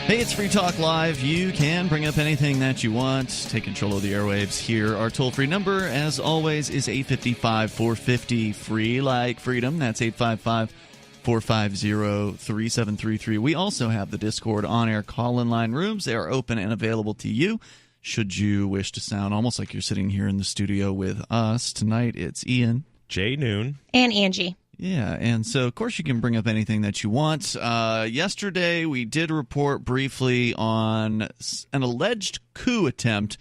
Hey, it's Free Talk Live. You can bring up anything that you want. Take control of the airwaves here. Our toll-free number, as always, is 855-450 free like freedom. That's 855-450-3733. We also have the Discord on-air call-in line rooms. They are open and available to you. Should you wish to sound almost like you're sitting here in the studio with us tonight, it's Ian, Jay Noon, and Angie. Yeah, and so, of course, you can bring up anything that you want. Yesterday, we did report briefly on an alleged coup attempt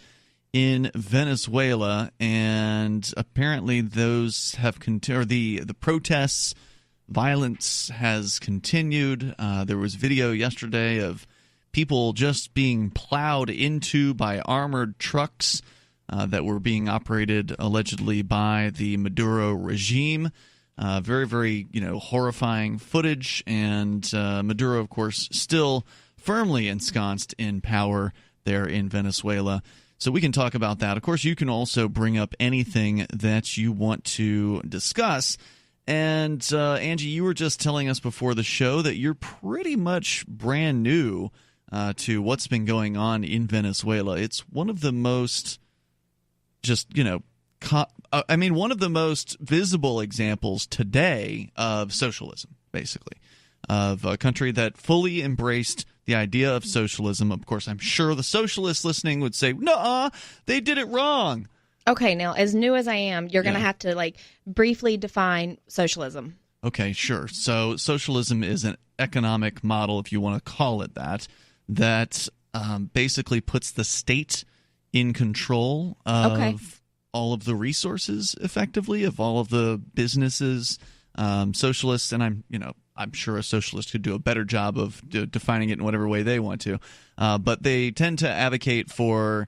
in Venezuela, and apparently those have continued. The protests, violence has continued. There was video yesterday of people just being plowed into by armored trucks that were being operated allegedly by the Maduro regime. Very, very, horrifying footage, and Maduro, of course, still firmly ensconced in power there in Venezuela. So we can talk about that. Of course, you can also bring up anything that you want to discuss. And, Angie, you were just telling us before the show that you're pretty much brand new to what's been going on in Venezuela. It's one of the most one of the most visible examples today of socialism, basically, of a country that fully embraced the idea of socialism. Of course, I'm sure the socialists listening would say, "No, they did it wrong." Okay, now, as new as I am, you're going to have to, briefly define socialism. Okay, sure. So socialism is an economic model, if you want to call it that, that basically puts the state in control of all of the resources, effectively, of all of the businesses. Socialists, and I'm sure a socialist could do a better job of defining it in whatever way they want to, but they tend to advocate for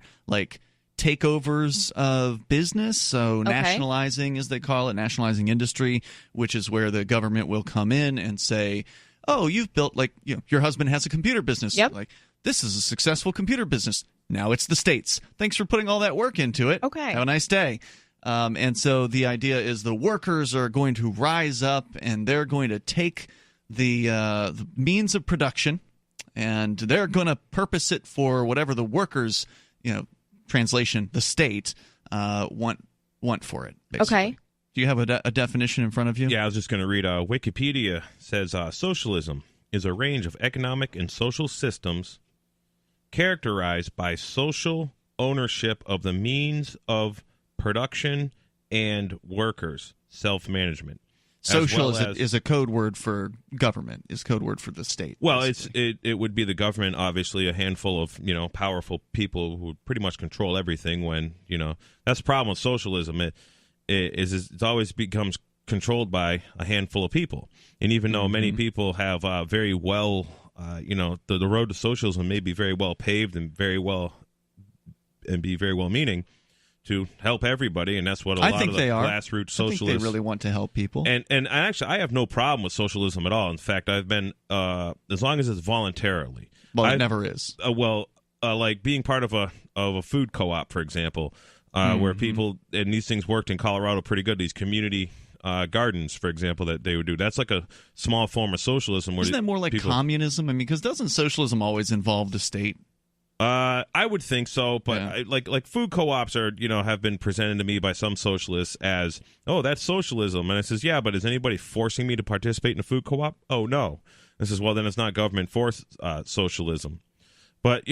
takeovers of business, so nationalizing, as they call it, nationalizing industry, which is where the government will come in and say, "Oh, you've built your husband has a computer business. Yep. This is a successful computer business. Now it's the state's. Thanks for putting all that work into it. Okay. Have a nice day." And so the idea is the workers are going to rise up, and they're going to take the means of production, and they're going to purpose it for whatever the workers, translation, the state, want for it, basically. Okay. Do you have a definition in front of you? Yeah, I was just going to read. Wikipedia says socialism is a range of economic and social systems characterized by social ownership of the means of production and workers' self-management. Social is a code word for government, is code word for the state. Well, it would be the government, obviously, a handful of powerful people who pretty much control everything. When that's the problem with socialism. It always becomes controlled by a handful of people, and even though many people have very well, the road to socialism may be very well paved and be very well meaning to help everybody, and that's what a lot of the grassroots socialists. I think they really want to help people. And actually, I have no problem with socialism at all. In fact, I've been as long as it's voluntarily. Well, it never is. Like being part of a food co-op, for example, where people, and these things worked in Colorado pretty good. These community gardens, for example, that they would do. That's like a small form of socialism. Where Isn't that more like communism? I mean, because doesn't socialism always involve the state? I would think so, but like food co-ops are, have been presented to me by some socialists as, oh, that's socialism. And I says, yeah, but is anybody forcing me to participate in a food co-op? Oh, no. I says, well, then it's not government forced socialism. But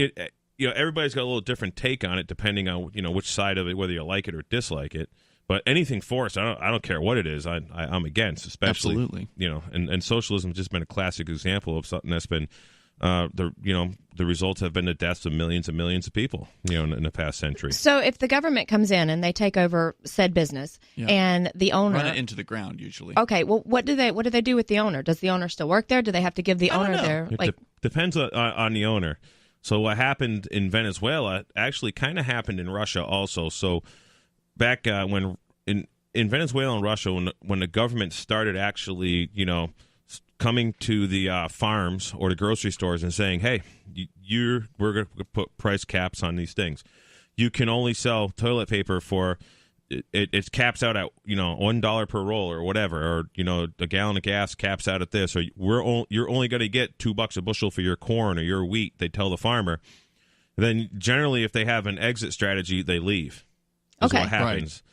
everybody's got a little different take on it, depending on which side of it, whether you like it or dislike it. But anything forced, I don't care what it is. I'm against, especially absolutely. And socialism has just been a classic example of something that's been. The results have been the deaths of millions and millions of people, in the past century. So if the government comes in and they take over said business and the owner run it into the ground, usually. Okay, well, what do they do with the owner? Does the owner still work there? Do they have to give the owner their depends on the owner. So what happened in Venezuela actually kind of happened in Russia also. So back when in Venezuela and Russia, when the government started actually, coming to the farms or the grocery stores and saying, hey, we're going to put price caps on these things. You can only sell toilet paper for it caps out at $1 per roll or whatever, or a gallon of gas caps out at this, or you're only going to get $2 a bushel for your corn or your wheat. They tell the farmer. Then generally, if they have an exit strategy, they leave. Is what happens.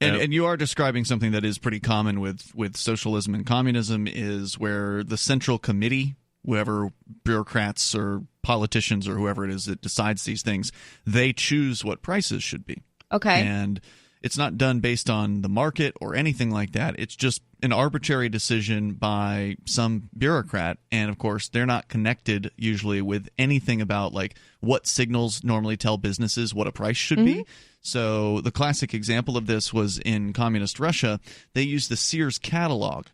Right. And you are describing something that is pretty common with socialism and communism, is where the central committee, whoever bureaucrats or politicians or whoever it is that decides these things, they choose what prices should be. Okay. And it's not done based on the market or anything like that. It's just an arbitrary decision by some bureaucrat. And, of course, they're not connected usually with anything about like what signals normally tell businesses what a price should be. So the classic example of this was in communist Russia. They used the Sears catalog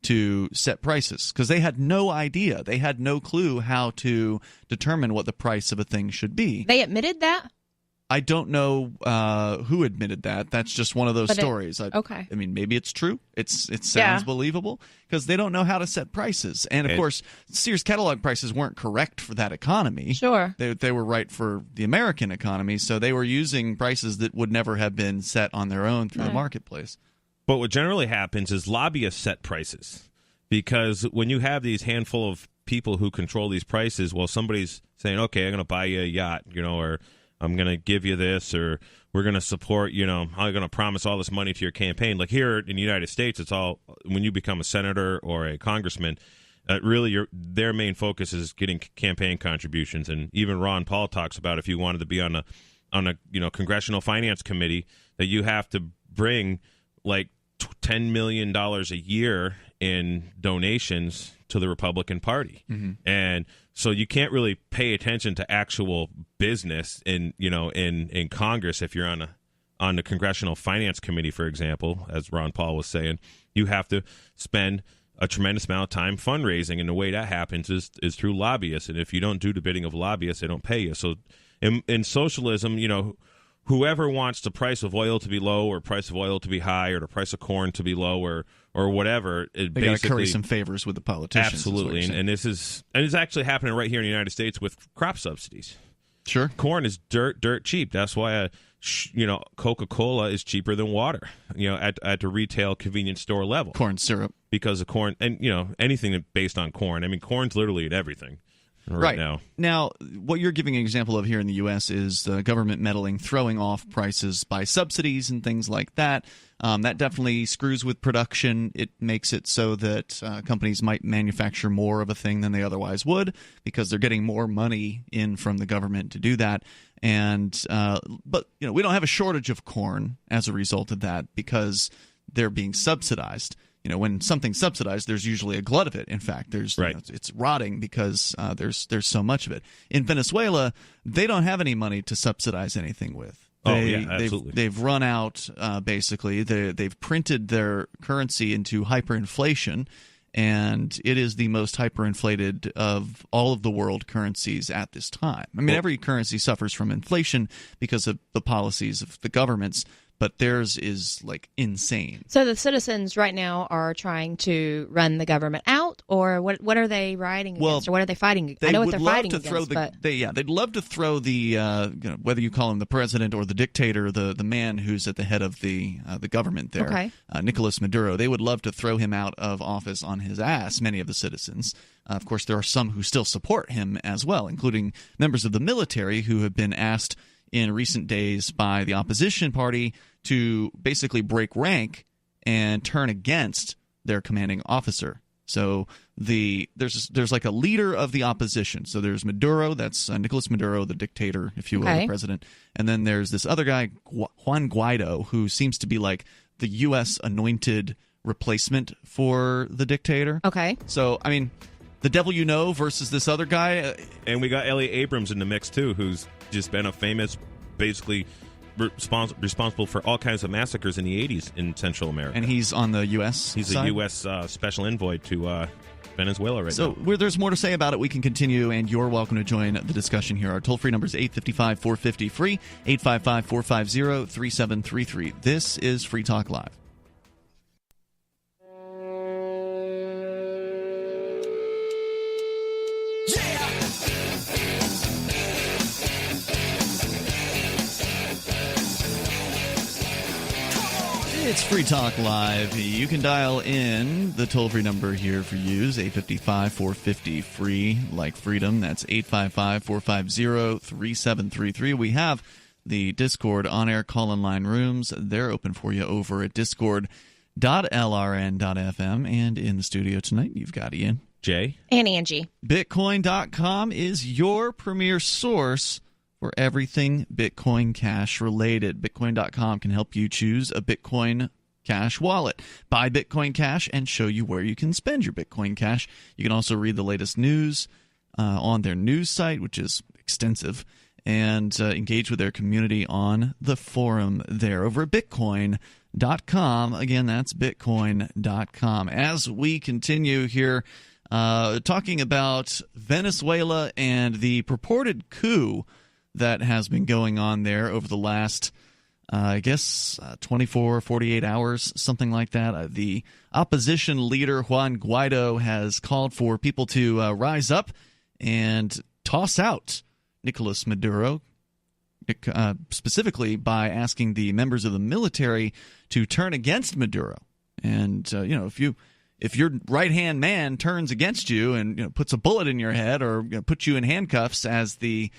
to set prices because they had no idea. They had no clue how to determine what the price of a thing should be. They admitted that? I don't know who admitted that. That's just one of those stories. Okay. I mean, maybe it's true. It sounds believable because they don't know how to set prices. And, of course, Sears catalog prices weren't correct for that economy. Sure. They were right for the American economy, so they were using prices that would never have been set on their own through the marketplace. But what generally happens is lobbyists set prices, because when you have these handful of people who control these prices, well, somebody's saying, okay, I'm going to buy you a yacht, or I'm going to give you this, or we're going to support, I'm going to promise all this money to your campaign. Like here in the United States, it's all, when you become a senator or a congressman, really their main focus is getting campaign contributions. And even Ron Paul talks about if you wanted to be on a congressional finance committee, that you have to bring like $10 million a year in donations to the Republican Party. And so you can't really pay attention to actual business in Congress if you're on the Congressional Finance Committee, for example, as Ron Paul was saying. You have to spend a tremendous amount of time fundraising, and the way that happens is through lobbyists. And if you don't do the bidding of lobbyists, they don't pay you. So in socialism, whoever wants the price of oil to be low or price of oil to be high or the price of corn to be low or whatever, they got to curry some favors with the politicians. Absolutely, and it's actually happening right here in the United States with crop subsidies. Sure, corn is dirt cheap. That's why Coca-Cola is cheaper than water. At the retail convenience store level. Corn syrup, because of corn, and anything based on corn. I mean, corn's literally in everything. Right now, what you're giving an example of here in the U.S. is government meddling, throwing off prices by subsidies and things like that. That definitely screws with production. It makes it so that companies might manufacture more of a thing than they otherwise would because they're getting more money in from the government to do that. And but we don't have a shortage of corn as a result of that because they're being subsidized. When something's subsidized, there's usually a glut of it. In fact, it's rotting because there's so much of it. In Venezuela, they don't have any money to subsidize anything with. Absolutely. They've run out, basically. They've printed their currency into hyperinflation, and it is the most hyperinflated of all of the world currencies at this time. I mean, every currency suffers from inflation because of the policies of the governments, but theirs is like insane. So the citizens right now are trying to run the government out, or what are they rioting against, or what are they fighting against? I know what they're fighting against, they'd love to throw the whether you call him the president or the dictator, the man who's at the head of the government there, Nicolas Maduro. They would love to throw him out of office on his ass. Many of the citizens, of course, there are some who still support him as well, including members of the military who have been asked in recent days by the opposition party to basically break rank and turn against their commanding officer. So there's like a leader of the opposition. So there's Maduro, that's Nicolas Maduro, the dictator, if you will, the president. And then there's this other guy, Juan Guaido, who seems to be like the U.S. anointed replacement for the dictator. Okay. So, I mean, the devil you know versus this other guy. And we got Elliot Abrams in the mix, too, who's just been a famous, basically responsible for all kinds of massacres in the 80s in Central America. And he's on the U.S. He's side? a U.S. Special envoy to Venezuela right now. So there's more to say about it. We can continue, and you're welcome to join the discussion here. Our toll-free number is 855-450-FREE, 855-450-3733. This is Free Talk Live. It's Free Talk Live. You can dial in. The toll-free number here for you is 855-450-FREE, like freedom. That's 855-450-3733. We have the Discord on-air call-in line rooms. They're open for you over at discord.lrn.fm. And in the studio tonight, you've got Ian, Jay, and Angie. Bitcoin.com is your premier source for everything Bitcoin Cash related. Bitcoin.com can help you choose a Bitcoin Cash wallet, buy Bitcoin Cash, and show you where you can spend your Bitcoin Cash. You can also read the latest news on their news site, which is extensive, and engage with their community on the forum there over at Bitcoin.com. Again, that's Bitcoin.com. As we continue here talking about Venezuela and the purported coup that has been going on there over the last, 24, 48 hours, something like that. The opposition leader, Juan Guaido, has called for people to rise up and toss out Nicolas Maduro, specifically by asking the members of the military to turn against Maduro. And, if your right-hand man turns against you and puts a bullet in your head or puts you in handcuffs as the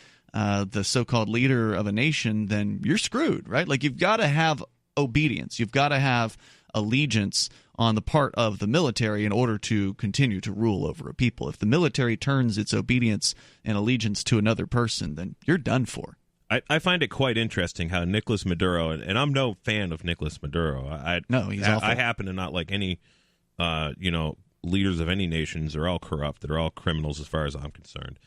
so-called leader of a nation, then you're screwed, right? Like, you've got to have obedience. You've got to have allegiance on the part of the military in order to continue to rule over a people. If the military turns its obedience and allegiance to another person, then you're done for. I find it quite interesting how Nicolas Maduro, and I'm no fan of Nicolas Maduro. He's awful. I happen to not like any, leaders of any nations. They're all corrupt. They're all criminals as far as I'm concerned.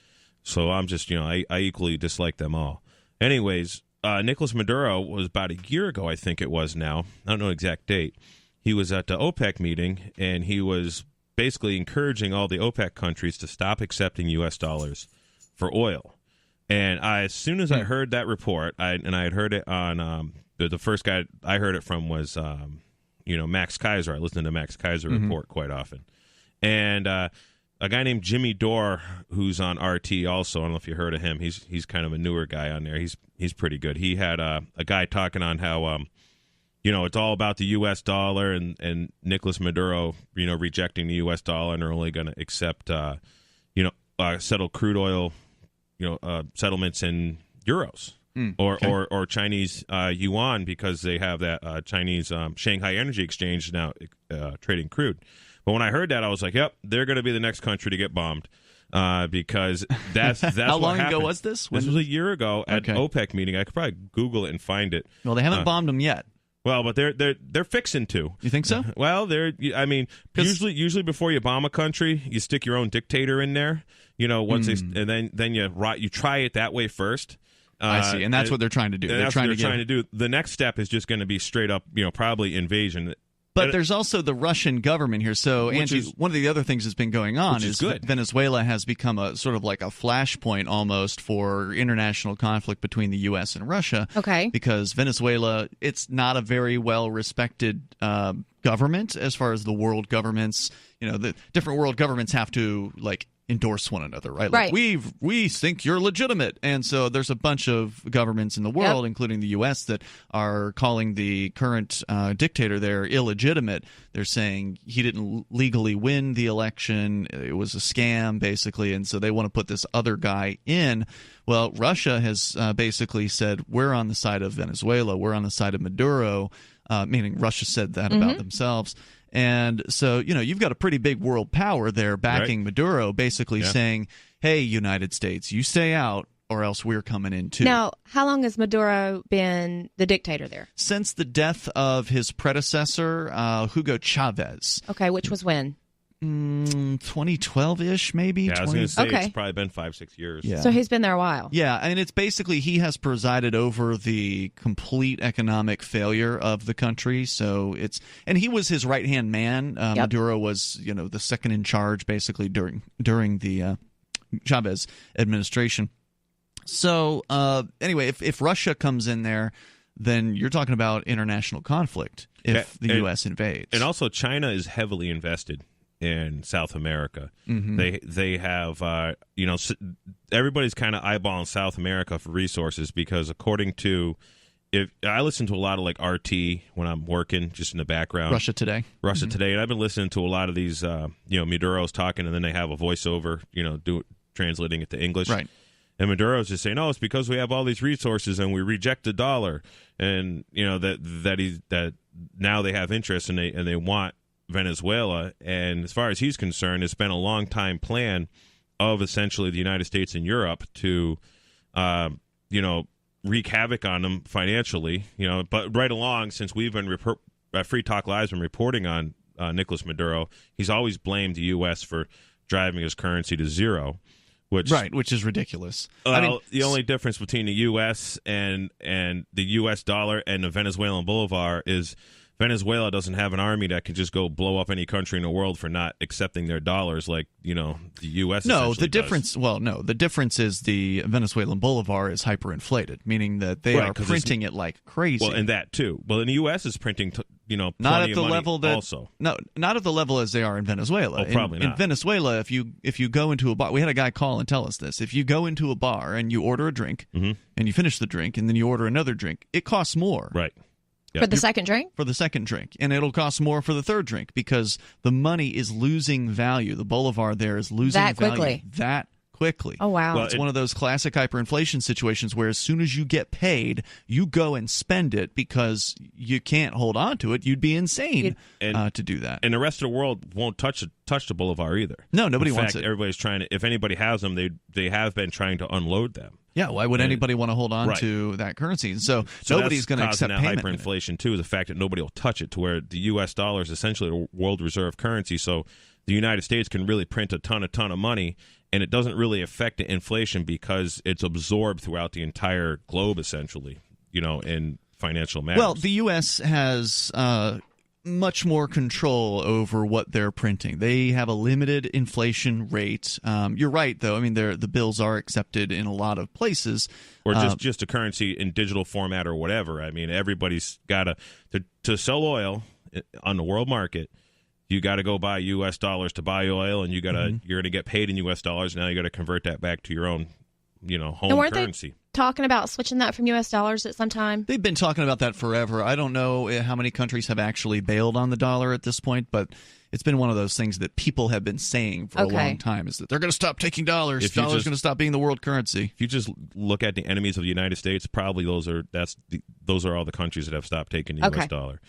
So I'm just, I equally dislike them all. Anyways, Nicolas Maduro was about a year ago, I think it was now. I don't know the exact date. He was at the OPEC meeting, and he was basically encouraging all the OPEC countries to stop accepting U.S. dollars for oil. And as soon as I heard that report, I had heard it on the first guy I heard it from was, Max Kaiser. I listen to Max Kaiser report quite often. And a guy named Jimmy Dore, who's on RT also. I don't know if you heard of him. He's kind of a newer guy on there. He's pretty good. He had a guy talking on how it's all about the U.S. dollar and Nicolas Maduro, rejecting the U.S. dollar and are only going to accept settle crude oil, settlements in euros or Chinese yuan, because they have that Chinese Shanghai Energy Exchange now trading crude. But when I heard that, I was like, yep, they're going to be the next country to get bombed, because that's How what long happened. ago was this? This was a year ago at OPEC meeting. I could probably Google it and find it. Well, they haven't bombed them yet. Well, but they're fixing to. You think so? Well, usually before you bomb a country, you stick your own dictator in there. Once and then you try it that way first. I see, and that's what they're trying to do. They're trying to do. The next step is just going to be straight up, probably invasion. But there's also the Russian government here. So, Angie, one of the other things that's been going on is Venezuela has become a sort of like a flashpoint almost for international conflict between the U.S. and Russia. Okay. Because Venezuela, it's not a very well-respected government as far as the world governments. The different world governments have to, endorse one another, right? Like, we think you're legitimate. And so there's a bunch of governments in the world, including the U.S., that are calling the current dictator there illegitimate. They're saying he didn't legally win the election. It was a scam, basically. And so they want to put this other guy in. Well, Russia has basically said, we're on the side of Venezuela. We're on the side of Maduro, meaning Russia said that about themselves. And so, you've got a pretty big world power there backing Maduro, basically saying, hey, United States, you stay out or else we're coming in too. Now, how long has Maduro been the dictator there? Since the death of his predecessor, Hugo Chavez. Okay, which was when? 2012-ish, maybe. Yeah, I was going to say it's probably been 5-6 years. Yeah. So he's been there a while. Yeah, I mean, it's basically he has presided over the complete economic failure of the country. So and he was his right-hand man. Maduro was, the second in charge basically during the Chavez administration. So anyway, if Russia comes in there, then you're talking about international conflict if the U.S. invades. And also, China is heavily invested in South America. They have everybody's kind of eyeballing South America for resources, because according to if I listen to a lot of like RT when I'm working, just in the background. Russia Today, and I've been listening to a lot of these, Maduro's talking, and then they have a voiceover, translating it to English. Right. And Maduro's just saying, "Oh, it's because we have all these resources and we reject the dollar, and that now they have interest and they want Venezuela." And as far as he's concerned, it's been a long time plan of essentially the United States and Europe to, wreak havoc on them financially. But right along since we've been Free Talk Live's been reporting on Nicolas Maduro, he's always blamed the U.S. for driving his currency to zero. Which is ridiculous. The only difference between the U.S. and the U.S. dollar and the Venezuelan bolivar is Venezuela doesn't have an army that can just go blow up any country in the world for not accepting their dollars like, the U.S. No, the difference. Does. Well, no, the difference is the Venezuelan bolivar is hyperinflated, meaning that they are printing it like crazy. Well, and that too. Well, and the U.S. is printing, not at the level that also. No, not at the level as they are in Venezuela. Oh, probably not. In Venezuela, if you go into a bar, we had a guy call and tell us this. If you go into a bar and you order a drink and you finish the drink and then you order another drink, it costs more. Right. Yep. For the second drink? For the second drink. And it'll cost more for the third drink because the money is losing value. The bolivar there is losing value that quickly. Oh, wow. Well, it's one of those classic hyperinflation situations where as soon as you get paid, you go and spend it because you can't hold on to it. You'd be insane to do that. And the rest of the world won't touch the bolivar either. No, nobody In wants fact, it. Everybody's trying to, if anybody has them, they have been trying to unload them. Yeah, why would anybody want to hold on to that currency? So nobody's going to accept payment. Hyperinflation too, the fact that nobody will touch it, to where the U.S. dollar is essentially a world reserve currency. So the United States can really print a ton of money, and it doesn't really affect the inflation because it's absorbed throughout the entire globe, essentially. In financial matters. Well, the U.S. has much more control over what they're printing. They have a limited inflation rate. You're right, though. I mean, the bills are accepted in a lot of places. Or just a currency in digital format or whatever. I mean, everybody's got to sell oil on the world market. You got to go buy U.S. dollars to buy oil, and you're going to get paid in U.S. dollars. Now you got to convert that back to your own, home currency. They talking about switching that from U.S. dollars at some time? They've been talking about that forever. I don't know how many countries have actually bailed on the dollar at this point, but it's been one of those things that people have been saying for a long time, is that they're going to stop taking dollars. Dollar's going to stop being the world currency. If you just look at the enemies of the United States, probably those are all the countries that have stopped taking the U.S. dollar,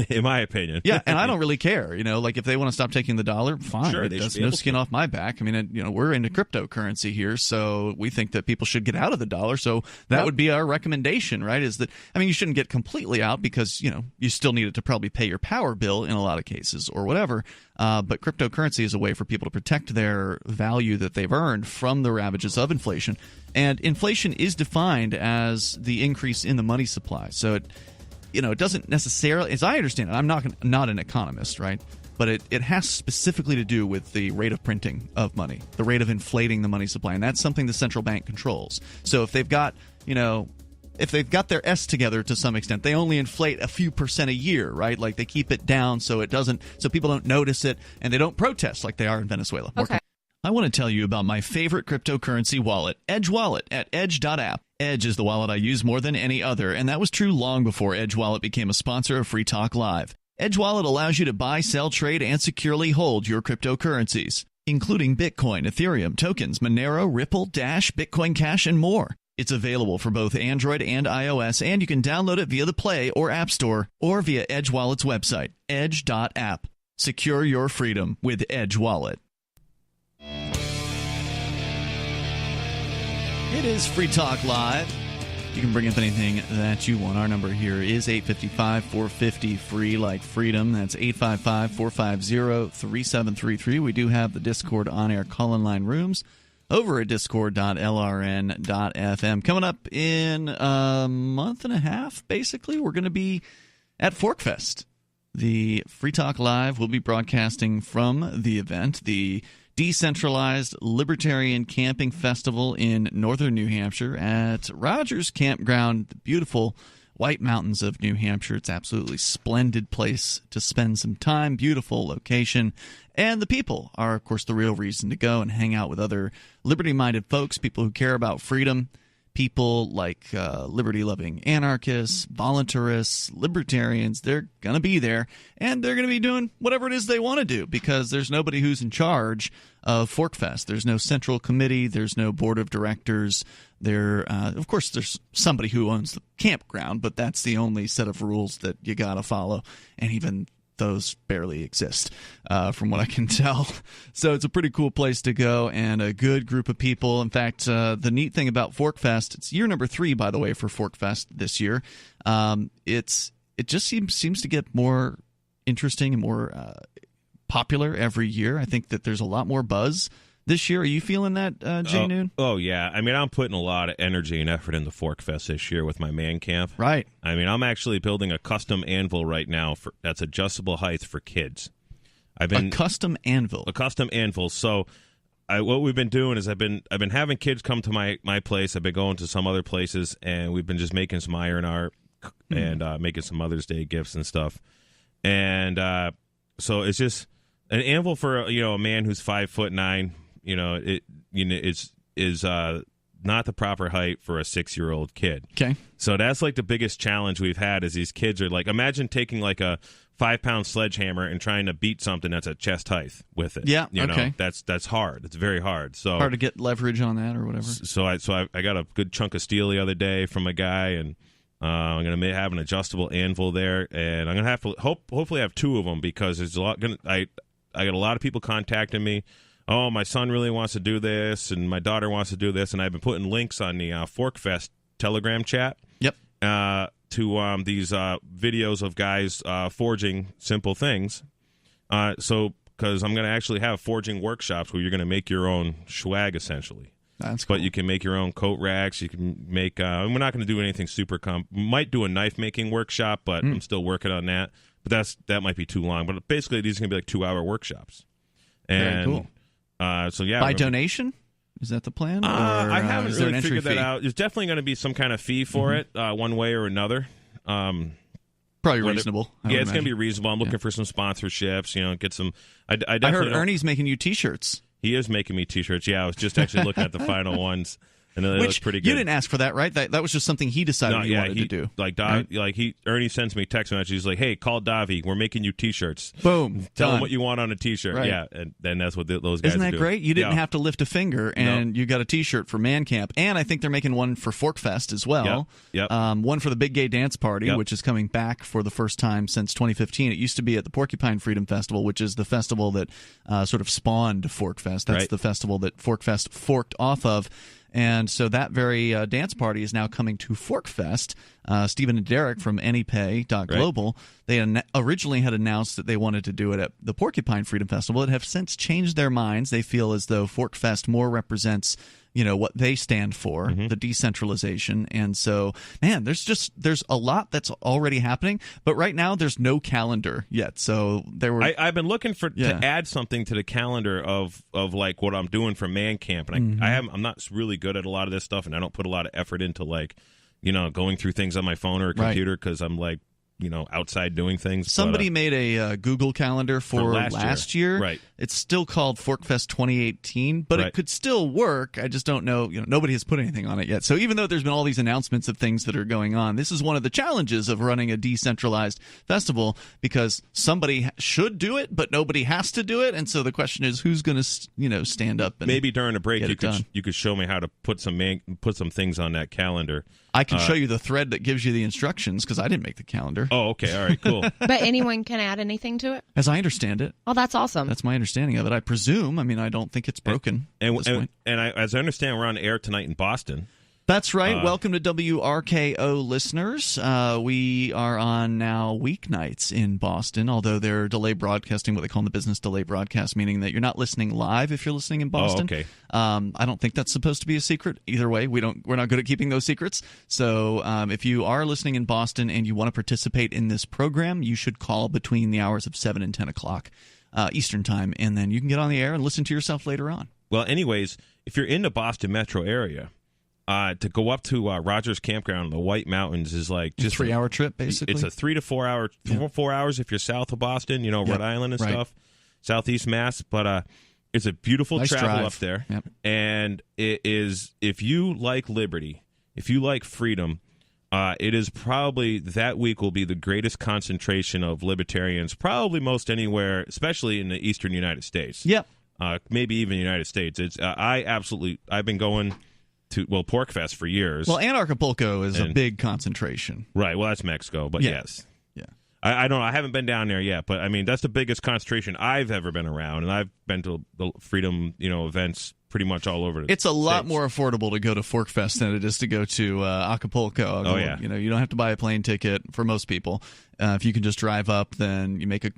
in my opinion. Yeah, and I don't really care. Like if they want to stop taking the dollar, fine. Sure, that's no skin off my back. I mean, we're into cryptocurrency here, so we think that people should get out of the dollar. So that would be our recommendation, right? Is that, I mean, you shouldn't get completely out because, you still need it to probably pay your power bill in a lot of cases or whatever. But cryptocurrency is a way for people to protect their value that they've earned from the ravages of inflation. And inflation is defined as the increase in the money supply. So it doesn't necessarily, as I understand it, I'm not an economist, right? But it has specifically to do with the rate of printing of money, the rate of inflating the money supply. And that's something the central bank controls. So if they've got, if they've got their S together to some extent, they only inflate a few percent a year, right? Like they keep it down so people don't notice it and they don't protest like they are in Venezuela. Okay. I want to tell you about my favorite cryptocurrency wallet, Edge Wallet at edge.app. Edge is the wallet I use more than any other, and that was true long before Edge Wallet became a sponsor of Free Talk Live. Edge Wallet allows you to buy, sell, trade, and securely hold your cryptocurrencies, including Bitcoin, Ethereum, tokens, Monero, Ripple, Dash, Bitcoin Cash, and more. It's available for both Android and iOS, and you can download it via the Play or App Store or via Edge Wallet's website, edge.app. Secure your freedom with Edge Wallet. It is Free Talk Live. You can bring up anything that you want. Our number here is 855-450-FREE, like freedom. That's 855-450-3733. We do have the Discord on-air call-in line rooms over at discord.lrn.fm. Coming up in a month and a half, basically, we're going to be at Forkfest. The Free Talk Live will be broadcasting from the event, the Decentralized Libertarian Camping Festival in northern New Hampshire at Rogers Campground, the beautiful White Mountains of New Hampshire. It's absolutely splendid place to spend some time, beautiful location, and the people are, of course, the real reason to go and hang out with other liberty-minded folks, people who care about freedom, people like liberty-loving anarchists, voluntarists, libertarians. They're going to be there, and they're going to be doing whatever it is they want to do because there's nobody who's in charge of ForkFest. There's no central committee. There's no board of directors. Of course, there's somebody who owns the campground, but that's the only set of rules that you got to follow, and even those barely exist, from what I can tell. So it's a pretty cool place to go and a good group of people. In fact, the neat thing about ForkFest, it's year number 3, by the way, for ForkFest this year. It just seems to get more interesting and more popular every year. I think that there's a lot more buzz this year. Are you feeling that, Jay Noon? Oh, yeah. I mean, I'm putting a lot of energy and effort into ForkFest this year with my man camp. Right. I mean, I'm actually building a custom anvil right now that's adjustable height for kids. A custom anvil? A custom anvil. So what we've been doing is I've been having kids come to my place. I've been going to some other places, and we've been just making some iron art and making some Mother's Day gifts and stuff. And so it's just an anvil for a man who's 5'9". It's not the proper height for a 6-year-old kid. Okay. So that's like the biggest challenge we've had is these kids are like, imagine taking like a 5-pound sledgehammer and trying to beat something that's at chest height with it. Yeah. Okay. That's hard. It's very hard. So hard to get leverage on that or whatever. So I got a good chunk of steel the other day from a guy, and I'm gonna have an adjustable anvil there, and I'm gonna have to hopefully have 2 of them because there's a lot. I got a lot of people contacting me. Oh, my son really wants to do this, and my daughter wants to do this, and I've been putting links on the ForkFest Telegram chat. Yep. To these videos of guys forging simple things. Because I'm going to actually have forging workshops where you're going to make your own swag, essentially. That's cool. But you can make your own coat racks. You can make. We're not going to do anything super. We might do a knife making workshop, but I'm still working on that. But that might be too long. But basically, these are going to be like 2-hour workshops. And, very cool. So yeah, by donation, is that the plan? I haven't really figured that out. There's definitely going to be some kind of fee for it, one way or another. Probably reasonable. Yeah, it's going to be reasonable. I'm looking for some sponsorships. Get some. I heard Ernie's making you T-shirts. He is making me T-shirts. Yeah, I was just actually looking at the final ones. And they look pretty good. You didn't ask for that, right? That was just something he decided he wanted to do. Ernie sends me text messages. He's like, "Hey, call Davi. We're making you T-shirts. Boom. Tell him what you want on a T-shirt." Right. Yeah, and then that's what those guys. Isn't that do. Great? You didn't have to lift a finger, and you got a T-shirt for Man Camp, and I think they're making one for ForkFest as well. Yep. One for the Big Gay Dance Party, which is coming back for the first time since 2015. It used to be at the Porcupine Freedom Festival, which is the festival that sort of spawned ForkFest. That's the festival that ForkFest forked off of. And so that very dance party is now coming to ForkFest. Stephen and Derek from AnyPay.global, they originally had announced that they wanted to do it at the Porcupine Freedom Festival. It have since changed their minds. They feel as though ForkFest more represents what they stand for, the decentralization. And so, man, there's a lot that's already happening, but right now there's no calendar yet. So I've been looking to add something to the calendar of like what I'm doing for Man Camp, and I'm not really good at a lot of this stuff, and I don't put a lot of effort into like going through things on my phone or a computer because I'm like outside doing things. Somebody made a Google Calendar for last year. Right. It's still called ForkFest 2018, but it could still work. I just don't know. Nobody has put anything on it yet. So even though there's been all these announcements of things that are going on, this is one of the challenges of running a decentralized festival because somebody should do it, but nobody has to do it. And so the question is, who's going to stand up and maybe during a break you could show me how to put some things on that calendar. I can show you the thread that gives you the instructions because I didn't make the calendar. Oh, okay. All right, cool. But anyone can add anything to it? As I understand it. Oh, that's awesome. That's my understanding of it. I presume. I mean, I don't think it's broken at this point. And as I understand, we're on air tonight in Boston. That's right. Welcome to WRKO listeners. We are on now weeknights in Boston, although they're delay broadcasting, what they call the business delay broadcast, meaning that you're not listening live if you're listening in Boston. Oh, okay. I don't think that's supposed to be a secret. Either way, we're not good at keeping those secrets. So if you are listening in Boston and you want to participate in this program, you should call between the hours of 7 and 10 o'clock Eastern time, and then you can get on the air and listen to yourself later on. Well, anyways, if you're in the Boston metro area, to go up to Rogers Campground in the White Mountains is like just a 3-hour trip, basically. It's a 3 to 4 hour, 4 hours if you're south of Boston, Rhode Island and stuff, southeast Mass. But it's a beautiful travel up there. Yep. And it is, if you like liberty, if you like freedom, it is probably that week will be the greatest concentration of libertarians, probably most anywhere, especially in the eastern United States. Yep. Maybe even the United States. It's I've been going to Pork Fest for years. Well, Acapulco is a big concentration. Right. Well, that's Mexico, but yes. Yeah. I don't know. I haven't been down there yet, but I mean that's the biggest concentration I've ever been around, and I've been to the freedom events pretty much all over. It's a lot more affordable to go to Fork Fest than it is to go to Acapulco. Oh yeah. You don't have to buy a plane ticket for most people. If you can just drive up, then you make a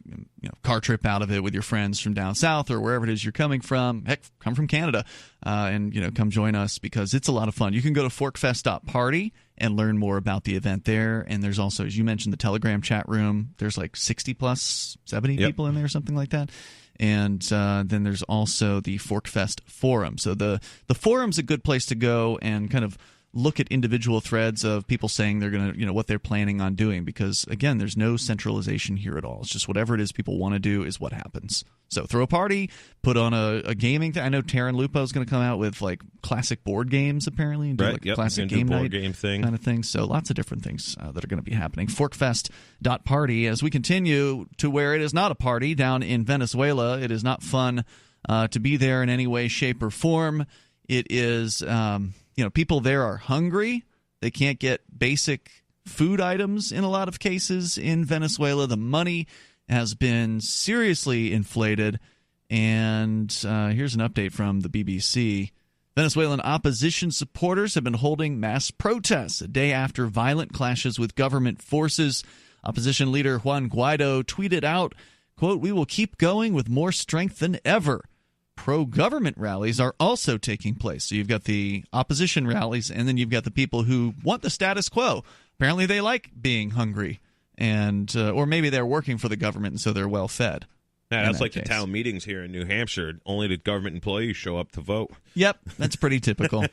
car trip out of it with your friends from down south or wherever it is you're coming from. Heck, come from Canada, and come join us because it's a lot of fun. You can go to forkfest.party and learn more about the event there. And there's also, as you mentioned, the Telegram chat room. There's like 60 plus 70 people in there, something like that. And then there's also the Forkfest forum. So the forum's a good place to go and kind of look at individual threads of people saying they're going to, what they're planning on doing. Because, again, there's no centralization here at all. It's just whatever it is people want to do is what happens. So throw a party, put on a gaming thing. I know Taryn Lupo is going to come out with like classic board games apparently, and do like a classic game night game thing kind of thing. So lots of different things that are going to be happening. Forkfest.party as we continue to where it is not a party down in Venezuela. It is not fun to be there in any way, shape, or form. It is, people there are hungry. They can't get basic food items in a lot of cases in Venezuela. The money has been seriously inflated. And here's an update from the BBC. Venezuelan opposition supporters have been holding mass protests a day after violent clashes with government forces. Opposition leader Juan Guaido tweeted out, quote, "We will keep going with more strength than ever." Pro-government rallies are also taking place. So you've got the opposition rallies, and then you've got the people who want the status quo. Apparently they like being hungry. And or maybe they're working for the government, and so they're well fed. Yeah, that's like the town meetings here in New Hampshire. Only the government employees show up to vote. Yep, that's pretty typical.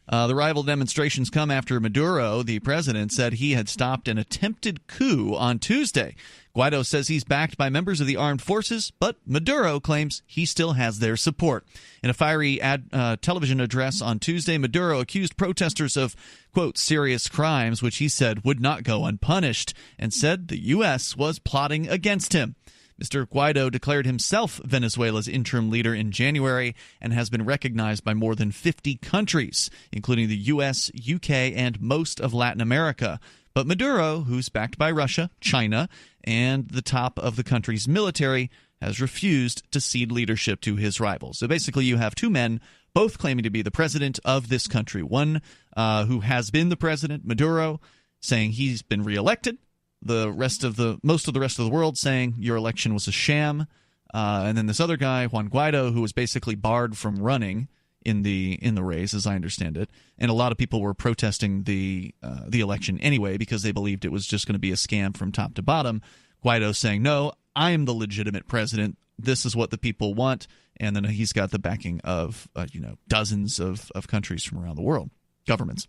The rival demonstrations come after Maduro, the president, said he had stopped an attempted coup on Tuesday. Guaido says he's backed by members of the armed forces, but Maduro claims he still has their support. In a fiery television address on Tuesday, Maduro accused protesters of, quote, serious crimes, which he said would not go unpunished, and said the U.S. was plotting against him. Mr. Guaido declared himself Venezuela's interim leader in January and has been recognized by more than 50 countries, including the U.S., U.K., and most of Latin America. But Maduro, who's backed by Russia, China, and the top of the country's military, has refused to cede leadership to his rivals. So basically you have two men, both claiming to be the president of this country. One who has been the president, Maduro, saying he's been reelected. Most of the rest of the world saying your election was a sham. And then this other guy, Juan Guaido, who was basically barred from running in the race, as I understand it. And a lot of people were protesting the election anyway because they believed it was just going to be a scam from top to bottom. Guaido saying, no, I am the legitimate president. This is what the people want. And then he's got the backing of dozens of countries from around the world, governments.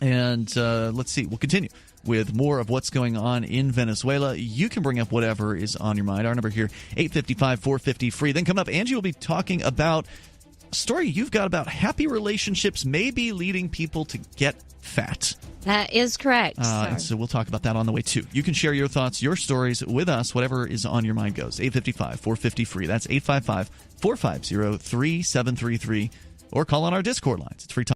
And let's see, we'll continue with more of what's going on in Venezuela. You can bring up whatever is on your mind. Our number here, 855-450-FREE. Then coming up, Angie will be talking about a story you've got about happy relationships maybe leading people to get fat. That is correct. And so we'll talk about that on the way, too. You can share your thoughts, your stories with us. Whatever is on your mind goes. 855-450-FREE. That's 855-450-3733. Or call on our Discord lines. It's free time.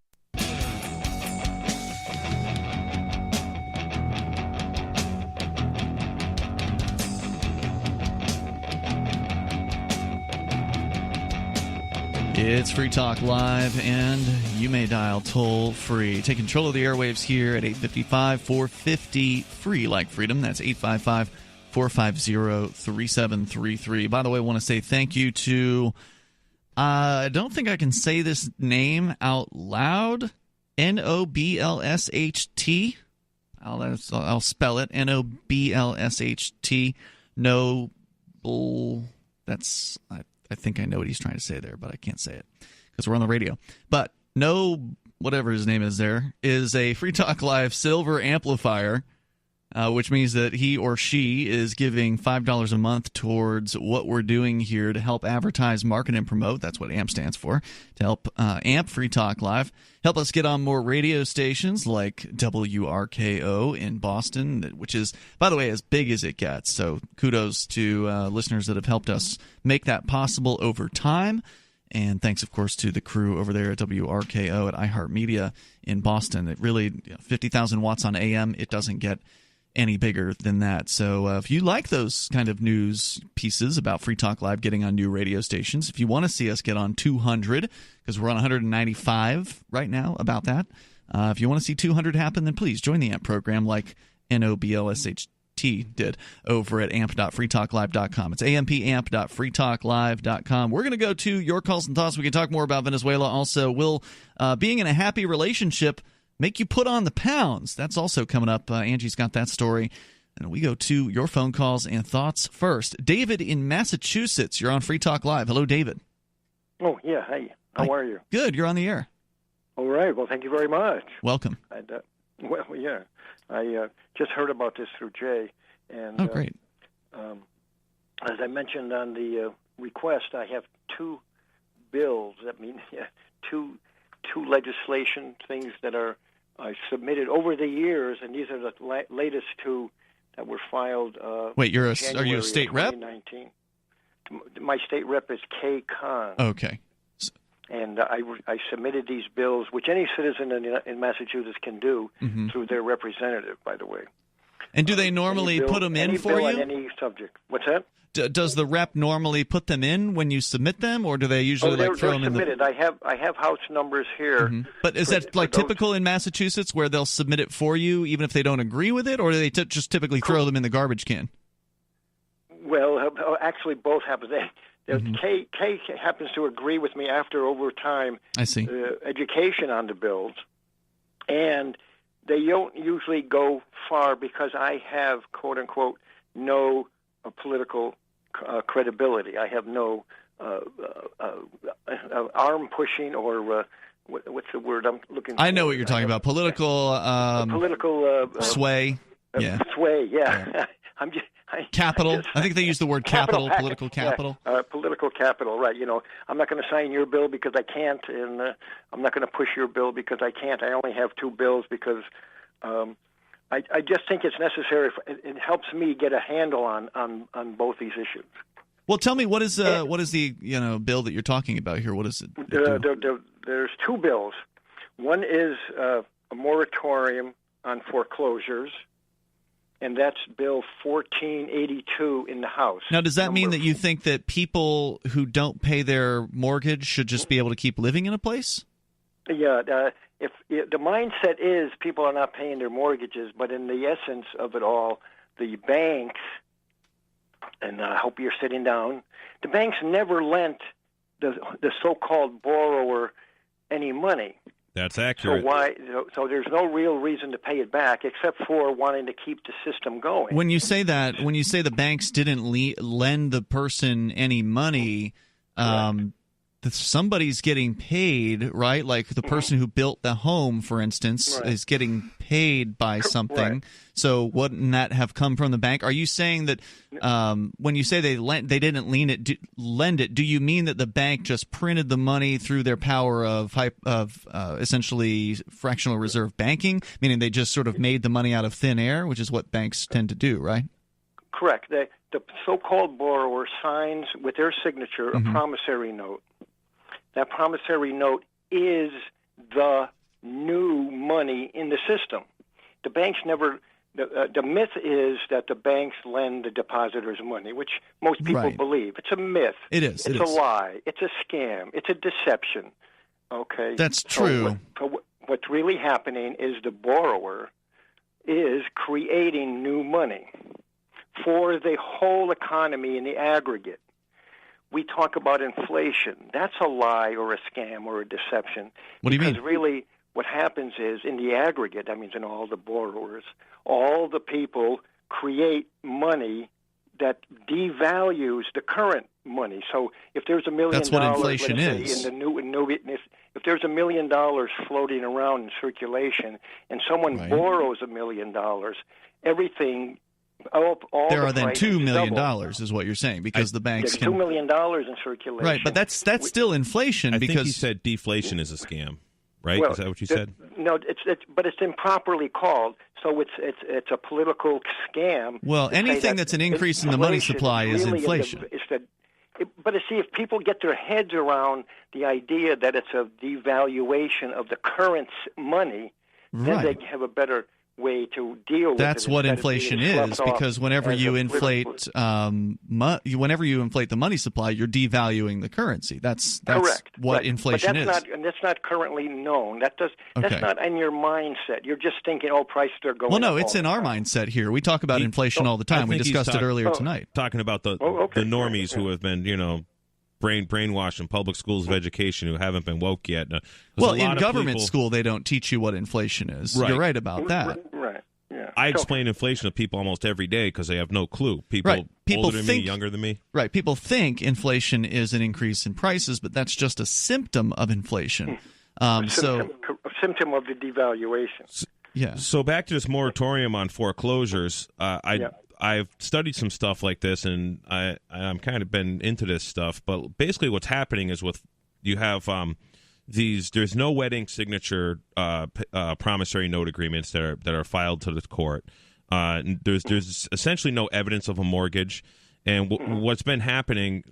It's Free Talk Live, and you may dial toll-free. Take control of the airwaves here at 855-450-FREE, like freedom. That's 855-450-3733. By the way, I want to say thank you to, I don't think I can say this name out loud, Noblsht. I'll spell it, Noblsht. Noble, that's... I think I know what he's trying to say there, but I can't say it because we're on the radio. But whatever his name is there, is a Free Talk Live silver amplifier which means that he or she is giving $5 a month towards what we're doing here to help advertise, market, and promote. That's what AMP stands for, to help AMP Free Talk Live, help us get on more radio stations like WRKO in Boston, which is, by the way, as big as it gets. So kudos to listeners that have helped us make that possible over time. And thanks, of course, to the crew over there at WRKO at iHeartMedia in Boston. It really, 50,000 watts on AM, it doesn't get any bigger than that. So if you like those kind of news pieces about Free Talk Live getting on new radio stations, if you want to see us get on 200, because we're on 195 right now about that, if you want to see 200 happen, then please join the AMP program like NOBLSHT did over at amp.freetalklive.com. It's ampamp.freetalklive.com. We're going to go to your calls and thoughts. We can talk more about Venezuela. Also, will being in a happy relationship make you put on the pounds? That's also coming up. Angie's got that story. And we go to your phone calls and thoughts first. David in Massachusetts, you're on Free Talk Live. Hello, David. Oh, yeah. Hey, how are you? Good. You're on the air. All right. Well, thank you very much. Welcome. Well, yeah. I just heard about this through Jay. And, great. As I mentioned on the request, I have two bills. That means two legislation things that I submitted over the years, and these are the latest two that were filed. Wait, are you a state rep? 2019. My state rep is Kay Khan. Okay. And I submitted these bills, which any citizen in Massachusetts can do through their representative, by the way. And do they normally put them in for you? On any subject. What's that? Does the rep normally put them in when you submit them, or do they usually throw them in? Submitted. I have house numbers here. But is that typical in Massachusetts, where they'll submit it for you even if they don't agree with it, or do they just typically throw them in the garbage can? Well, actually, both happen. Kay happens to agree with me after over time. I see. Education on the bills, and they don't usually go far because I have, quote unquote, no political credibility. I have no arm pushing or what's the word I'm looking for? I know what you're talking about. Political sway. Sway. Yeah. Capital. I think they use the word capital. Political capital. Political capital. Right. I'm not going to sign your bill because I can't, and I'm not going to push your bill because I can't. I only have two bills because I just think it's necessary. It helps me get a handle on both these issues. Well, tell me what is the bill that you're talking about here? What is it? There's two bills. One is a moratorium on foreclosures, and that's Bill 1482 in the House. Now, does that mean that you think that people who don't pay their mortgage should just be able to keep living in a place? Yeah. If the mindset is people are not paying their mortgages, but in the essence of it all, the banks, and I hope you're sitting down, the banks never lent the so-called borrower any money. That's accurate. So there's no real reason to pay it back except for wanting to keep the system going. When you say that, when you say the banks didn't lend the person any money, somebody's getting paid, right? Like the person who built the home, for instance, is getting paid by something. Right. So wouldn't that have come from the bank? Are you saying that when you say they didn't lend it, do you mean that the bank just printed the money through their power of essentially fractional reserve banking, meaning they just sort of made the money out of thin air, which is what banks tend to do, right? Correct. The so-called borrower signs with their signature a promissory note. That promissory note is the new money in the system. The banks never. The myth is that the banks lend the depositors money, which most people believe. It's a myth. It is. It's a lie. It's a scam. It's a deception. Okay. That's true. So what's really happening is the borrower is creating new money for the whole economy in the aggregate. We talk about inflation. That's a lie or a scam or a deception. What do you mean? Because really what happens is in the aggregate, that means in all the borrowers, all the people create money that devalues the current money. So if there's $1 million, that's what inflation is. In the new if there's $1 million floating around in circulation, and someone borrows $1 million, everything. All there are then $2 million, double. Is what you're saying, because the banks can. $2 million in circulation. Right, but that's still inflation. I because think he said deflation is a scam, right? Is that what you said? No, but it's improperly called, so it's a political scam. Well, anything that's an increase in the money supply is inflation. But see, if people get their heads around the idea that it's a devaluation of the current money, then they have a better way to deal with it. That's what inflation is, because whenever you inflate whenever you inflate the money supply, you're devaluing the currency. That's correct. What inflation is. That's not currently known. That's not in your mindset. You're just thinking, prices are going up. Well, no, it's in our mindset here. We talk about inflation all the time. We discussed it earlier tonight. Talking about the normies who have been, brainwashed in public schools of education who haven't been woke yet. Well, in government school, they don't teach you what inflation is. Right. You're right about that. Right. Yeah. I explain inflation to people almost every day because they have no clue. People older than me, younger than me. Right. People think inflation is an increase in prices, but that's just a symptom of inflation. A symptom of the devaluation. So back to this moratorium on foreclosures. I've studied some stuff like this, and I'm kind of been into this stuff. But basically, what's happening is you have there's no wedding signature promissory note agreements that are filed to the court. There's essentially no evidence of a mortgage, and what's been happening.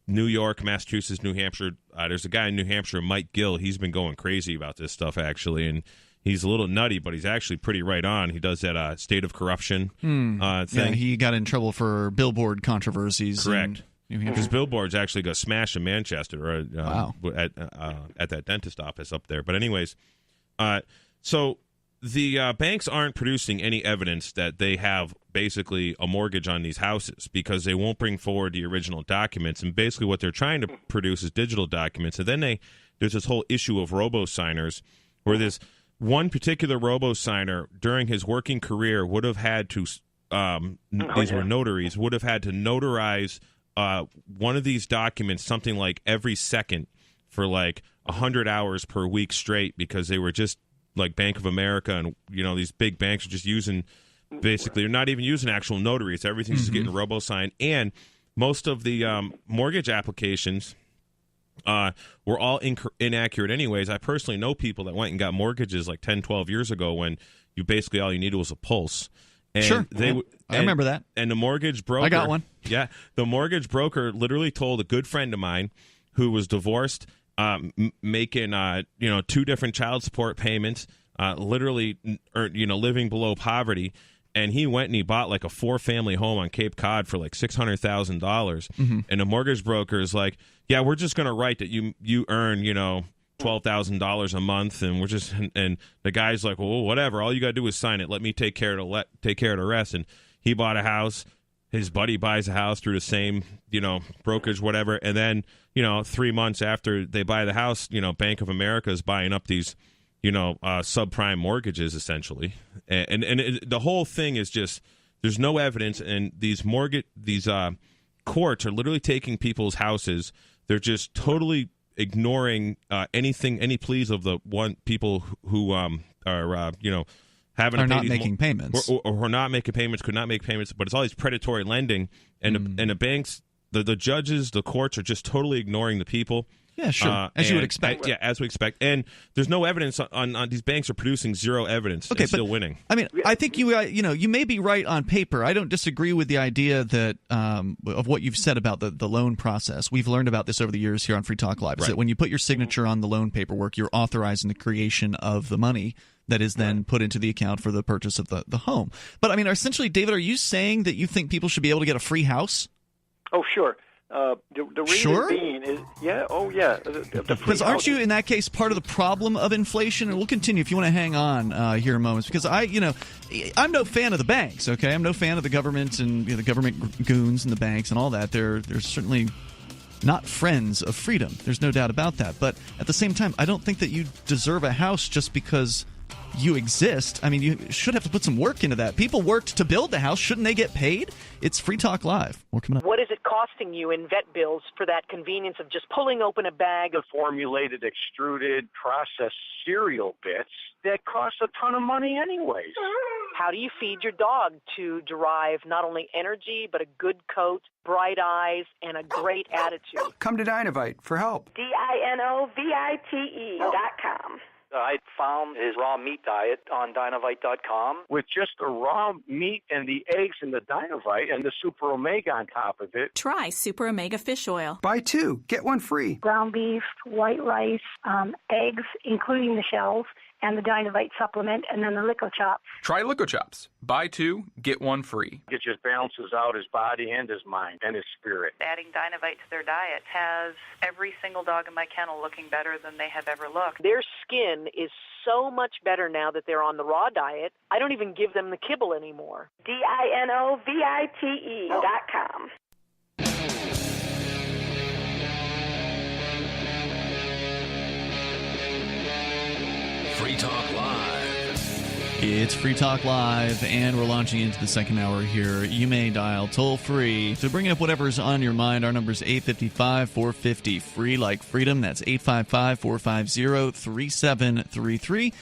New York, Massachusetts, New Hampshire. There's a guy in New Hampshire, Mike Gill. He's been going crazy about this stuff actually, and he's a little nutty, but he's actually pretty right on. He does that state of corruption thing. Yeah, he got in trouble for billboard controversies. Correct. His billboards actually got smashed in Manchester at that dentist office up there. But anyways, so the banks aren't producing any evidence that they have basically a mortgage on these houses because they won't bring forward the original documents. And basically what they're trying to produce is digital documents. And then there's this whole issue of robo-signers where there's one particular robo-signer during his working career would have had to, these were notaries, would have had to notarize one of these documents something like every second for like 100 hours per week straight because they were just like Bank of America and, these big banks are just using, basically, they're not even using actual notaries. Everything's just getting robo-signed. And most of the mortgage applications were all inaccurate anyways. I personally know people that went and got mortgages like 10, 12 years ago when you basically all you needed was a pulse. And sure. I remember that. And the mortgage broker. I got one. Yeah. The mortgage broker literally told a good friend of mine who was divorced, making, 2 different child support payments, literally, living below poverty. And he went and he bought like a 4-family home on Cape Cod for like $600,000. Mm-hmm. And the mortgage broker is like, yeah, we're just going to write that you earn, $12,000 a month, and we're just and the guy's like, well, whatever. All you got to do is sign it. Let me take care of the rest. And he bought a house. His buddy buys a house through the same, brokerage, whatever. And then, 3 months after they buy the house, Bank of America is buying up these, subprime mortgages essentially. And the whole thing is just there's no evidence, and these courts are literally taking people's houses. They're just totally ignoring any pleas of the people who are having are not making payments or are not making payments, could not make payments. But it's all these predatory lending, and the banks, the judges, the courts are just totally ignoring the people. Yeah, sure. As you would expect. As we expect. And there's no evidence on these banks are producing zero evidence and still winning. I mean, I think you may be right on paper. I don't disagree with the idea that of what you've said about the loan process. We've learned about this over the years here on Free Talk Live. Right. That when you put your signature on the loan paperwork, you're authorizing the creation of the money that is then put into the account for the purchase of the home. But I mean, essentially, David, are you saying that you think people should be able to get a free house? Oh, sure. The reason being is, because aren't you in that case part of the problem of inflation? And we'll continue if you want to hang on here a moment, because I'm no fan of the banks. Okay, I'm no fan of the government and the government goons and the banks and all that. They're certainly not friends of freedom. There's no doubt about that. But at the same time, I don't think that you deserve a house just because you exist. I mean, you should have to put some work into that. People worked to build the house. Shouldn't they get paid? It's Free Talk Live. More coming up. What is it costing you in vet bills for that convenience of just pulling open a bag of formulated, extruded, processed cereal bits that cost a ton of money anyways? How do you feed your dog to derive not only energy, but a good coat, bright eyes, and a great attitude? Come to Dynovite for help. DINOVITE.com. I found his raw meat diet on Dynovite.com with just the raw meat and the eggs and the Dynovite and the Super Omega on top of it. Try Super Omega Fish Oil. Buy 2, get 1 free. Ground beef, white rice, eggs, including the shells, and the Dynovite supplement, and then the Lico Chops. Try Lico Chops. Buy 2, get 1 free. It just balances out his body and his mind and his spirit. Adding Dynovite to their diet has every single dog in my kennel looking better than they have ever looked. Their skin is so much better now that they're on the raw diet. I don't even give them the kibble anymore. DINOVITE.com. Free Talk Live. It's Free Talk Live, and we're launching into the second hour here. You may dial toll-free to bring up whatever's on your mind. Our number is 855-450, free like freedom. That's 855-450-3733.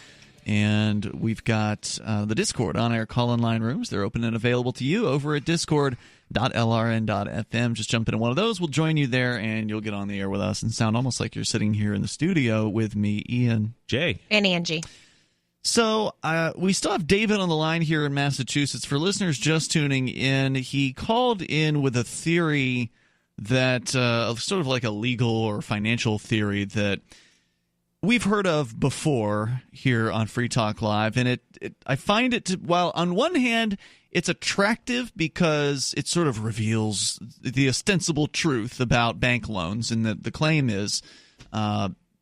And we've got the Discord on-air call-in line rooms. They're open and available to you over at discord.lrn.fm. Just jump into one of those. We'll join you there, and you'll get on the air with us and sound almost like you're sitting here in the studio with me, Ian, Jay, and Angie. So we still have David on the line here in Massachusetts. For listeners just tuning in, he called in with a theory that sort of like a legal or financial theory that we've heard of before here on Free Talk Live. And I find it, while on one hand it's attractive because it sort of reveals the ostensible truth about bank loans, and the claim is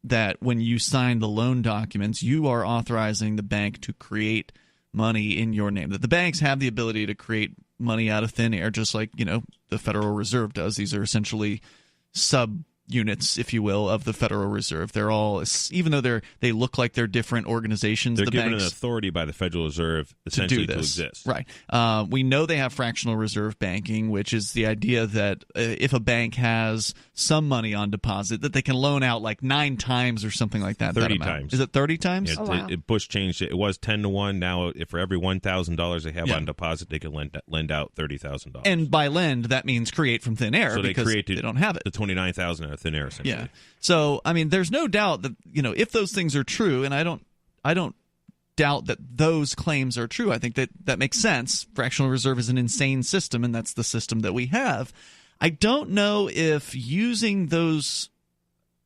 that when you sign the loan documents, you are authorizing the bank to create money in your name, that the banks have the ability to create money out of thin air, just like, the Federal Reserve does. These are essentially sub-units, if you will, of the Federal Reserve. They're all, even though they look like they're different organizations, they're the given banks an authority by the Federal Reserve essentially to exist. Right. We know they have fractional reserve banking, which is the idea that if a bank has some money on deposit, that they can loan out like 9 times or something like that. 30 that times. Is it 30 times? Yeah, wow. Bush changed it. It was 10-1. Now, for every $1,000 they have on deposit, they can lend out $30,000. And by lend, that means create from thin air, so because they don't have it. The $29,000 out of thin air, essentially. Yeah. So, I mean, there's no doubt that, if those things are true, and I don't doubt that those claims are true. I think that makes sense. Fractional reserve is an insane system, and that's the system that we have. I don't know if using those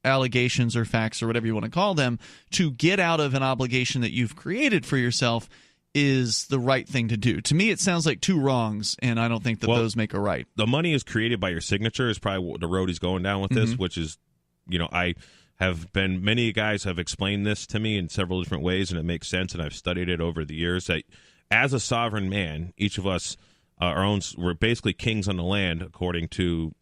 allegations or facts or whatever you want to call them to get out of an obligation that you've created for yourself is the right thing to do. To me, it sounds like 2 wrongs, and I don't think that those make a right. The money is created by your signature is probably what the road he's going down with this, which is, many guys have explained this to me in several different ways, and it makes sense, and I've studied it over the years, that as a sovereign man, each of us we're basically kings on the land, according to,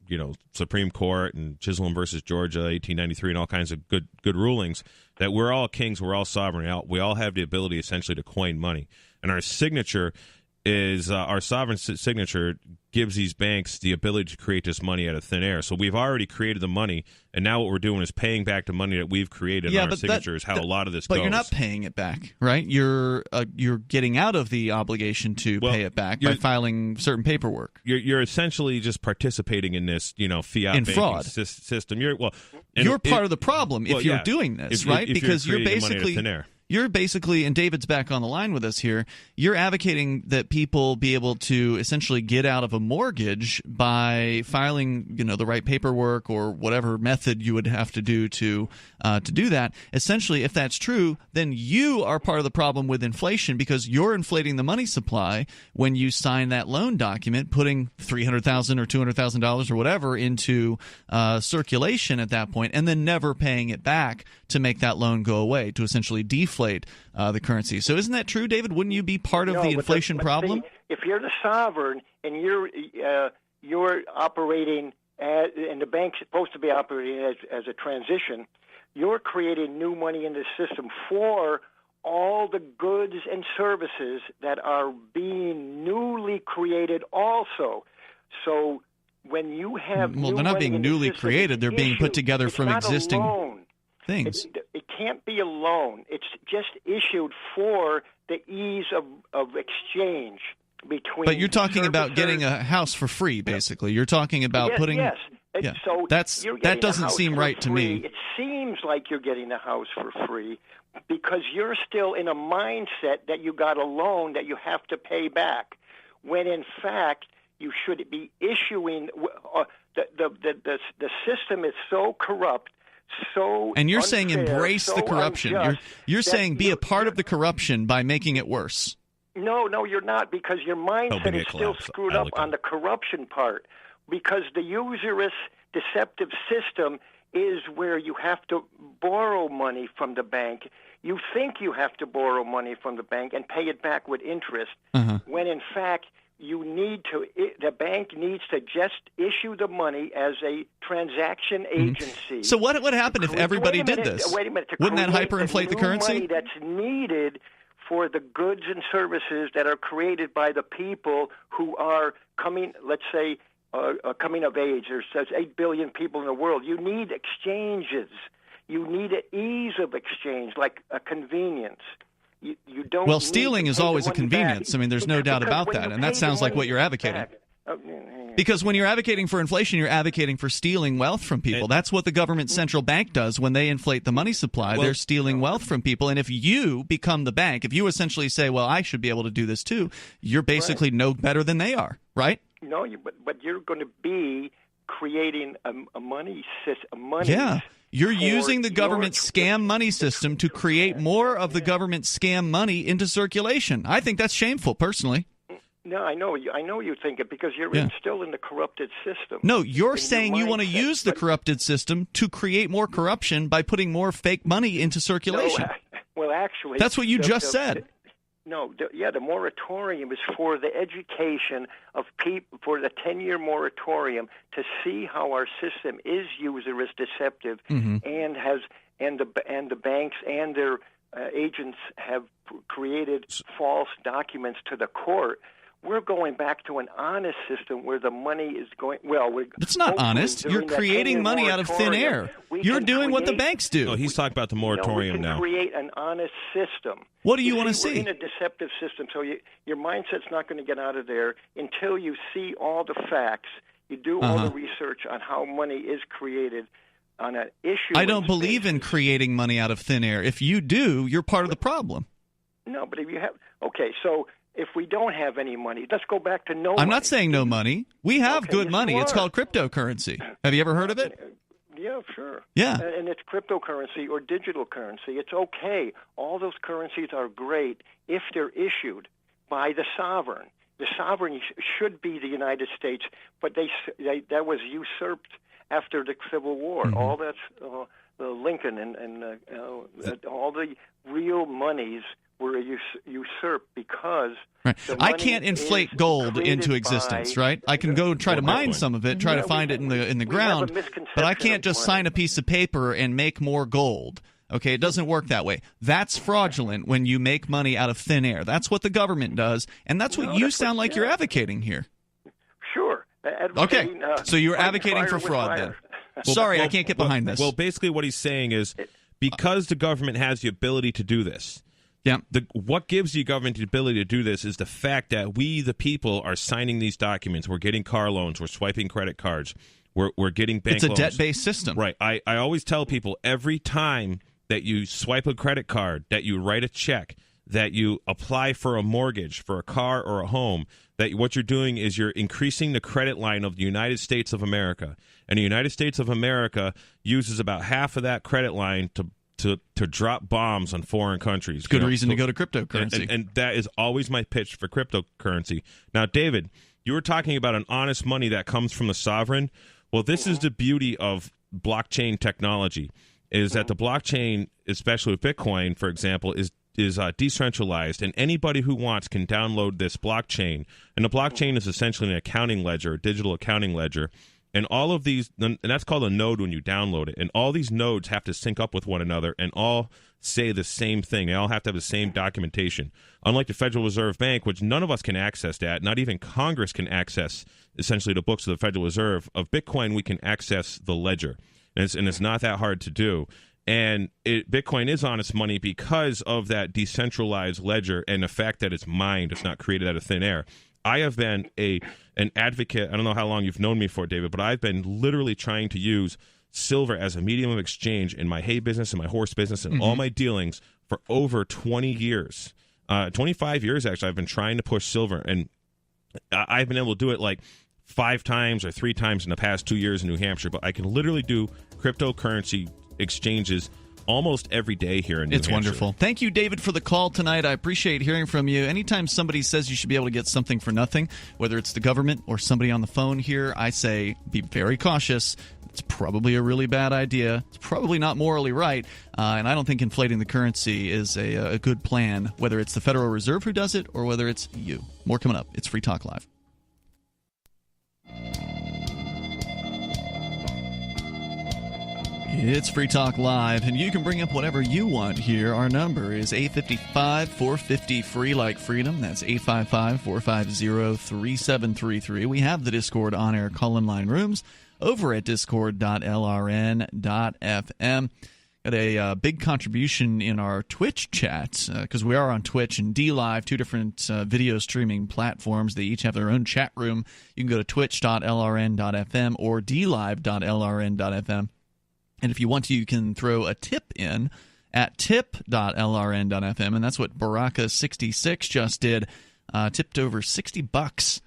Supreme Court and Chisholm versus Georgia, 1893, and all kinds of good rulings, that we're all kings, we're all sovereign. We all have the ability, essentially, to coin money. And our signature is our sovereign signature gives these banks the ability to create this money out of thin air. So we've already created the money, and now what we're doing is paying back the money that we've created. And our signature is how a lot of this goes. But you're not paying it back, right? You're getting out of the obligation to pay it back by filing certain paperwork. You're essentially just participating in this, fiat in banking fraud system. You're part of the problem if you're doing this, right? Because you're basically thin air. You're basically, and David's back on the line with us here, you're advocating that people be able to essentially get out of a mortgage by filing, the right paperwork or whatever method you would have to do to do that. Essentially, if that's true, then you are part of the problem with inflation, because you're inflating the money supply when you sign that loan document, putting $300,000 or $200,000 or whatever into circulation at that point, and then never paying it back to make that loan go away, to essentially deflate the currency. So isn't that true, David? Wouldn't you be part of the inflation problem? If you're the sovereign and you're operating and the bank's supposed to be operating as a transition, you're creating new money in the system for all the goods and services that are being newly created also. So when you have they're not being newly created; they're being put together from existing things. It can't be a loan. It's just issued for the ease of exchange between. But you're talking about getting a house for free, basically. You're talking about putting. Yes. Yeah. So that doesn't seem right to me. It seems like you're getting the house for free because you're still in a mindset that you got a loan that you have to pay back, when in fact you should be issuing. The system is so corrupt. And you're unfair, saying embrace the corruption. You're saying be a part of the corruption by making it worse. No, you're not, because your mindset is still screwed up on the corruption part. Because the usurious, deceptive system is where you have to borrow money from the bank. You think you have to borrow money from the bank and pay it back with interest, when in fact the bank needs to just issue the money as a transaction agency. So what would happen if everybody did this? Wait a minute. Wouldn't that hyperinflate the currency? Money that's needed for the goods and services that are created by the people who are coming, let's say, coming of age. There's 8 billion people in the world. You need exchanges. You need an ease of exchange, like a convenience. You don't. Well, stealing is always a convenience. I mean, there's no doubt about that, and that sounds like what you're advocating. Because when you're advocating for inflation, you're advocating for stealing wealth from people. That's what the government central bank does when they inflate the money supply. They're stealing wealth from people. And if you become the bank, if you essentially say, well, I should be able to do this too, you're basically no better than they are, right? No, but you're going to be creating a money system. Yeah. You're using the government scam money system to create more of the government scam money into circulation. I think that's shameful, personally. No, I know you think it because you're still in the corrupted system. No, you're saying you want to use the corrupted system to create more corruption by putting more fake money into circulation. No, well, actually, that's what you just said. The moratorium is for the education of people, for the 10-year moratorium to see how our system is usurious, deceptive, and the banks and their agents have created false documents to the court. We're going back to an honest system where the money is going. It's not honest. You're creating money out of thin air. You're doing what the banks do. No, he's talking about the moratorium we can now. Create an honest system. What do you want to see? We're in a deceptive system, so your mindset's not going to get out of there until you see all the facts. You do all the research on how money is created on an issue. I don't believe in creating money out of thin air. If you do, you're part of the problem. No, but if you have so. If we don't have any money, let's go back to no money. I'm not saying no money. We have good money. It's called cryptocurrency. Have you ever heard of it? Yeah, sure. Yeah. And it's cryptocurrency or digital currency. It's okay. All those currencies are great if they're issued by the sovereign. The sovereign should be the United States, but that was usurped after the Civil War. All that's Lincoln and all the real monies were usurped because I can't inflate gold into existence, right? I can go try to mine some of it, try to find it in the ground, but I can't just sign a piece of paper and make more gold. Okay, it doesn't work that way. That's fraudulent when you make money out of thin air. That's what the government does, and that's what you sound like you're advocating here. Sure. Okay, so you're advocating for fraud then. Sorry, I can't get behind this. Well, basically what he's saying is because the government has the ability to do this, what gives the government the ability to do this is the fact that we, the people, are signing these documents. We're getting car loans. We're swiping credit cards. We're getting bank loans. It's a debt-based system. Right. I always tell people every time that you swipe a credit card, that you write a check, that you apply for a mortgage for a car or a home, that what you're doing is you're increasing the credit line of the United States of America. And the United States of America uses about half of that credit line to drop bombs on foreign countries. Good reason to go to cryptocurrency. And that is always my pitch for cryptocurrency. Now, David, you were talking about an honest money that comes from the sovereign. Well, this is the beauty of blockchain technology, is that the blockchain, especially with Bitcoin, for example, is decentralized, and anybody who wants can download this blockchain. And the blockchain is essentially an accounting ledger, a digital accounting ledger. And all of these, and that's called a node when you download it. And all these nodes have to sync up with one another and all say the same thing. They all have to have the same documentation. Unlike the Federal Reserve Bank, which none of us can access that, not even Congress can access essentially the books of the Federal Reserve. Of Bitcoin, we can access the ledger. And it's not that hard to do. And Bitcoin is honest money because of that decentralized ledger and the fact that it's mined. It's not created out of thin air. I have been an advocate. I don't know how long you've known me for, David, but I've been literally trying to use silver as a medium of exchange in my hay business and my horse business and all my dealings for over 20 years. 25 years, actually, I've been trying to push silver. And I've been able to do it like 5 times or 3 times in the past 2 years in New Hampshire. But I can literally do cryptocurrency exchanges almost every day here in New Hampshire. It's wonderful. Thank you, David, for the call tonight. I appreciate hearing from you. Anytime somebody says you should be able to get something for nothing, whether it's the government or somebody on the phone here, I say be very cautious. It's probably a really bad idea. It's probably not morally right. And I don't think inflating the currency is a good plan, whether it's the Federal Reserve who does it or whether it's you. More coming up. It's Free Talk Live. It's Free Talk Live, and you can bring up whatever you want here. Our number is 855-450-FREE like freedom. That's 855-450-3733. We have the Discord on-air call-in line rooms over at discord.lrn.fm. Got a big contribution in our Twitch chat, because we are on Twitch and DLive, 2 different video streaming platforms. They each have their own chat room. You can go to twitch.lrn.fm or dlive.lrn.fm. And if you want to, you can throw a tip in at tip.lrn.fm, and that's what Baraka66 just did. Tipped over $60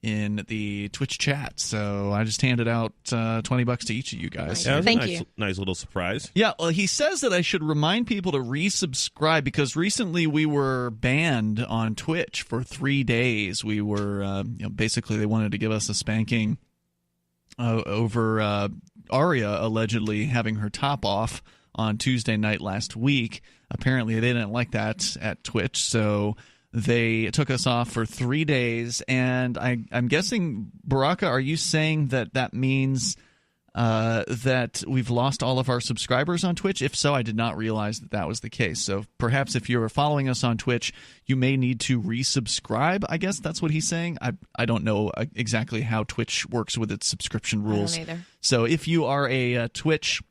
in the Twitch chat. So I just handed out $20 to each of you guys. Yeah, Thank you. Nice little surprise. Yeah, well, he says that I should remind people to resubscribe because recently we were banned on Twitch for 3 days. We were, basically they wanted to give us a spanking over Aria allegedly having her top off on Tuesday night last week. Apparently they didn't like that at Twitch, so they took us off for 3 days. And I'm guessing, Baraka, are you saying that means that we've lost all of our subscribers on Twitch? If so, I did not realize that was the case. So perhaps if you're following us on Twitch, you may need to resubscribe. I guess that's what he's saying. I don't know exactly how Twitch works with its subscription rules. I don't either. So if you are a Twitch,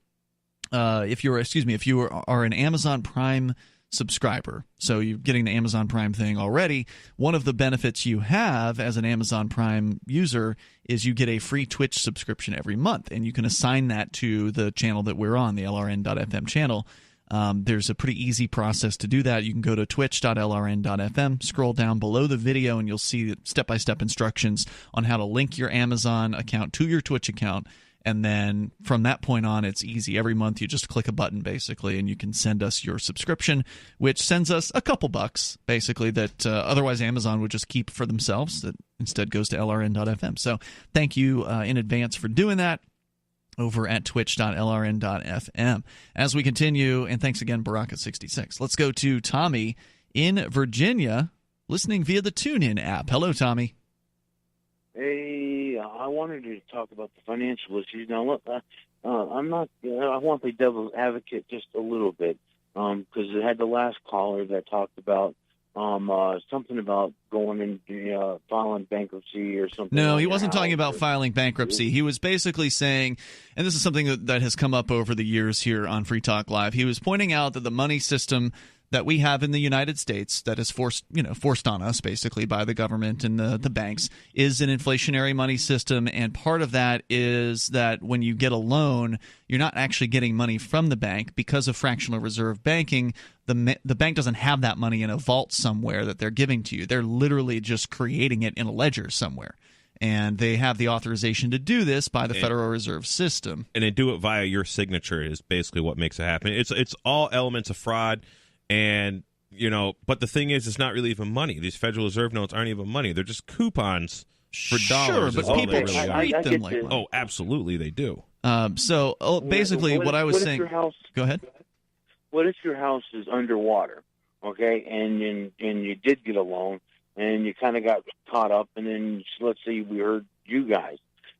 if you are an Amazon Prime subscriber, so you're getting the Amazon Prime thing already, one of the benefits you have as an Amazon Prime user is you get a free Twitch subscription every month, and you can assign that to the channel that we're on, the LRN.FM channel. There's a pretty easy process to do that. You can go to twitch.lrn.fm, scroll down below the video, and you'll see step-by-step instructions on how to link your Amazon account to your Twitch account. And then from that point on, it's easy. Every month, you just click a button, basically, and you can send us your subscription, which sends us a couple bucks, basically, that otherwise Amazon would just keep for themselves. That instead goes to LRN.FM. So thank you in advance for doing that over at twitch.lrn.fm. As we continue, and thanks again, Baraka66, let's go to Tommy in Virginia, listening via the TuneIn app. Hello, Tommy. Hey, I wanted to talk about the financial issues. Now, look, I'm not. I want to play devil's advocate just a little bit, because it had the last caller that talked about something about going and filing bankruptcy or something. No, he wasn't talking about filing bankruptcy. He was basically saying, and this is something that has come up over the years here on Free Talk Live. He was pointing out that the money system that we have in the United States that is forced on us basically by the government and the banks is an inflationary money system, and part of that is that when you get a loan, you're not actually getting money from the bank because of fractional reserve banking. The bank doesn't have that money in a vault somewhere that they're giving to you. They're literally just creating it in a ledger somewhere. And they have the authorization to do this by the Federal Reserve System. And they do it via your signature is basically what makes it happen. It's all elements of fraud. And, but the thing is, it's not really even money. These Federal Reserve notes aren't even money. They're just coupons for dollars. Sure, but people treat them like money. Oh, absolutely, they do. Basically, what I was saying... Go ahead. What if your house is underwater, okay, and you did get a loan, and you kind of got caught up, and then let's say we heard you guys,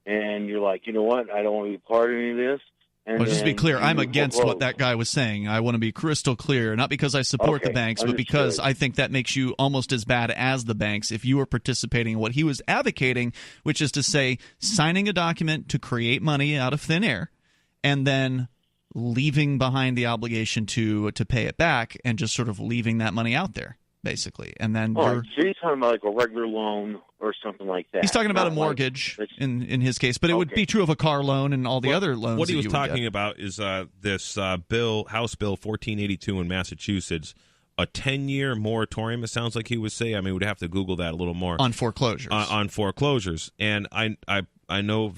and you're like, you know what, I don't want to be part of any of this. And well, just to be clear, I'm against what that guy was saying. I want to be crystal clear, not because I support the banks, but because I think that makes you almost as bad as the banks if you were participating in what he was advocating, which is to say signing a document to create money out of thin air and then leaving behind the obligation to pay it back and just sort of leaving that money out there, basically. And then so he's talking about like a regular loan or something like that. He's talking about a mortgage in his case, but it would be true of a car loan and all the other loans. What he was talking about is this bill, House Bill 1482 in Massachusetts, a 10-year moratorium. It sounds like he would say. I mean, we'd have to Google that a little more on foreclosures. On foreclosures, and I know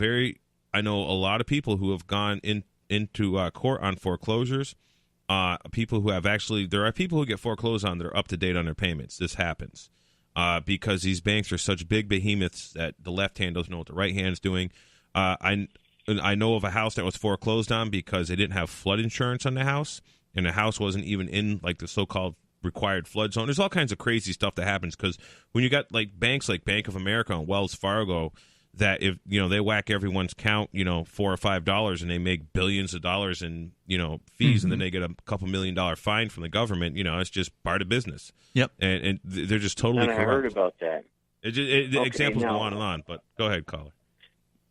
a lot of people who have gone into court on foreclosures. People who have there are people who get foreclosed on that are up to date on their payments. This happens because these banks are such big behemoths that the left hand doesn't know what the right hand's doing. I know of a house that was foreclosed on because they didn't have flood insurance on the house, and the house wasn't even in like the so-called required flood zone. There's all kinds of crazy stuff that happens because when you got like banks like Bank of America and Wells Fargo, that if they whack everyone's count, $4 or $5, and they make billions of dollars in fees, and then they get a couple $1 million fine from the government. It's just part of business. Yep, and they're just totally corrupt. I heard about that. The examples go on and on, but go ahead, caller.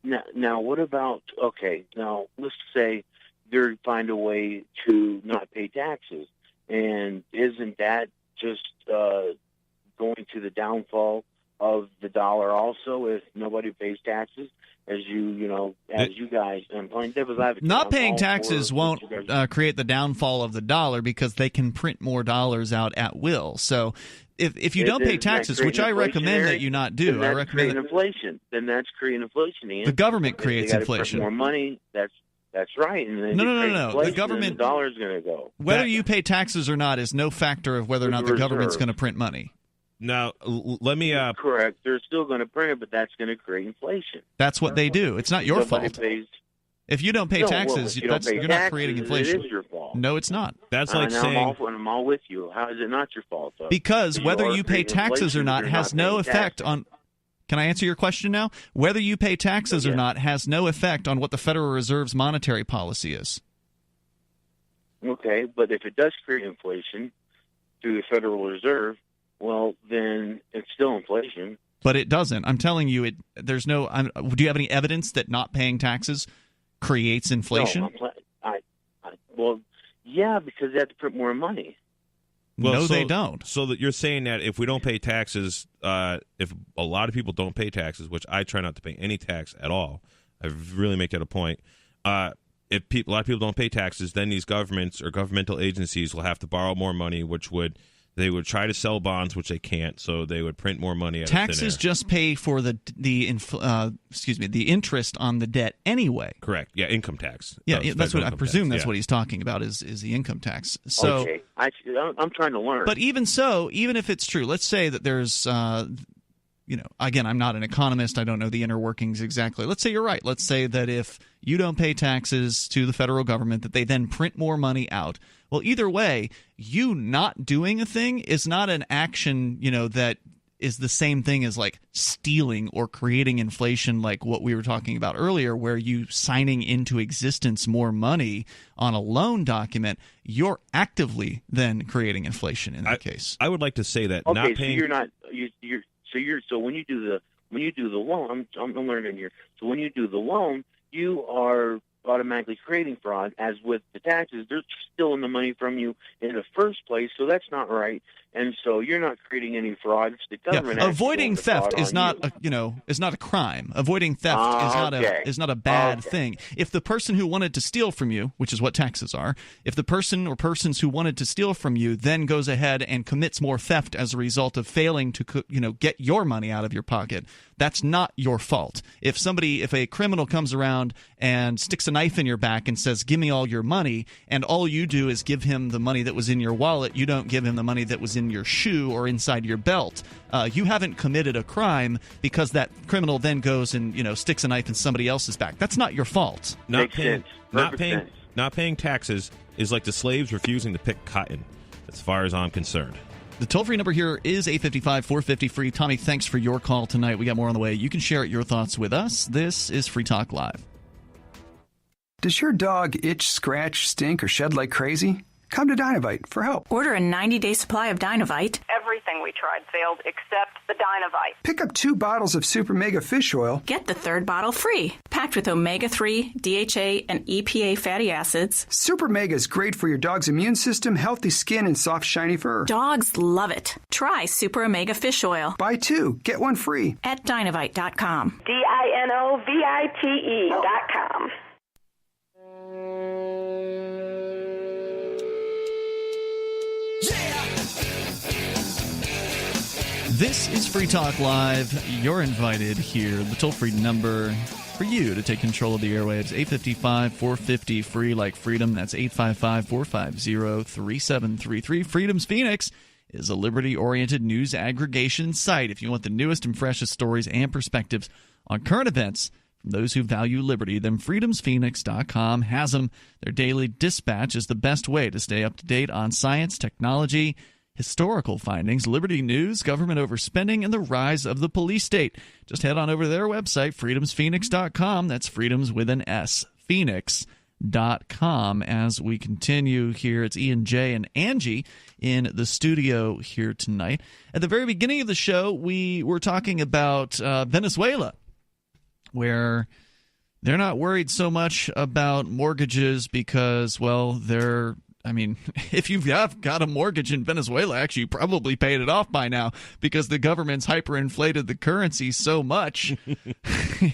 Now, what about now let's say they find a way to not pay taxes, and isn't that just going to the downfall of the dollar also if nobody pays taxes? As you guys, I'm playing devil's advocate. Not paying taxes won't create the downfall of the dollar because they can print more dollars out at will. So if you don't pay taxes, which I recommend that you not do, I recommend inflation. Then that's creating inflation. The government creates inflation. More money. That's right. And then no. The government, the dollar's going to go. Whether you pay taxes or not is no factor of whether or not the government's going to print money. Now, let me... Correct. They're still going to print it, but that's going to create inflation. That's what they do. It's not your fault. If you don't pay taxes, you're not creating inflation. It is your fault. No, it's not. That's like saying... I'm all with you. How is it not your fault, though? Because whether you pay taxes or not has no effect on... Can I answer your question now? Whether you pay taxes or not has no effect on what the Federal Reserve's monetary policy is. Okay, but if it does create inflation through the Federal Reserve, well, then it's still inflation. But it doesn't. I'm telling you, there's no. Do you have any evidence that not paying taxes creates inflation? Well, yeah, because they have to print more money. Well, no, they don't. So that you're saying that if we don't pay taxes, if a lot of people don't pay taxes, which I try not to pay any tax at all, I really make that a point. If a lot of people don't pay taxes, then these governments or governmental agencies will have to borrow more money, they would try to sell bonds, which they can't, so they would print more money out of thin air. Taxes just pay for the interest on the debt anyway. Correct. Yeah, income tax. Yeah, that's what I presume. That's what he's talking about is the income tax. So, okay, I'm trying to learn. But even so, even if it's true, let's say that there's, again, I'm not an economist. I don't know the inner workings exactly. Let's say you're right. Let's say that if you don't pay taxes to the federal government, that they then print more money out. Well, either way, you not doing a thing is not an action, that is the same thing as like stealing or creating inflation, like what we were talking about earlier, where you signing into existence more money on a loan document, you're actively then creating inflation in that case. I would like to say that not paying. So you're not. So when you do the loan, I'm learning here. So when you do the loan, you are automatically creating fraud. As with the taxes, they're stealing the money from you in the first place, so that's not right. And so you're not creating any fraud. It's the government. Avoiding theft is not a crime. Avoiding theft is not a bad thing. If the person who wanted to steal from you, which is what taxes are, if the person or persons who wanted to steal from you then goes ahead and commits more theft as a result of failing to get your money out of your pocket, that's not your fault. If a criminal comes around and sticks a knife in your back and says, "Give me all your money," and all you do is give him the money that was in your wallet, you don't give him the money that was in your shoe or inside your belt, you haven't committed a crime because that criminal then goes and sticks a knife in somebody else's back. That's not your fault. Not paying taxes is like the slaves refusing to pick cotton, as far as I'm concerned. The toll-free number here is 855-450-FREE. Tommy, thanks for your call tonight. We got more on the way. You can share your thoughts with us. This is Free Talk Live. Does your dog itch, scratch, stink, or shed like crazy? Come to Dynovite for help. Order a 90-day supply of Dynovite. Everything we tried failed except the Dynovite. Pick up 2 bottles of Super Mega Fish Oil. Get the 3rd bottle free. Packed with omega-3, DHA, and EPA fatty acids. Super Mega is great for your dog's immune system, healthy skin, and soft, shiny fur. Dogs love it. Try Super Omega Fish Oil. Buy 2, get 1 free. At Dynovite.com. DINOVITE.com. This is Free Talk Live. You're invited here. The toll-free number for you to take control of the airwaves, 855-450-FREE, like freedom. That's 855-450-3733. Freedom's Phoenix is a liberty-oriented news aggregation site. If you want the newest and freshest stories and perspectives on current events from those who value liberty, then freedomsphoenix.com has them. Their daily dispatch is the best way to stay up to date on science, technology, historical findings, liberty news, government overspending, and the rise of the police state. Just head on over to their website, freedomsphoenix.com. That's freedoms with an S, phoenix.com. As we continue here, it's Ian, Jay, and Angie in the studio here tonight. At the very beginning of the show, we were talking about Venezuela, where they're not worried so much about mortgages because, well, if you've got a mortgage in Venezuela, actually, you probably paid it off by now because the government's hyperinflated the currency so much.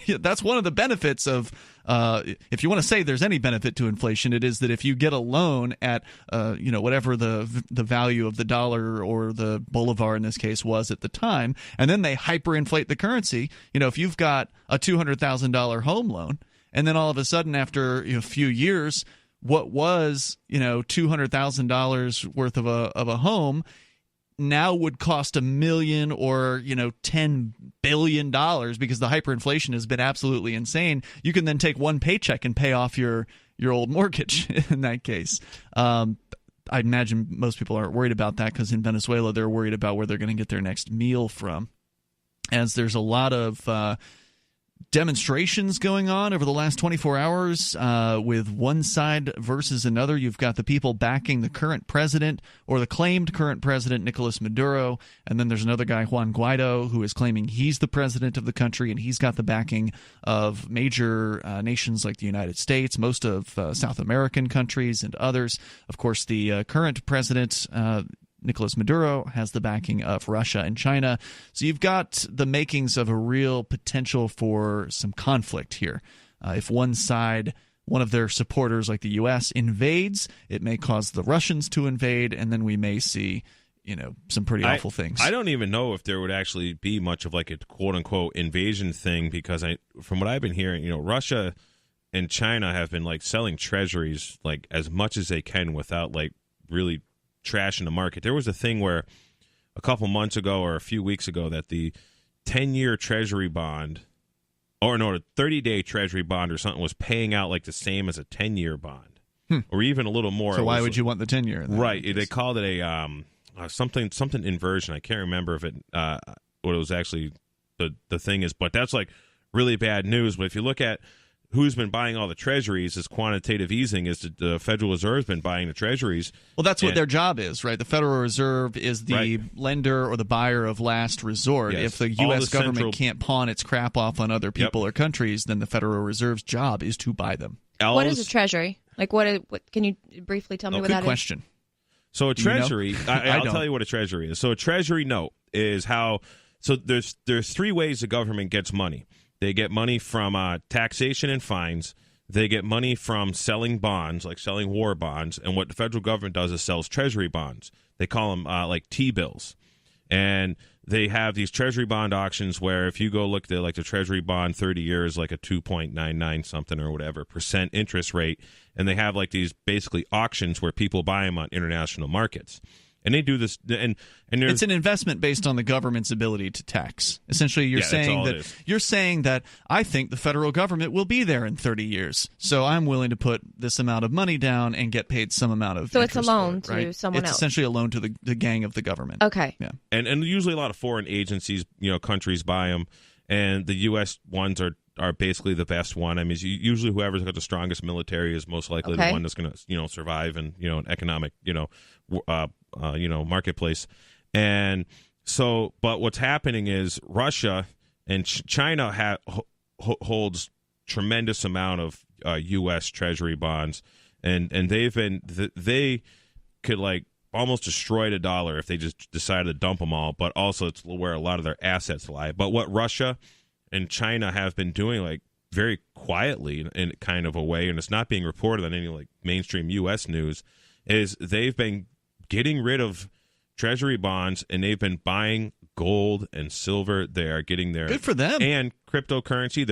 That's one of the benefits of, if you want to say there's any benefit to inflation, it is that if you get a loan at, whatever the value of the dollar or the bolivar in this case was at the time, and then they hyperinflate the currency. If you've got a $200,000 home loan, and then all of a sudden after a few years, what was, $200,000 worth of a home now would cost $1 million or, $10 billion because the hyperinflation has been absolutely insane. You can then take one paycheck and pay off your old mortgage in that case. I imagine most people aren't worried about that because in Venezuela they're worried about where they're going to get their next meal from. As there's a lot of demonstrations going on over the last 24 hours with one side versus another. You've got the people backing the current president or the claimed current president, Nicolas Maduro, and then there's another guy, Juan Guaido, who is claiming he's the president of the country, and he's got the backing of major nations like the United States, most of South American countries, and others. Of course, the current president, Nicolas Maduro, has the backing of Russia and China. So you've got the makings of a real potential for some conflict here. If one side, one of their supporters like the U.S. invades, it may cause the Russians to invade, and then we may see some pretty awful things. I don't even know if there would actually be much of like a quote-unquote invasion thing because from what I've been hearing, Russia and China have been like selling treasuries like as much as they can without like really trashing the market. There was a thing where a couple months ago or a few weeks ago that the 10-year treasury bond, or no, a 30-day treasury bond or something was paying out like the same as a 10-year bond, or even a little more. So why would you want the 10-year? Right. They called it a something inversion. I can't remember if it what it was actually the thing is, but that's like really bad news. But if you look at who's been buying all the treasuries, is quantitative easing, is the Federal Reserve's been buying the treasuries. Well, that's what their job is, right? The Federal Reserve is the lender or the buyer of last resort. Yes. If the U.S. government can't pawn its crap off on other people or countries, then the Federal Reserve's job is to buy them. What is a treasury? Like, what can you briefly tell me what that is? Good question. So a treasury, I'll tell you what a treasury is. So a treasury note is how – so there's 3 ways the government gets money. They get money from taxation and fines. They get money from selling bonds, like selling war bonds. And what the federal government does is sells treasury bonds. They call them like T-bills. And they have these treasury bond auctions where if you go look at like the treasury bond 30 years, like a 2.99 something or whatever % interest rate. And they have like these basically auctions where people buy them on international markets. And they do this, and it's an investment based on the government's ability to tax. Essentially, you're saying that I think the federal government will be there in 30 years, so I'm willing to put this amount of money down and get paid some amount of. So it's a loan for it, right? to someone else. It's essentially a loan to the gang of the government. Okay. Yeah. And usually a lot of foreign agencies, countries buy them, and the U.S. ones are basically the best one. I mean, usually whoever's got the strongest military is most likely the one that's going to survive in an economic marketplace. And so, but what's happening is Russia and China holds tremendous amount of U.S. Treasury bonds, and they could like almost destroy the dollar if they just decided to dump them all. But also, it's where a lot of their assets lie. But what Russia and China have been doing, like very quietly in kind of a way, and it's not being reported on any like mainstream U.S. news, is they've been getting rid of Treasury bonds and they've been buying gold and silver. They are getting their good for them and cryptocurrency.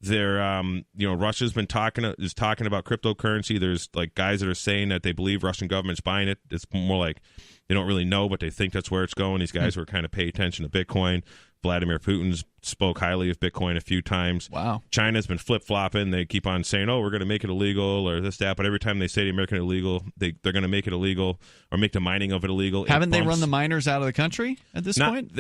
Russia's been talking about cryptocurrency. There's like guys that are saying that they believe Russian government's buying it. It's more like they don't really know, but they think that's where it's going. These guys were kind of pay attention to Bitcoin. Vladimir Putin's spoke highly of Bitcoin a few times. Wow. China's been flip-flopping. They keep on saying, we're going to make it illegal or this, that. But every time they say they make it illegal, they're going to make it illegal or make the mining of it illegal. Haven't they run the miners out of the country at this point?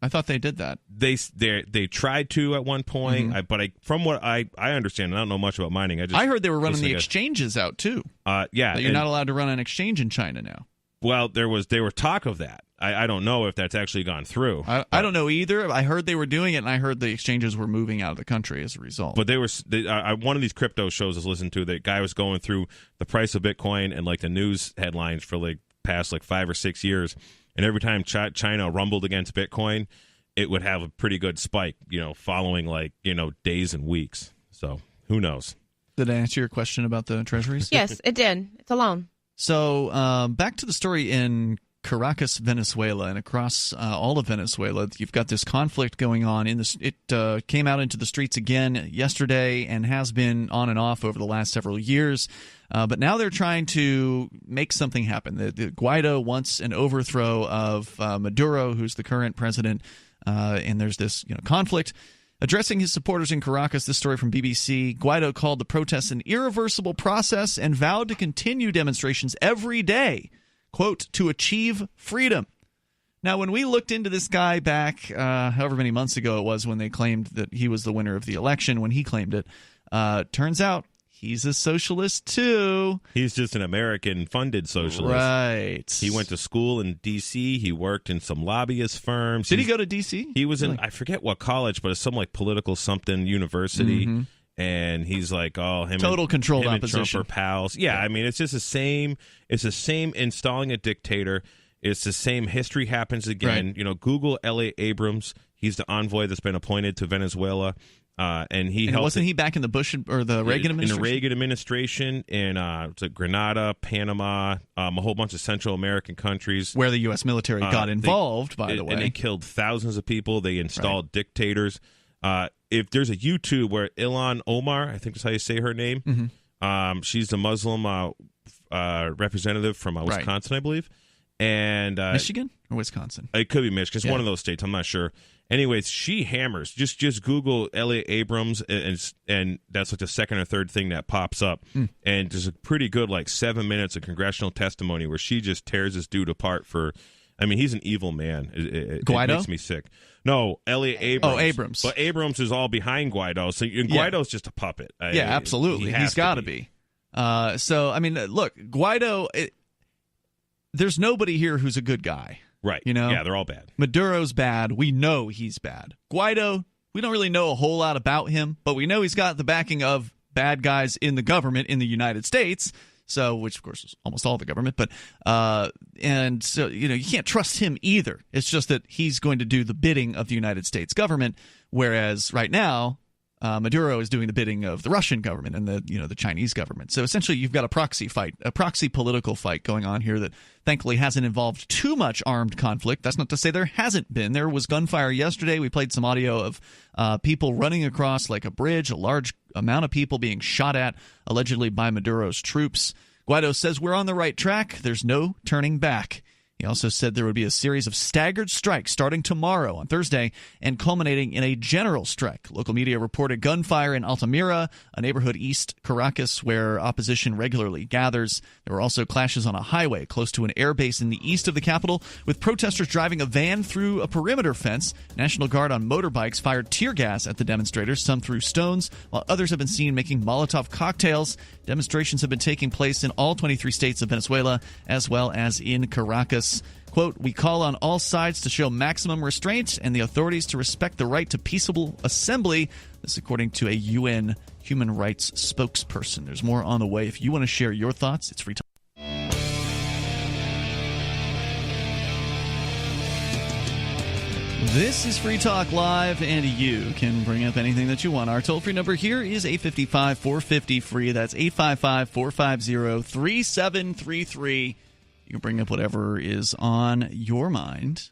I thought they did that. They tried to at one point, from what I understand, I don't know much about mining. I heard they were running the exchanges out too. Yeah, that you're not allowed to run an exchange in China now. Well, they were talk of that. I don't know if that's actually gone through. I don't know either. I heard they were doing it, and I heard the exchanges were moving out of the country as a result. But one of these crypto shows I was listening to, the guy was going through the price of Bitcoin and like the news headlines for like past like 5 or 6 years, and every time China rumbled against Bitcoin, it would have a pretty good spike, following like days and weeks. So who knows? Did I answer your question about the treasuries? Yes, it did. It's a loan. So back to the story in Caracas, Venezuela, and across all of Venezuela, you've got this conflict going on. It came out into the streets again yesterday and has been on and off over the last several years. But now they're trying to make something happen. The Guaido wants an overthrow of Maduro, who's the current president, and there's this conflict. Addressing his supporters in Caracas, this story from BBC, Guaido called the protests an irreversible process and vowed to continue demonstrations every day, quote, to achieve freedom. Now, when we looked into this guy back however many months ago it was when they claimed that he was the winner of the election, when he claimed it, turns out he's a socialist too. He's just an American-funded socialist. Right. He went to school in D.C. He worked in some lobbyist firms. Did he go to D.C.? He was in, I forget what college, but it's some like political something university. Mm-hmm. And he's like, total controlled opposition. And Trump are pals. Yeah, I mean, it's just the same. It's the same installing a dictator. It's the same. History happens again. Right. Google L.A. Abrams. He's the envoy that's been appointed to Venezuela. And wasn't he back in the Bush or the Reagan administration? In the Reagan administration in Grenada, Panama, a whole bunch of Central American countries. Where the U.S. military got involved, by the way. And they killed thousands of people. They installed dictators. If there's a YouTube where Ilhan Omar, I think that's how you say her name, she's the Muslim representative from Wisconsin, I believe. And Michigan or Wisconsin? It could be Michigan. It's one of those states. I'm not sure. Anyways, she hammers. Just Google L.A. Abrams, and that's like the second or third thing that pops up. And there's a pretty good 7 minutes of congressional testimony where she just tears this dude apart for. I mean, he's an evil man. It makes me sick. No, L.A. Abrams. Oh, Abrams. But Abrams is all behind Guaido, so Guaido's just a puppet. Yeah, absolutely. He's got to be. So, I mean, look, Guaido. There's nobody here who's a good guy. Right. Yeah, they're all bad. Maduro's bad. We know he's bad. Guaido, we don't really know a whole lot about him, but we know he's got the backing of bad guys in the government in the United States. So, which of course is almost all the government, but and so you can't trust him either. It's just that he's going to do the bidding of the United States government, whereas right now Maduro is doing the bidding of the Russian government and the Chinese government. So essentially, you've got a proxy fight, a proxy political fight going on here that thankfully hasn't involved too much armed conflict. That's not to say there hasn't been. There was gunfire yesterday. We played some audio of people running across like a bridge, a large amount of people being shot at allegedly by Maduro's troops. Guaido says we're on the right track. There's no turning back. He also said there would be a series of staggered strikes starting tomorrow on Thursday and culminating in a general strike. Local media reported gunfire in Altamira, a neighborhood east Caracas where opposition regularly gathers. There were also clashes on a highway close to an air base in the east of the capital, with protesters driving a van through a perimeter fence. National Guard on motorbikes fired tear gas at the demonstrators. Some threw stones, while others have been seen making Molotov cocktails. Demonstrations have been taking place in all 23 states of Venezuela, as well as in Caracas. Quote, we call on all sides to show maximum restraint and the authorities to respect the right to peaceable assembly. This according to a UN human rights spokesperson. There's more on the way. If you want to share your thoughts, it's free talk. This is Free Talk Live, and you can bring up anything that you want. Our toll-free number here is 855-450-FREE. That's 855-450-3733. You can bring up whatever is on your mind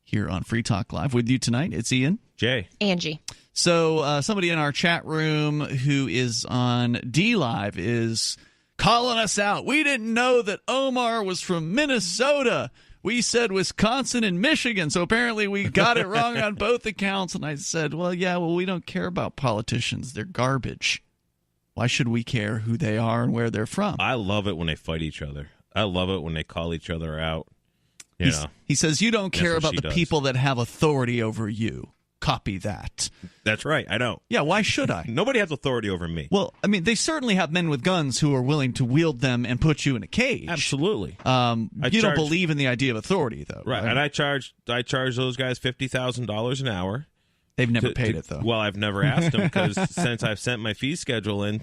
here on Free Talk Live. With you tonight, it's Ian. Jay. Angie. So somebody in our chat room who is on D-Live is calling us out. We didn't know that Omar was from Minnesota. We said Wisconsin and Michigan, so apparently we got it wrong on both accounts. And I said, well, we don't care about politicians. They're garbage. Why should we care who they are and where they're from? I love it when they fight each other. I love it when they call each other out. He says, you don't care about the people that have authority over you. Copy that. That's right. I know. Yeah, why should I? Nobody has authority over me. Well, I mean, they certainly have men with guns who are willing to wield them and put you in a cage. Absolutely. You don't believe in the idea of authority, though. Right. And I charge those guys $50,000 an hour. They've never paid it, though. Well, I've never asked them because since I've sent my fee schedule in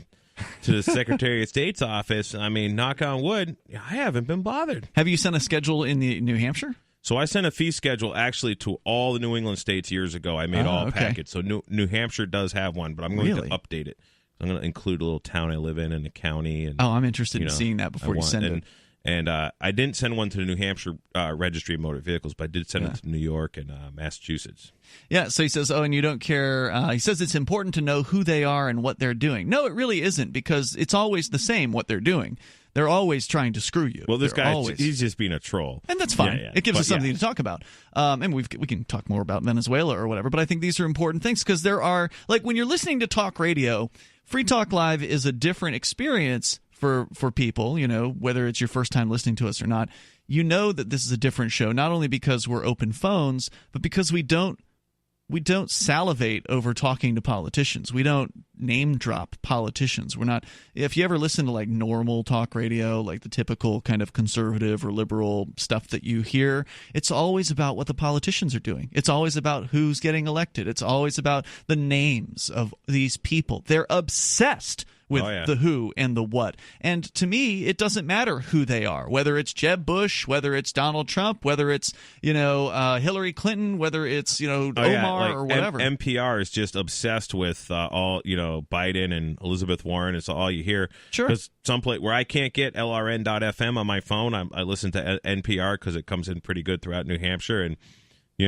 to the Secretary of State's office, I mean, knock on wood, I haven't been bothered. Have you sent a schedule in New Hampshire? So I sent a fee schedule actually to all the New England states years ago. I made all packets. So New Hampshire does have one, but I'm going to update it. I'm going to include a little town I live in and the county. And, I'm interested in seeing that before you send it. And I didn't send one to the New Hampshire Registry of Motor Vehicles, but I did send it to New York and Massachusetts. Yeah, so he says, and you don't care. He says it's important to know who they are and what they're doing. No, it really isn't, because it's always the same what they're doing. They're always trying to screw you. Well, this guy, he's just being a troll. And that's fine. Yeah. It gives us something to talk about. And we can talk more about Venezuela or whatever, but I think these are important things because there are, like when you're listening to talk radio, Free Talk Live is a different experience for people, whether it's your first time listening to us or not. You know that this is a different show, not only because we're open phones, but because we don't salivate over talking to politicians. We don't name drop politicians. We're not. If you ever listen to like normal talk radio, like the typical kind of conservative or liberal stuff that you hear, it's always about what the politicians are doing. It's always about who's getting elected. It's always about the names of these people. They're obsessed with the who and the what. And to me, it doesn't matter who they are, whether it's Jeb Bush, whether it's Donald Trump, whether it's, Hillary Clinton, whether it's, Omar or whatever. NPR is just obsessed with all, Biden and Elizabeth Warren. It's all you hear. Sure. Because someplace where I can't get LRN.FM on my phone, I listen to NPR because it comes in pretty good throughout New Hampshire. And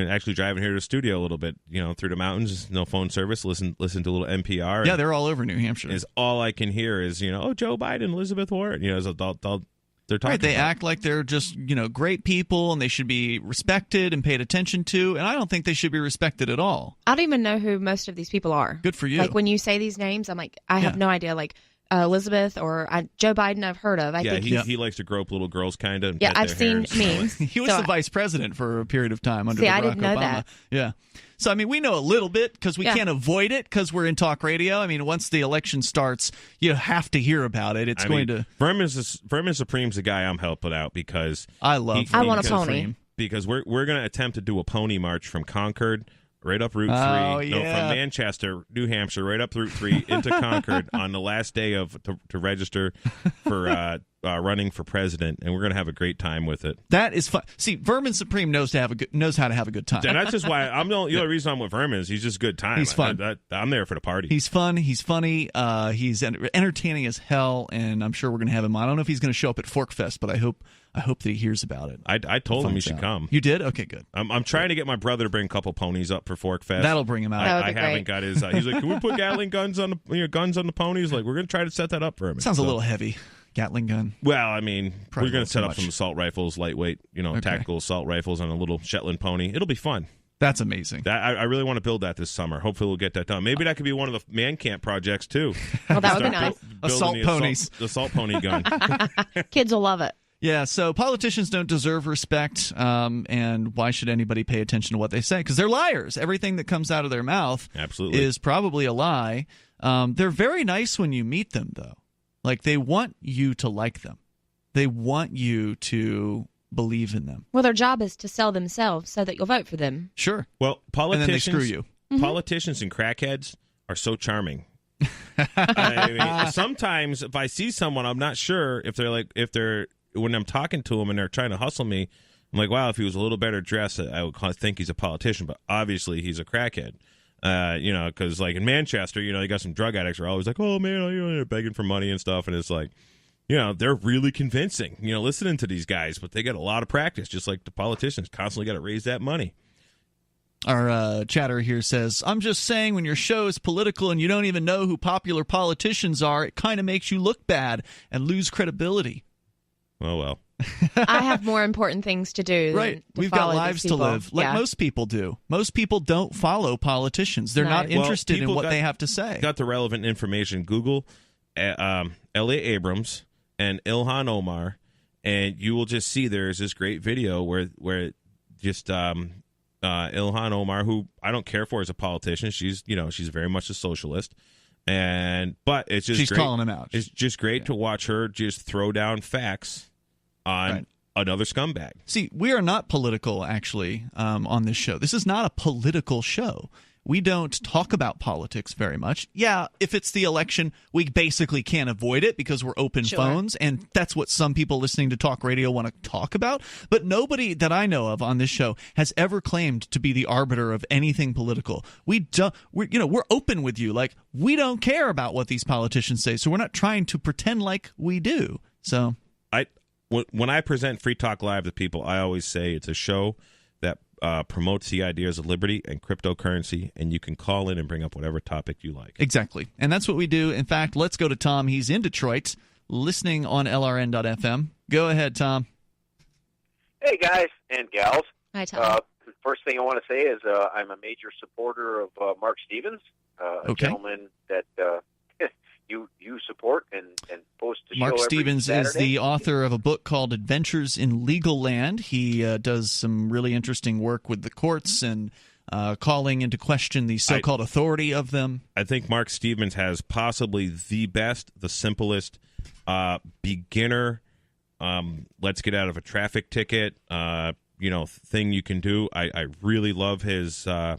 actually driving here to the studio a little bit, through the mountains, no phone service, listen to a little NPR. Yeah, they're all over New Hampshire. Is all I can hear is, Joe Biden, Elizabeth Warren. They're talking. Right, they about. act like they're just, great people and they should be respected and paid attention to. And I don't think they should be respected at all. I don't even know who most of these people are. Good for you. Like when you say these names, I'm like, I have no idea. Like Elizabeth or Joe Biden I've heard of. I think he likes to grope little girls kind of. Yeah, I've seen memes. He was the vice president for a period of time under Barack I didn't know Obama. that. Yeah. So, I mean, we know a little bit because we can't avoid it because we're in talk radio. I mean, once the election starts, you have to hear about it. Vermin Supreme's the guy I'm helping out because I want a pony. Because we're going to attempt to do a pony march from Concord right up Route 3, from Manchester, New Hampshire, right up Route 3 into Concord on the last day to register for running for president, and we're going to have a great time with it. That is fun. See, Vermin Supreme knows how to have a good time. And that's just why the only reason I'm with Vermin is he's just a good time. He's fun. I'm there for the party. He's fun. He's funny. He's entertaining as hell, and I'm sure we're going to have him on. I don't know if he's going to show up at Fork Fest, but I hope that he hears about it. I told him he should come. You did? Okay, good. I'm trying to get my brother to bring a couple ponies up for Fork Fest. That'll bring him out. I haven't got his. He's like, can we put Gatling guns on the ponies? Like, we're going to try to set that up for him. Sounds a little heavy. Gatling gun. Well, I mean, Probably we're going to set up much. some assault rifles, lightweight, tactical assault rifles on a little Shetland pony. It'll be fun. That's amazing. I really want to build that this summer. Hopefully we'll get that done. Maybe that could be one of the man camp projects, too. Well, that would be nice. Assault ponies. The assault pony gun. Kids will love it. Yeah, so politicians don't deserve respect, and why should anybody pay attention to what they say? Because they're liars. Everything that comes out of their mouth is probably a lie. They're very nice when you meet them, though. Like, they want you to like them. They want you to believe in them. Well, their job is to sell themselves so that you'll vote for them. Sure. Well, politicians, and then they screw you. Politicians and crackheads are so charming. I mean, sometimes if I see someone, I'm not sure if they're when I'm talking to them and they're trying to hustle me, I'm like, wow, if he was a little better dressed, I would think he's a politician, but obviously he's a crackhead. Because like in Manchester, you got some drug addicts who are always like, oh man, they're begging for money and stuff, and it's like, they're really convincing, listening to these guys, but they get a lot of practice, just like the politicians constantly got to raise that money. Our chatter here says, I'm just saying when your show is political and you don't even know who popular politicians are, it kind of makes you look bad and lose credibility. Oh, well. I have more important things to do. Right. We've got lives to live, like most people do. Most people don't follow politicians. They're not interested in what they have to say. Got the relevant information. Google Elliot Abrams and Ilhan Omar, and you will just see there's this great video where just Ilhan Omar, who I don't care for as a politician, she's very much a socialist, but it's just she's great. Calling him out. It's just great to watch her just throw down facts on another scumbag. See, we are not political, actually, on this show. This is not a political show. We don't talk about politics very much. Yeah, if it's the election, we basically can't avoid it because we're open phones, and that's what some people listening to talk radio want to talk about. But nobody that I know of on this show has ever claimed to be the arbiter of anything political. We're open with you. Like, we don't care about what these politicians say, so we're not trying to pretend like we do. So when I present Free Talk Live to people, I always say it's a show that promotes the ideas of liberty and cryptocurrency, and you can call in and bring up whatever topic you like. Exactly. And that's what we do. In fact, let's go to Tom. He's in Detroit, listening on LRN.FM. Go ahead, Tom. Hey, guys and gals. Hi, Tom. First thing I want to say is I'm a major supporter of Marc Stevens, a gentleman that you support and post the show Marc every Stevens Saturday. is the author of a book called Adventures in Legal Land. He does some really interesting work with the courts and calling into question the so-called authority of them. I think Marc Stevens has possibly the best, the simplest beginner let's get out of a traffic ticket thing you can do. I really love his not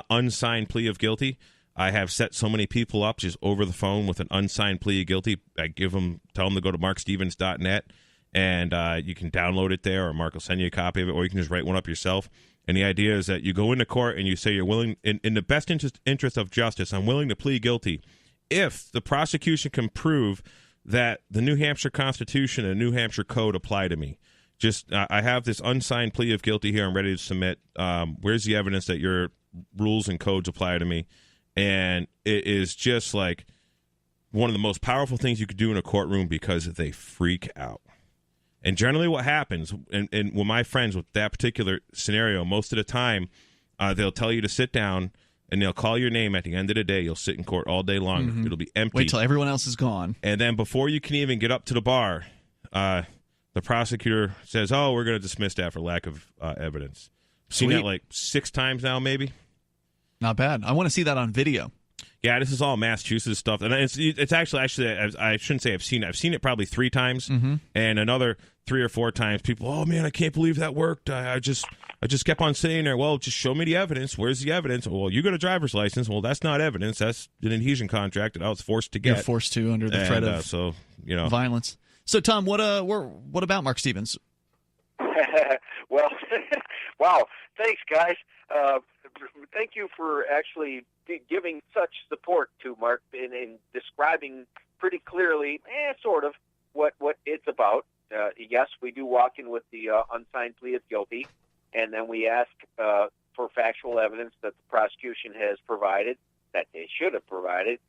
unsigned plea of guilty. I have set so many people up just over the phone with an unsigned plea of guilty. I tell them to go to markstevens.net, and you can download it there, or Mark will send you a copy of it, or you can just write one up yourself. And the idea is that you go into court and you say you're willing, in the best interest of justice, I'm willing to plead guilty if the prosecution can prove that the New Hampshire Constitution and New Hampshire Code apply to me. I have this unsigned plea of guilty here. I'm ready to submit. Where's the evidence that your rules and codes apply to me? And it is just like one of the most powerful things you could do in a courtroom because they freak out. And generally what happens, and with my friends with that particular scenario, most of the time they'll tell you to sit down and they'll call your name at the end of the day. You'll sit in court all day long. Mm-hmm. It'll be empty. Wait till everyone else is gone. And then before you can even get up to the bar, the prosecutor says, oh, we're going to dismiss that for lack of evidence. Seen that like 6 times now, maybe. Not bad. I want to see that on video. Yeah, this is all Massachusetts stuff, and it's actually I shouldn't say I've seen it. I've seen it probably 3 times, and another 3 or 4 times. People, oh man, I can't believe that worked. I just kept on saying there. Well, just show me the evidence. Where's the evidence? Well, you got a driver's license. Well, that's not evidence. That's an adhesion contract that I was forced to get. You're forced to under the threat of violence. So, Tom, what about Marc Stevens? Well, wow, thanks, guys. Thank you for actually giving such support to Marc in describing pretty clearly, sort of, what it's about. Yes, we do walk in with the unsigned plea of guilty, and then we ask for factual evidence that the prosecution has provided, that they should have provided.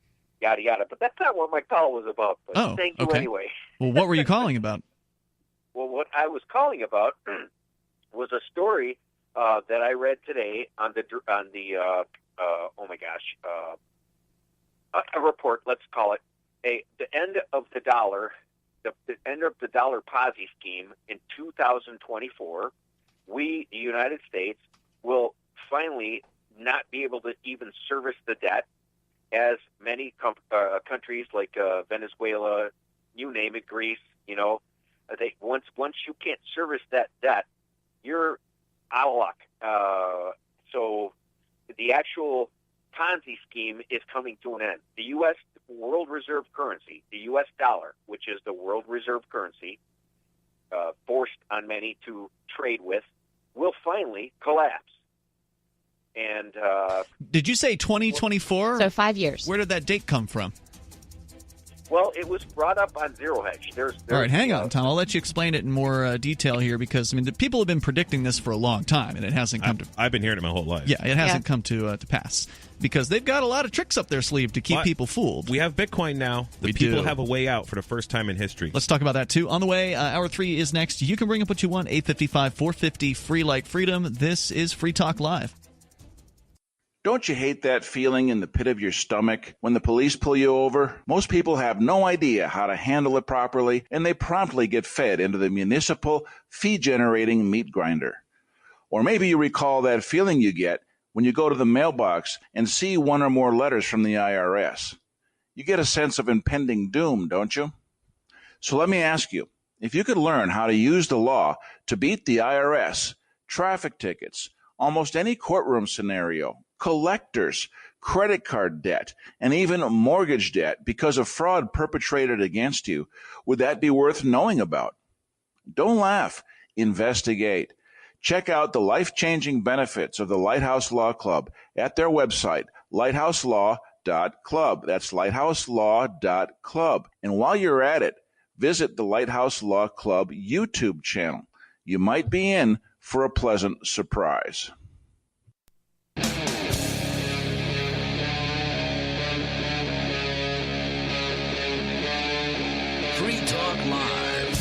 yada, yada. But that's not what my call was about. But thank you anyway. Well, what were you calling about? Well, what I was calling about was a story that I read today on the a report. Let's call it the end of the dollar, the end of the dollar Ponzi scheme in 2024. We, the United States, will finally not be able to even service the debt, as many countries like Venezuela, you name it, Greece, they once you can't service that debt, you're out of luck. So the actual Ponzi scheme is coming to an end. The U.S. world reserve currency, the U.S. dollar, which is the world reserve currency, forced on many to trade with, will finally collapse. And did you say 2024? So 5 years. Where did that date come from? Well, it was brought up on Zero Hedge. There's all right, hang on, Tom. I'll let you explain it in more detail here because, the people have been predicting this for a long time, and it hasn't come to... I've been hearing it my whole life. Yeah, it hasn't come to pass because they've got a lot of tricks up their sleeve to keep people fooled. We have Bitcoin now. The people have a way out for the first time in history. Let's talk about that, too. On the way, Hour 3 is next. You can bring up what you want, 855-450, free like freedom. This is Free Talk Live. Don't you hate that feeling in the pit of your stomach when the police pull you over? Most people have no idea how to handle it properly, and they promptly get fed into the municipal fee-generating meat grinder. Or maybe you recall that feeling you get when you go to the mailbox and see one or more letters from the IRS. You get a sense of impending doom, don't you? So let me ask you, if you could learn how to use the law to beat the IRS, traffic tickets, almost any courtroom scenario, collectors, credit card debt, and even mortgage debt because of fraud perpetrated against you, would that be worth knowing about? Don't laugh. Investigate. Check out the life-changing benefits of the Lighthouse Law Club at their website, lighthouselaw.club. That's lighthouselaw.club. And while you're at it, visit the Lighthouse Law Club YouTube channel. You might be in for a pleasant surprise. Free Talk Live.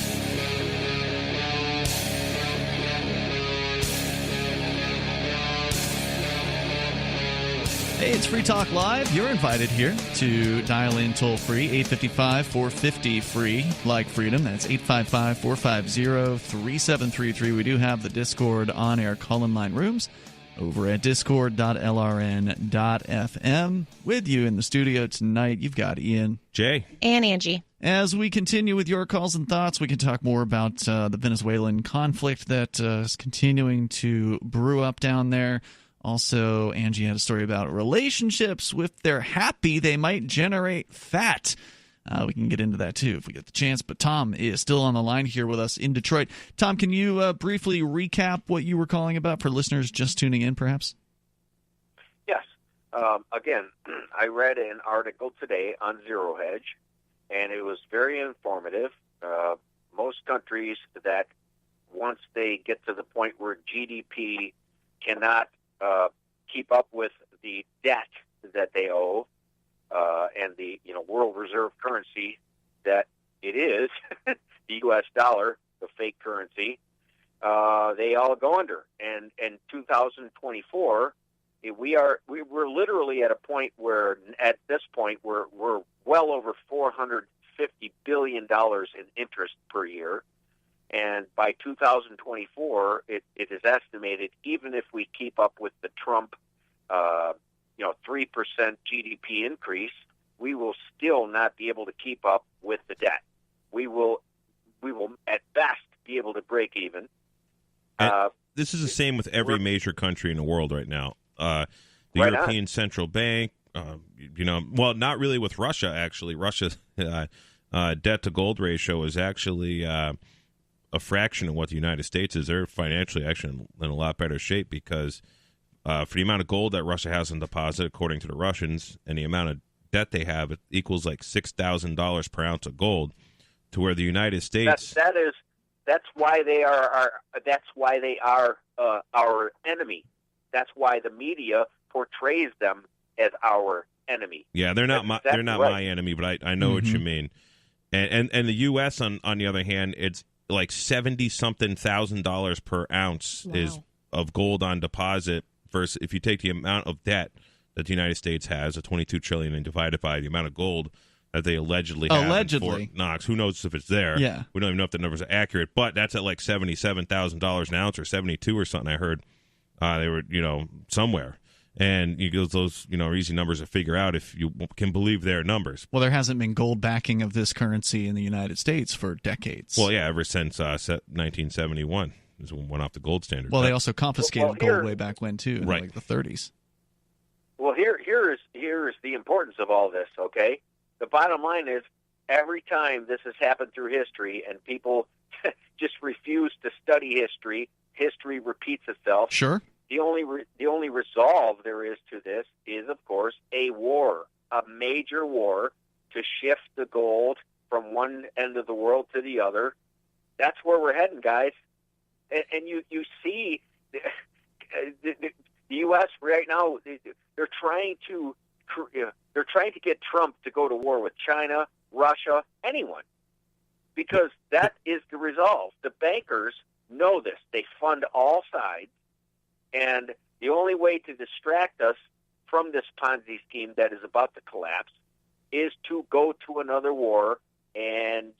Hey, it's Free Talk Live. You're invited here to dial in toll-free, 855-450-FREE, like freedom. That's 855-450-3733. We do have the Discord on-air call-in line rooms over at discord.lrn.fm. With you in the studio tonight, you've got Ian, Jay, and Angie. As we continue with your calls and thoughts, we can talk more about the Venezuelan conflict that is continuing to brew up down there. Also, Angie had a story about relationships. If they're happy, they might generate fat. We can get into that, too, if we get the chance. But Tom is still on the line here with us in Detroit. Tom, can you briefly recap what you were calling about for listeners just tuning in, perhaps? Yes. Again, I read an article today on Zero Hedge, and it was very informative. Most countries that once they get to the point where GDP cannot keep up with the debt that they owe, and the world reserve currency that it is, the U.S. dollar, the fake currency, they all go under. And in 2024, we're literally at a point where, at this point, we're well over $450 billion in interest per year. And by 2024, it is estimated, even if we keep up with the Trump 3% GDP increase, we will still not be able to keep up with the debt. We will at best be able to break even. This is the same with every major country in the world right now. The European Central Bank, well, not really with Russia, actually. Russia's debt to gold ratio is actually a fraction of what the United States is. They're financially actually in a lot better shape because for the amount of gold that Russia has on deposit, according to the Russians, and the amount of debt they have, it equals like $6,000 per ounce of gold. To where the United States, that's why they are our enemy. That's why the media portrays them as our enemy. Yeah, they're not my enemy, but I know what you mean. And the U.S. on the other hand, it's like $70,000 per ounce is of gold on deposit versus if you take the amount of debt that the United States has, a $22 trillion, and divide it by the amount of gold that they allegedly have in Fort Knox. Who knows if it's there? Yeah. We don't even know if the numbers are accurate, but that's at like $77,000 an ounce or 72 or something. I heard they were somewhere. And those are easy numbers to figure out if you can believe their numbers. Well, there hasn't been gold backing of this currency in the United States for decades. Well, yeah, ever since 1971 is when went off the gold standard. Well, they also confiscated gold way back when too, in like the 30s. Well, here's the importance of all this. Okay, the bottom line is every time this has happened through history, and people just refuse to study history, history repeats itself. Sure. The only resolve there is to this is, of course, a war, a major war to shift the gold from one end of the world to the other. That's where we're heading, guys. And you see the U.S. right now, they're trying to get Trump to go to war with China, Russia, anyone, because that is the resolve. The bankers know this. They fund all sides. And the only way to distract us from this Ponzi scheme that is about to collapse is to go to another war and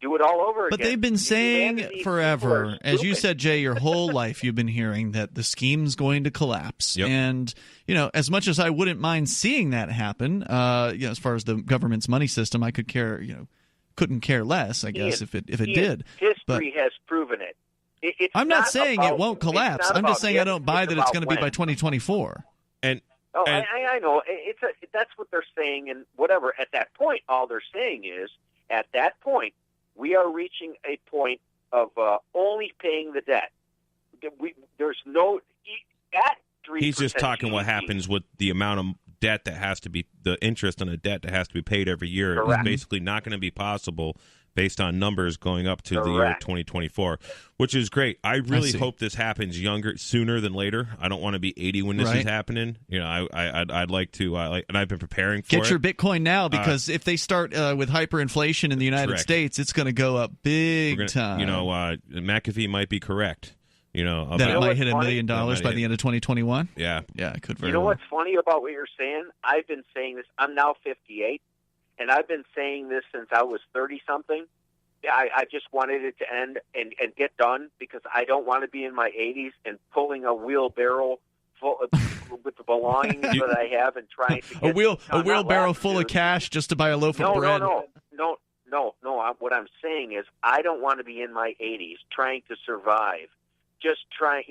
do it all over again. But they've been saying forever, as you said, Jay, your whole life you've been hearing that the scheme's going to collapse. Yep. And, as much as I wouldn't mind seeing that happen, as far as the government's money system, I couldn't care less, I guess, if it did. History has proven it. I'm not saying it won't collapse. I'm just saying I don't buy that it's going to be by 2024. I know. That's what they're saying, and whatever. At that point, all they're saying is, at that point, we are reaching a point of only paying the debt. There's no at 3%. He's just talking what happens with the amount of debt that has to be, the interest on the debt that has to be paid every year. Correct. Is basically not going to be possible based on numbers going up to the year 2024, which is great. I really hope this happens sooner than later. I don't want to be 80 when this is happening. I'd like to, and I've been preparing for it. Get your Bitcoin now, because if they start with hyperinflation in the United States, it's going to go up big time. McAfee might be correct. That it might hit $1 million by the end of 2021. Yeah, it could very well. what's funny about what you're saying? I've been saying this. I'm now 58. And I've been saying this since I was 30-something. I just wanted it to end and get done, because I don't want to be in my 80s and pulling a wheelbarrow full with the belongings that I have and trying to get a wheelbarrow full of cash just to buy a loaf of bread. No. What I'm saying is I don't want to be in my 80s trying to survive. Just trying,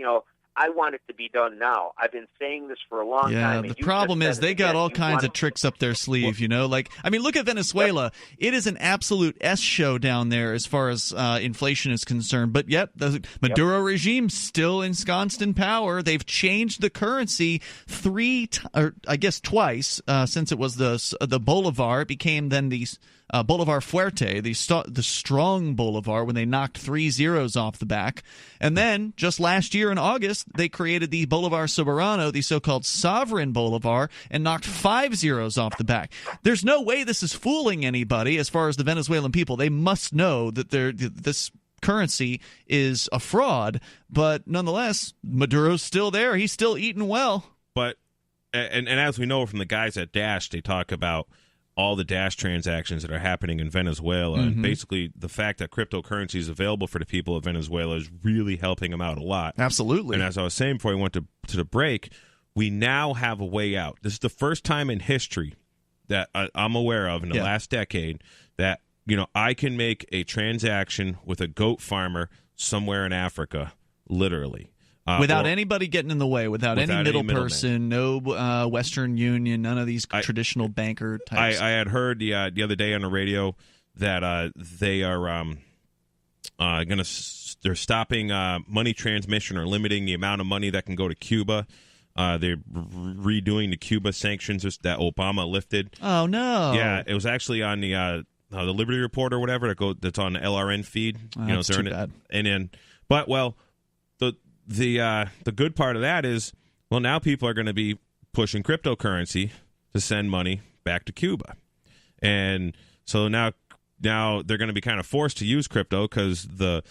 I want it to be done now. I've been saying this for a long time. Yeah, the problem is they got all kinds of tricks up their sleeve, look at Venezuela. It is an absolute S show down there as far as inflation is concerned, but yet the Maduro regime still ensconced in power. They've changed the currency twice since it was the Bolivar. It became then the Bolivar Fuerte, the strong Bolivar, when they knocked 3 zeros off the back. And then, just last year in August, they created the Bolivar Soberano, the so-called sovereign Bolivar, and knocked 5 zeros off the back. There's no way this is fooling anybody as far as the Venezuelan people. They must know that this currency is a fraud, but nonetheless, Maduro's still there. He's still eating well. But, and as we know from the guys at Dash, they talk about all the Dash transactions that are happening in Venezuela. Mm-hmm. And basically, the fact that cryptocurrency is available for the people of Venezuela is really helping them out a lot. Absolutely. And as I was saying before we went to the break, we now have a way out. This is the first time in history that I'm aware of in the last decade that I can make a transaction with a goat farmer somewhere in Africa, literally. Without anybody getting in the way, without any middle person, no Western Union, none of these traditional banker types. I had heard the other day on the radio that they are they're stopping money transmission or limiting the amount of money that can go to Cuba. They're redoing the Cuba sanctions that Obama lifted. Oh no! Yeah, it was actually on the Liberty Report or whatever that's on the LRN feed. That's too bad. The good part of that is, now people are going to be pushing cryptocurrency to send money back to Cuba. And so now they're going to be kind of forced to use crypto because the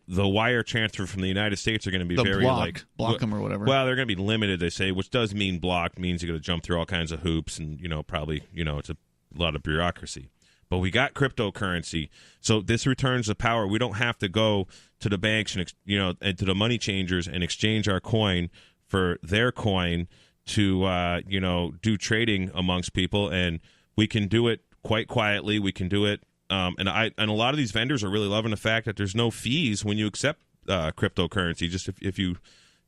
wire transfer from the United States are going to be block them or whatever. Well, they're going to be limited, they say, which does mean blocked, means you're going to jump through all kinds of hoops and, probably, it's a lot of bureaucracy. But we got cryptocurrency, so this returns the power. We don't have to go to the banks and to the money changers and exchange our coin for their coin to do trading amongst people, and we can do it quite quietly. We can do it, and a lot of these vendors are really loving the fact that there's no fees when you accept cryptocurrency. Just if you.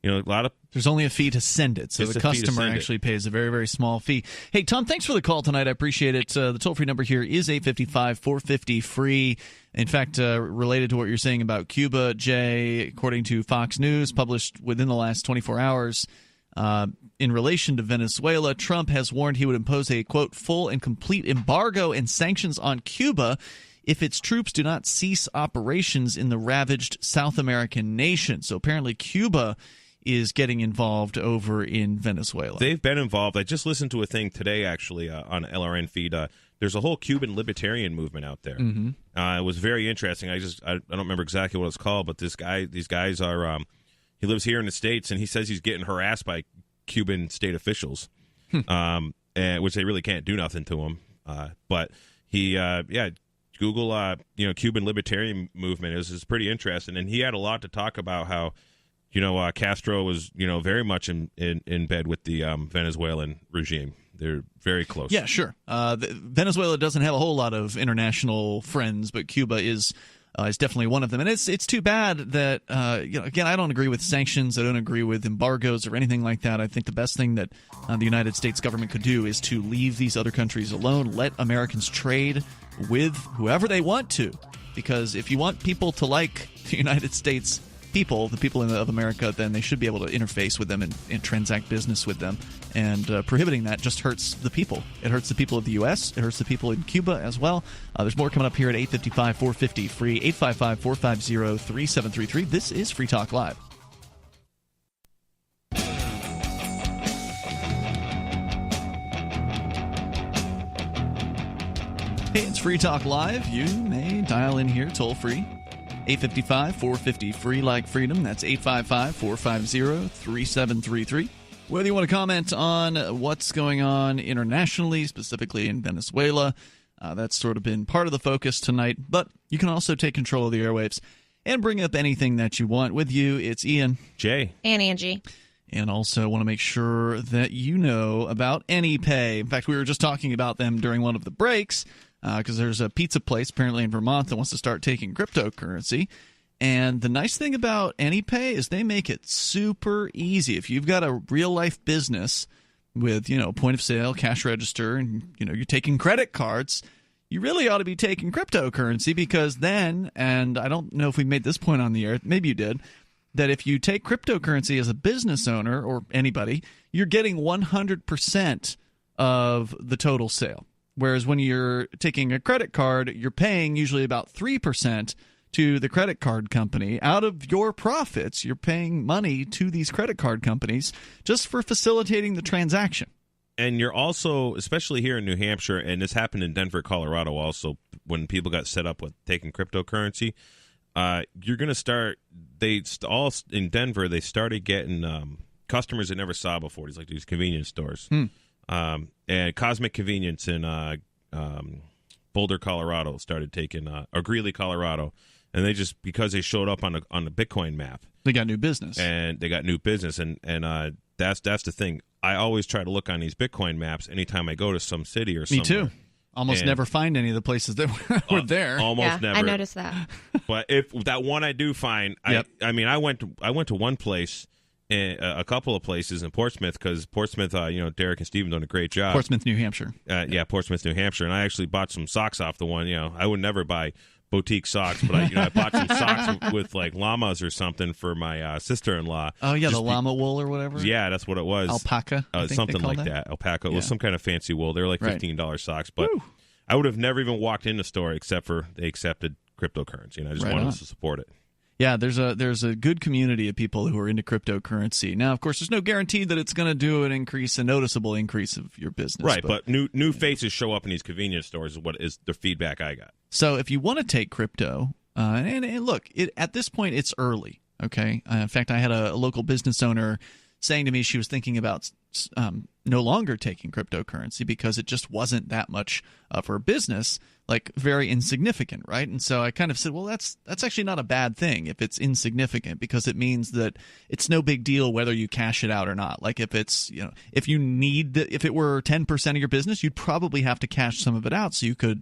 There's only a fee to send it, so the customer actually pays a very, very small fee. Hey, Tom, thanks for the call tonight. I appreciate it. The toll-free number here is 855-450-FREE. In fact, related to what you're saying about Cuba, Jay, according to Fox News, published within the last 24 hours, in relation to Venezuela, Trump has warned he would impose a, quote, full and complete embargo and sanctions on Cuba if its troops do not cease operations in the ravaged South American nation. So apparently Cuba is getting involved over in Venezuela. They've been involved. I just listened to a thing today, actually, on LRN feed. There's a whole Cuban libertarian movement out there. Mm-hmm. It was very interesting. I don't remember exactly what it's called, but these guys are. He lives here in the States, and he says he's getting harassed by Cuban state officials, which they really can't do nothing to him. But he, Google, Cuban libertarian movement is pretty interesting, and he had a lot to talk about how. Castro was, very much in bed with the Venezuelan regime. They're very close. Yeah, sure. Venezuela doesn't have a whole lot of international friends, but Cuba is definitely one of them. And it's too bad that, again, I don't agree with sanctions. I don't agree with embargoes or anything like that. I think the best thing that the United States government could do is to leave these other countries alone, let Americans trade with whoever they want to. Because if you want people to like the United States people, the people of America, then they should be able to interface with them and transact business with them. And prohibiting that just hurts the people. It hurts the people of the U.S. It hurts the people in Cuba as well. There's more coming up here at 855-450-FREE, 855-450-3733. This is Free Talk Live. Hey, it's Free Talk Live. You may dial in here toll free. 855-450-FREE like freedom. That's 855-450-3733. Whether you want to comment on what's going on internationally, specifically in Venezuela, that's sort of been part of the focus tonight. But you can also take control of the airwaves and bring up anything that you want. With you, it's Ian, Jay, and Angie. And also want to make sure that you know about AnyPay. In fact, we were just talking about them during one of the breaks. Because there's a pizza place apparently in Vermont that wants to start taking cryptocurrency. And the nice thing about AnyPay is they make it super easy. If you've got a real-life business with, point of sale, cash register, and, you're taking credit cards, you really ought to be taking cryptocurrency because then, and I don't know if we made this point on the air, maybe you did, that if you take cryptocurrency as a business owner or anybody, you're getting 100% of the total sale. Whereas when you're taking a credit card, you're paying usually about 3% to the credit card company. Out of your profits, you're paying money to these credit card companies just for facilitating the transaction. And you're also, especially here in New Hampshire, and this happened in Denver, Colorado also, when people got set up with taking cryptocurrency, you're going to start, in Denver, they started getting customers they never saw before. It's like these convenience stores. And Cosmic Convenience in Boulder, Colorado started taking, or Greeley, Colorado, and they just, because they showed up on the Bitcoin map, they got new business. And that's the thing. I always try to look on these Bitcoin maps anytime I go to some city or somewhere. Me too. Almost never find any of the places that were there. Almost never. I noticed that. But if that one I do find, yep. I went to one place. A couple of places in Portsmouth, because Portsmouth, Derek and Steven done a great job. Portsmouth, New Hampshire. Portsmouth, New Hampshire. And I actually bought some socks off the one. I would never buy boutique socks, but I bought some socks with like llamas or something for my sister-in-law. Oh, yeah, the llama wool or whatever? Yeah, that's what it was. Alpaca? Something like that. Alpaca. It was some kind of fancy wool. They were like $15 socks. But I would have never even walked in the store except for they accepted cryptocurrency, and I just wanted to support it. Yeah, there's a good community of people who are into cryptocurrency. Now, of course, there's no guarantee that it's going to do a noticeable increase of your business. Right, but new faces show up in these convenience stores is what is the feedback I got. So if you want to take crypto, and look, at this point, it's early, okay? In fact, I had a local business owner saying to me she was thinking about no longer taking cryptocurrency because it just wasn't that much of her business, like very insignificant, right? And so I kind of said, well, that's actually not a bad thing if it's insignificant, because it means that it's no big deal whether you cash it out or not. Like if it's, if it were 10% of your business, you'd probably have to cash some of it out so you could,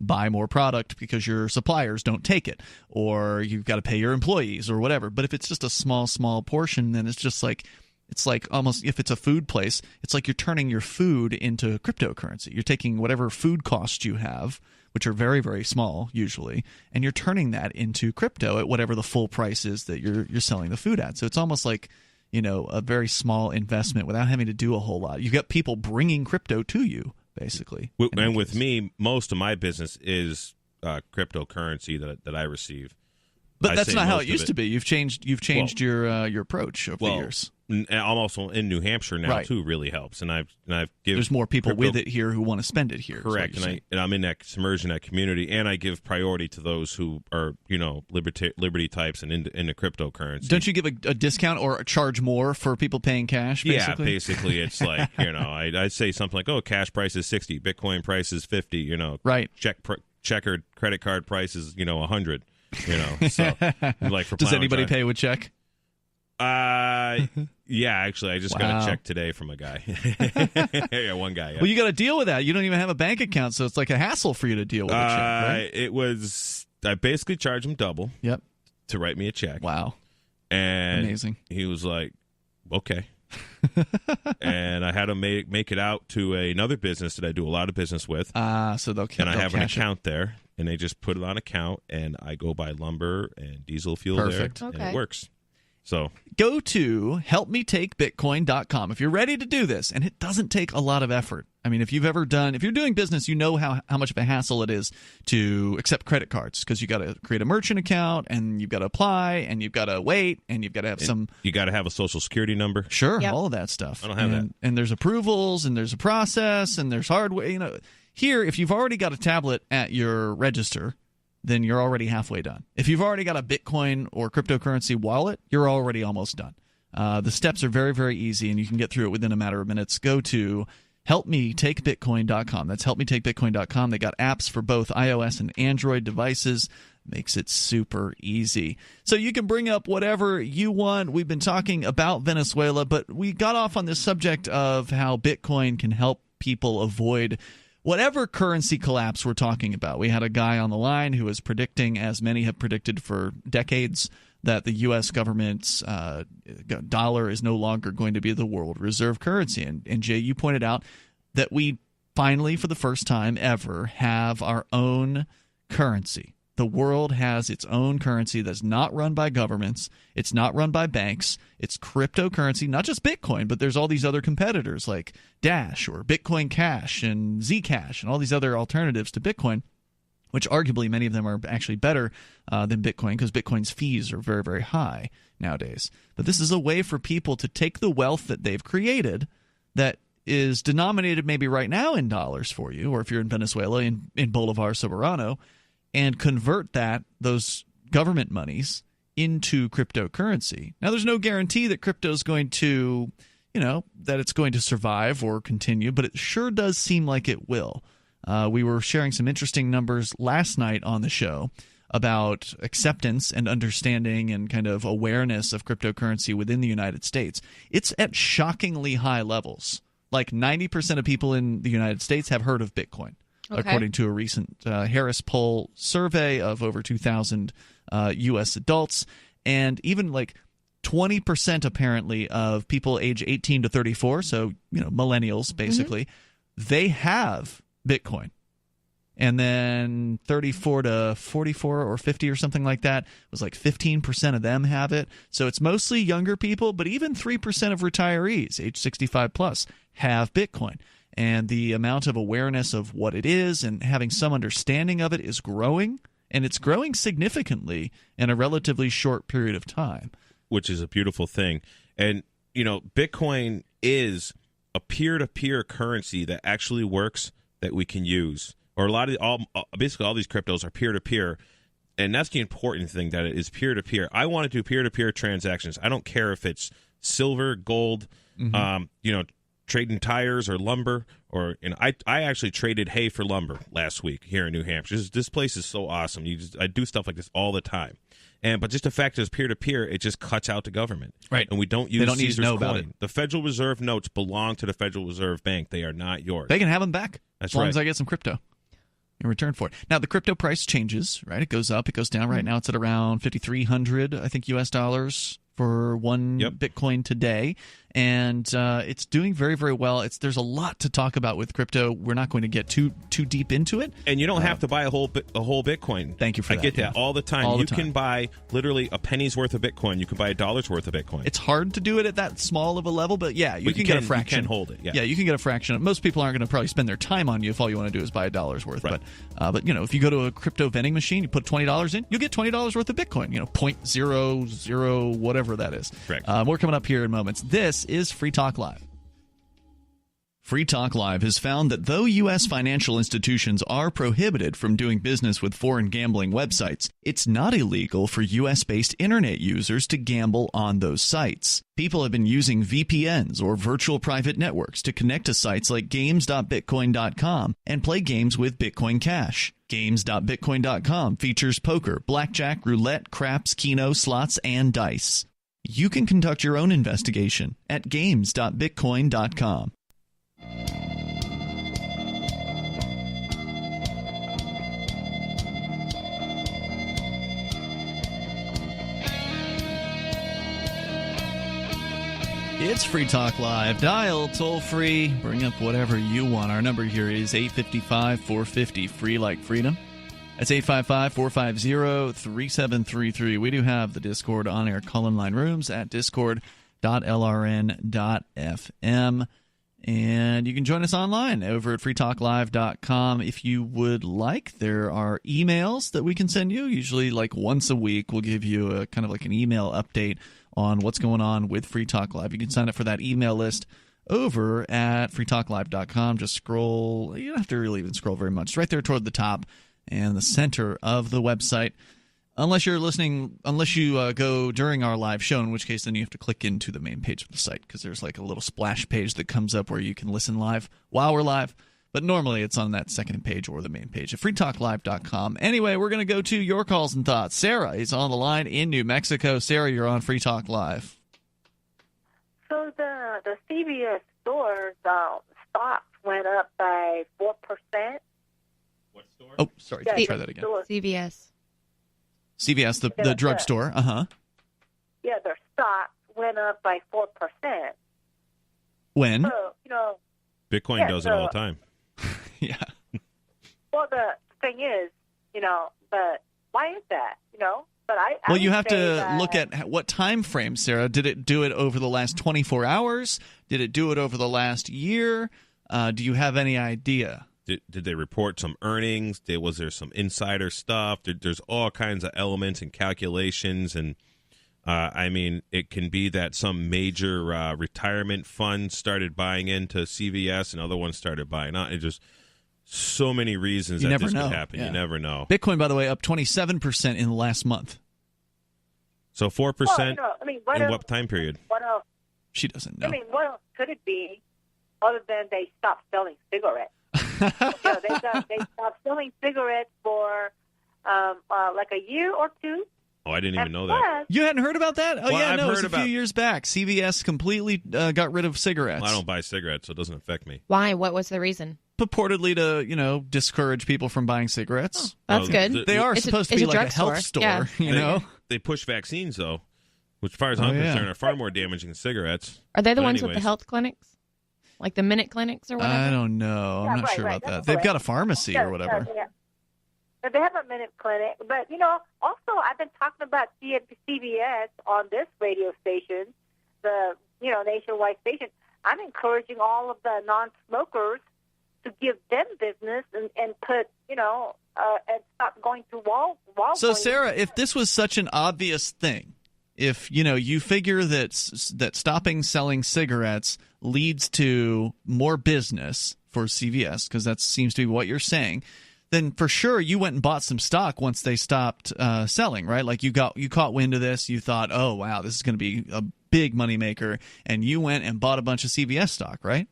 buy more product because your suppliers don't take it, or you've got to pay your employees or whatever. But if it's just a small portion, then it's like almost, if it's a food place, it's like you're turning your food into cryptocurrency. You're taking whatever food costs you have, which are very, very small usually, and you're turning that into crypto at whatever the full price is that you're selling the food at. So it's almost like, a very small investment without having to do a whole lot. You've got people bringing crypto to you, basically. And with me, most of my business is cryptocurrency that I receive. But that's not how it used to be. You've changed your approach over the years. I'm also in New Hampshire now, too. Really helps, and I've there's more people with it here who want to spend it here. Correct, and I'm in that submerged in that community, and I give priority to those who are liberty types and into cryptocurrency. Don't you give a discount or charge more for people paying cash? Basically? Yeah, basically it's like I say something like, cash price is $60, Bitcoin price is $50. Right. Checkered credit card price is $100. So like for does anybody pay with check? Yeah, actually, I just got a check today from a guy. Yeah, one guy. Yeah. Well, you got to deal with that. You don't even have a bank account, so it's like a hassle for you to deal with a check. Right? I basically charged him double. Yep. To write me a check. Wow. And amazing. He was like, okay. And I had to make it out to another business that I do a lot of business with. So they'll and I have an account there, and they just put it on account, and I go buy lumber and diesel fuel there, and it works. So go to helpmetakebitcoin.com if you're ready to do this, and it doesn't take a lot of effort. I mean, if you're doing business, you know how much of a hassle it is to accept credit cards, because you got to create a merchant account, and you've got to apply, and you've got to wait, and you've got to have you got to have a social security number. Sure, all of that stuff. I don't have that. And there's approvals, and there's a process, and there's hardware. Here, if you've already got a tablet at your register, then you're already halfway done. If you've already got a Bitcoin or cryptocurrency wallet, you're already almost done. The steps are very, very easy, and you can get through it within a matter of minutes. Go to helpmetakebitcoin.com. That's helpmetakebitcoin.com. They got apps for both iOS and Android devices. Makes it super easy. So you can bring up whatever you want. We've been talking about Venezuela, but we got off on this subject of how Bitcoin can help people avoid whatever currency collapse we're talking about. We had a guy on the line who was predicting, as many have predicted for decades, that the U.S. government's dollar is no longer going to be the world reserve currency. And Jay, you pointed out that we finally, for the first time ever, have our own currency. The world has its own currency that's not run by governments. It's not run by banks. It's cryptocurrency, not just Bitcoin, but there's all these other competitors like Dash or Bitcoin Cash and Zcash and all these other alternatives to Bitcoin, which arguably many of them are actually better than Bitcoin, because Bitcoin's fees are very, very high nowadays. But this is a way for people to take the wealth that they've created that is denominated maybe right now in dollars for you, or if you're in Venezuela, in Bolivar Soberano, and convert those government monies into cryptocurrency. Now, there's no guarantee that crypto is going to, that it's going to survive or continue, but it sure does seem like it will. We were sharing some interesting numbers last night on the show about acceptance and understanding and kind of awareness of cryptocurrency within the United States. It's at shockingly high levels. Like 90% of people in the United States have heard of Bitcoin. Okay. According to a recent Harris poll survey of over 2,000 U.S. adults. And even like 20% apparently of people age 18 to 34, so millennials basically, they have Bitcoin. And then 34 to 44 or 50 or something like that was like 15% of them have it. So it's mostly younger people, but even 3% of retirees age 65 plus have Bitcoin. And the amount of awareness of what it is and having some understanding of it is growing and it's growing significantly in a relatively short period of time. Which is a beautiful thing. And, Bitcoin is a peer-to-peer currency that actually works that we can use. Or basically all these cryptos are peer-to-peer. And that's the important thing, that it is peer-to-peer. I want to do peer-to-peer transactions. I don't care if it's silver, gold, trading tires or lumber. I actually traded hay for lumber last week here in New Hampshire. This place is so awesome. I do stuff like this all the time. But just the fact that it's peer-to-peer, it just cuts out the government. Right. And we don't use They don't need to Caesar's know coin. about it. The Federal Reserve notes belong to the Federal Reserve Bank. They are not yours. They can have them back That's as long right. as I get some crypto in return for it. Now, the crypto price changes, right? It goes up, it goes down. Right now it's at around 5,300, I think, U.S. dollars for one Bitcoin today. And it's doing very, very well. There's a lot to talk about with crypto. We're not going to get too deep into it. And you don't have to buy a whole Bitcoin. Thank you for that. I get that all the time. You can buy literally a penny's worth of Bitcoin. You can buy $1's worth of Bitcoin. It's hard to do it at that small of a level, but yeah, you can get a fraction. You can hold it. Yeah, you can get a fraction. Most people aren't going to probably spend their time on you if all you want to do is buy $1 worth. Right. But if you go to a crypto vending machine, you put $20 in, you'll get $20 worth of Bitcoin. 0.00 whatever that is. Correct. More coming up here in moments. This is Free Talk Live. Free Talk Live has found that though U.S. financial institutions are prohibited from doing business with foreign gambling websites, it's not illegal for U.S.-based internet users to gamble on those sites. People have been using VPNs or virtual private networks to connect to sites like games.bitcoin.com and play games with Bitcoin Cash. Games.bitcoin.com features poker, blackjack, roulette, craps, keno, slots, and dice. You can conduct your own investigation at games.bitcoin.com. It's Free Talk Live. Dial toll free. Bring up whatever you want. Our number here is 855-450, free like freedom. That's 855-450-3733. We do have the Discord on-air call-in line rooms at discord.lrn.fm. And you can join us online over at freetalklive.com if you would like. There are emails that we can send you. Usually like once a week, we'll give you a kind of like an email update on what's going on with Free Talk Live. You can sign up for that email list over at freetalklive.com. Just scroll. You don't have to really even scroll very much. It's right there toward the top and the center of the website. Unless you go during our live show, in which case then you have to click into the main page of the site because there's like a little splash page that comes up where you can listen live while we're live. But normally it's on that second page or the main page at freetalklive.com. Anyway, we're going to go to your calls and thoughts. Sarah is on the line in New Mexico. Sarah, you're on Free Talk Live. So the CVS stores stocks went up by 4%. What store? Oh, sorry. Can you try that again? CVS, the drugstore. Uh-huh. Yeah, their stocks went up by 4%. When? So, Bitcoin does it all the time. Yeah. Well, the thing is, but why is that? But well, you have to look at what time frame, Sarah. Did it do it over the last 24 hours? Did it do it over the last year? Do you have any idea? Did they report some earnings? Was there some insider stuff? There's all kinds of elements and calculations. And, it can be that some major retirement fund started buying into CVS and other ones started buying out. It's just so many reasons that this could happen. Yeah. You never know. Bitcoin, by the way, up 27% in the last month. So 4% in what time period? What else? She doesn't know. What else could it be other than they stopped selling cigarettes? They stopped selling cigarettes for like a year or two. Oh, I didn't even know that. You hadn't heard about that? Oh, well, yeah, I've no, it was heard a few years back. CVS completely got rid of cigarettes. Well, I don't buy cigarettes, so it doesn't affect me. Why? What was the reason? Purportedly to, discourage people from buying cigarettes. Oh, that's good. They are supposed to be like a health store, They push vaccines, though, which, as far as I'm concerned, are far more damaging than cigarettes. Are they the ones with the health clinics? Like the Minute Clinics or whatever? I don't know. I'm not sure about that. They've got a pharmacy or whatever. Yeah. They have a Minute Clinic. But, also I've been talking about CVS on this radio station, the, nationwide station. I'm encouraging all of the non-smokers to give them business and put, and stop going to Walgreens. So, Sarah, if this was such an obvious thing, if you figure that stopping selling cigarettes leads to more business for CVS, because that seems to be what you're saying, then for sure you went and bought some stock once they stopped selling, right? Like you caught wind of this, you thought, oh wow, this is going to be a big moneymaker, and you went and bought a bunch of CVS stock, right?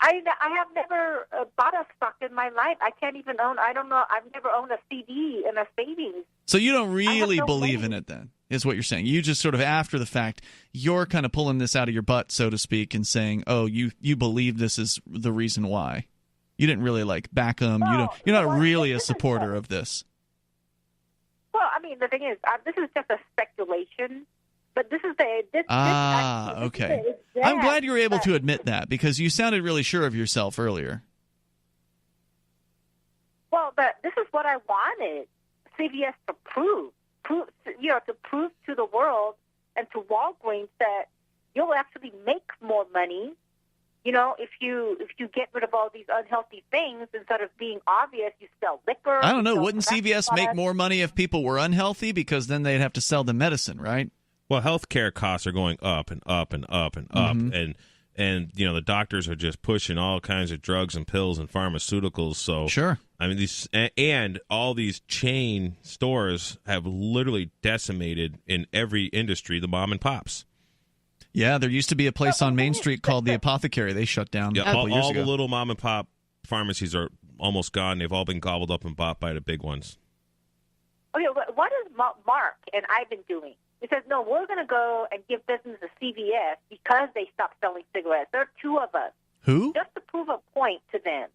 I have never bought a stock in my life. I can't even own. I don't know. I've never owned a CD in a savings. So you don't really believe in it, then, is what you're saying. You just sort of after the fact, you're kind of pulling this out of your butt, so to speak, and saying, "Oh, you believe this is the reason why." You didn't really back them. You're not really a supporter of this. Well, I mean, the thing is, this is just a speculation. But this is okay. I'm glad you were able to admit that, because you sounded really sure of yourself earlier. Well, but this is what I wanted CVS to prove to the world and to Walgreens that you'll actually make more money. If you get rid of all these unhealthy things, instead of being obvious, you sell liquor. I don't know. Wouldn't CVS make more money if people were unhealthy? Because then they'd have to sell the medicine, right? Well, healthcare costs are going up and up and up and up, and the doctors are just pushing all kinds of drugs and pills and pharmaceuticals. So sure, I mean and all these chain stores have literally decimated in every industry the mom and pops. Yeah, there used to be a place on Main Street called the Apothecary. They shut down a couple years ago. All the little mom and pop pharmacies are almost gone. They've all been gobbled up and bought by the big ones. Okay, what is Mark and Ivan doing? He says, no, we're going to go and give business to CVS because they stopped selling cigarettes. There are two of us. Who? Just to prove a point to them.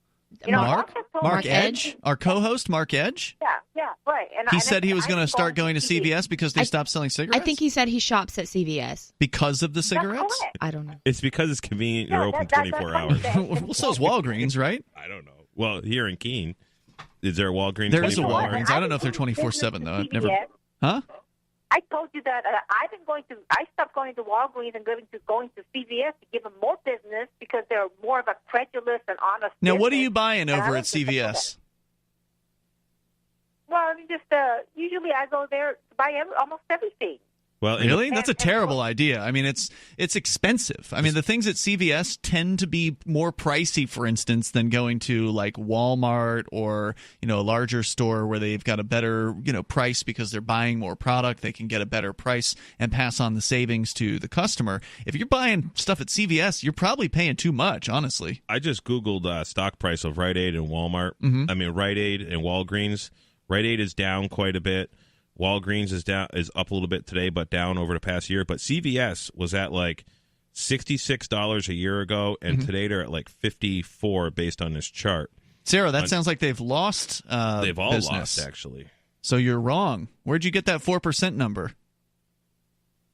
Mark Edge? Our co-host, Mark Edge? Yeah, right. And he said he was going to start going to CVS because they stopped selling cigarettes? I think he said he shops at CVS. Because of the cigarettes? I don't know. It's because it's convenient. You're open 24 hours. Well, so is Walgreens, right? I don't know. Well, here in Keene, is there a Walgreens? There is a Walgreens. I don't know if they're 24/7, though. I've never... Huh? I told you that I stopped going to Walgreens and going to CVS to give them more business because they're more of a credulous and honest Now, business. What are you buying over at CVS? Well, I mean, usually I go there to buy almost everything. Well, really? That's a terrible idea. I mean, it's expensive. I mean, the things at CVS tend to be more pricey, for instance, than going to like Walmart or, a larger store where they've got a better, price because they're buying more product. They can get a better price and pass on the savings to the customer. If you're buying stuff at CVS, you're probably paying too much, honestly. I just Googled stock price of Rite Aid and Walmart. I mean, Rite Aid and Walgreens. Rite Aid is down quite a bit. Walgreens is up a little bit today, but down over the past year. But CVS was at like $66 a year ago, and today they're at like $54 based on this chart. Sarah, that sounds like they've lost They've all business. lost, actually. So you're wrong. Where'd you get that 4% number?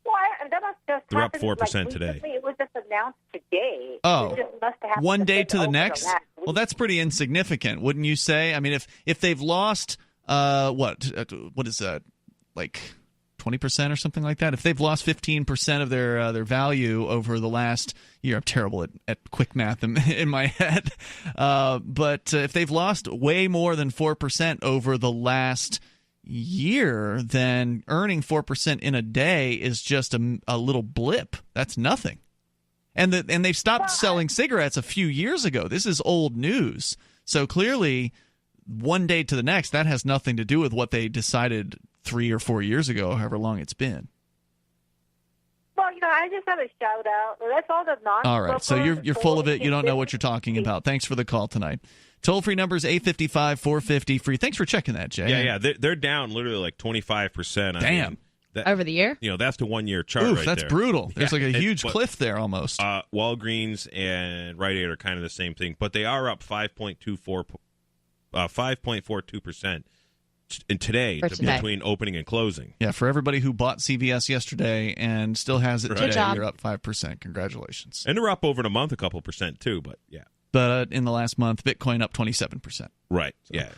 Well, that must just they're up 4% like today. It was just announced today. Oh, it just must have one day to the next? Well, that's pretty insignificant, wouldn't you say? I mean, if they've lost, what is that? Like 20% or something like that. If they've lost 15% of their value over the last year, I'm terrible at quick math in my head. But if they've lost way more than 4% over the last year, then earning 4% in a day is just a little blip. That's nothing. And they've stopped selling cigarettes a few years ago. This is old news. So clearly, one day to the next, that has nothing to do with what they decided 3 or 4 years ago, however long it's been. Well, I just have a shout out. That's all the non. All right, so you're full of it. You don't know what you're talking about. Thanks for the call tonight. Toll-free number is 855-450-FREE. Thanks for checking that, Jay. Yeah, they're down literally like 25%. Damn. Over the year? That's the 1 year chart. Oof, that's there. brutal. There's like a huge cliff there almost. Walgreens and Rite Aid are kind of the same thing, but they are up 5.42% in today between opening and closing. Yeah, for everybody who bought CVS yesterday and still has it today, you're up 5%. Congratulations. And they're up over the month a couple percent too, but yeah. But in the last month, Bitcoin up 27%. Right. So. Yeah.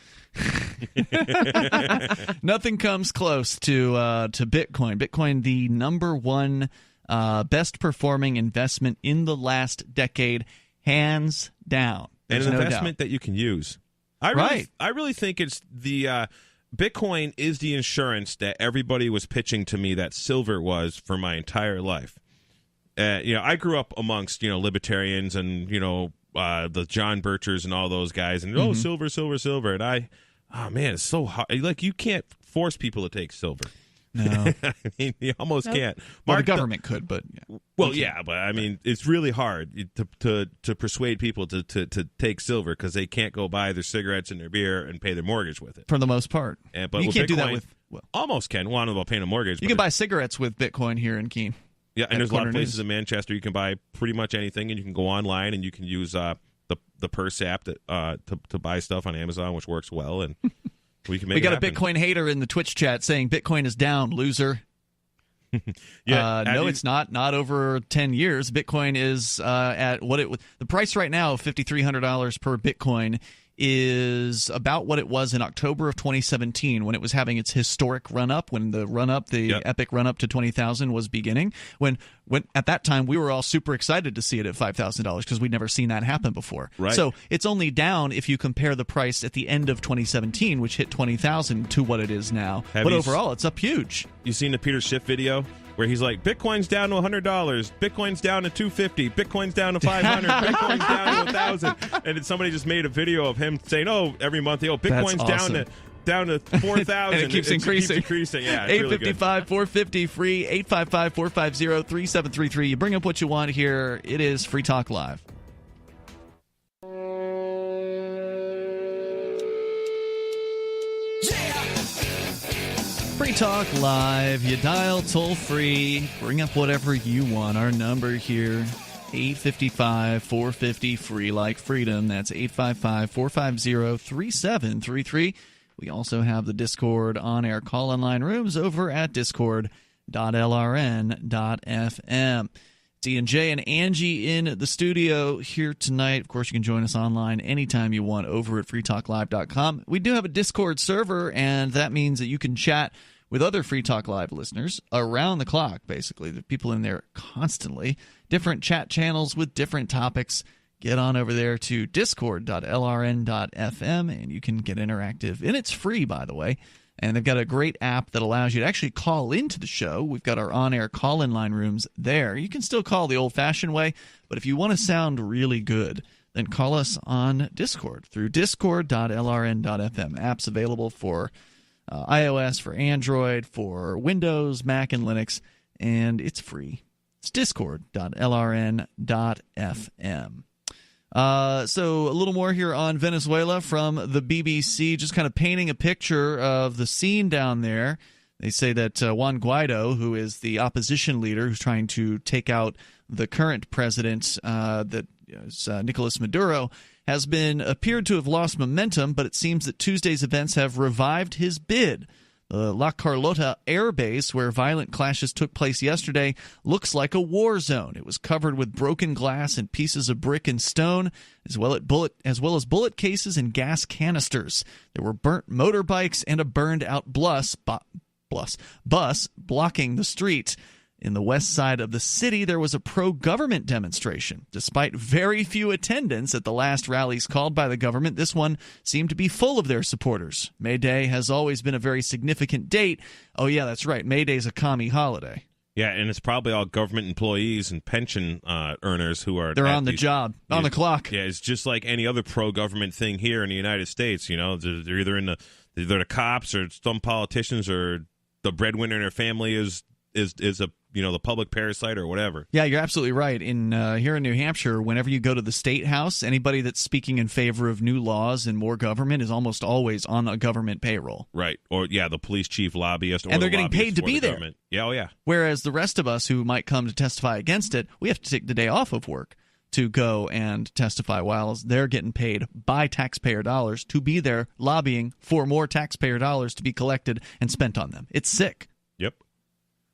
Nothing comes close to Bitcoin. Bitcoin, the number one best performing investment in the last decade, hands down. and There's an no investment doubt. that you can use. I really think it's the Bitcoin is the insurance that everybody was pitching to me that silver was for my entire life. I grew up amongst libertarians and the John Birchers and all those guys, and silver, and man, it's so hard. Like, you can't force people to take silver. No, I mean, you almost can't. Well, the government could, but but I mean, it's really hard to persuade people to take silver because they can't go buy their cigarettes and their beer and pay their mortgage with it for the most part. But you can't Bitcoin, do that with almost can. Well, I don't know about paying a mortgage. You can buy cigarettes with Bitcoin here in Keene. Yeah, and there's a lot of places in Manchester you can buy pretty much anything, and you can go online and you can use the Purse app to buy stuff on Amazon, which works well, and we can make. We got it happen. a Bitcoin hater in the Twitch chat saying Bitcoin is down, loser. No, it's not. Not over 10 years. Bitcoin is at the price right now of $5,300 per Bitcoin is about what it was in October of 2017 when it was having its historic run-up, when the epic run-up to 20,000 was beginning. When at that time, we were all super excited to see it at $5,000 because we'd never seen that happen before. Right. So it's only down if you compare the price at the end of 2017, which hit 20,000, to what it is now. But overall, it's up huge. You seen the Peter Schiff video where he's like, Bitcoin's down to $100, Bitcoin's down to $250, Bitcoin's down to $500, Bitcoin's down to $1,000, and then somebody just made a video of him saying, every month, Bitcoin's awesome. down to 4,000. And it keeps increasing. Yeah, 855-450 free, 855-450-3733. You bring up what you want here. It is Free Talk Live. Free Talk Live. You dial toll free. Bring up whatever you want. Our number here, 855-450 free like freedom. That's 855-450-3733. We also have the Discord on-air call-in line rooms over at discord.lrn.fm. D&J and Angie in the studio here tonight. Of course, you can join us online anytime you want over at freetalklive.com. We do have a Discord server, and that means that you can chat with other Free Talk Live listeners around the clock, basically. The people in there constantly. Different chat channels with different topics. Get on over there to discord.lrn.fm, and you can get interactive. And it's free, by the way. And they've got a great app that allows you to actually call into the show. We've got our on-air call-in line rooms there. You can still call the old-fashioned way, but if you want to sound really good, then call us on Discord through discord.lrn.fm. App's available for iOS, for Android, for Windows, Mac, and Linux, and it's free. It's discord.lrn.fm. So a little more here on Venezuela from the BBC, just kind of painting a picture of the scene down there. They say that Juan Guaido, who is the opposition leader who's trying to take out the current president, Nicolas Maduro, has appeared to have lost momentum, but it seems that Tuesday's events have revived his bid. The La Carlota air base, where violent clashes took place yesterday, looks like a war zone. It was covered with broken glass and pieces of brick and stone, as well as bullet cases and gas canisters. There were burnt motorbikes and a burned-out bus blocking the street. In the west side of the city, there was a pro-government demonstration. Despite very few attendants at the last rallies called by the government, this one seemed to be full of their supporters. May Day has always been a very significant date. Oh, yeah, that's right. May Day's a commie holiday. Yeah, and it's probably all government employees and pension earners who are... They're on the job, on the clock. Yeah, it's just like any other pro-government thing here in the United States. You know, they're either they're the cops or some politicians, or the breadwinner in their family is a the public parasite or whatever. Yeah, you're absolutely right. Here in New Hampshire, whenever you go to the State House, anybody that's speaking in favor of new laws and more government is almost always on a government payroll. Right. Or, the police chief lobbyist. And they're getting paid to be there. Government. Yeah, oh yeah. Whereas the rest of us who might come to testify against it, we have to take the day off of work to go and testify, while they're getting paid by taxpayer dollars to be there lobbying for more taxpayer dollars to be collected and spent on them. It's sick. Yep.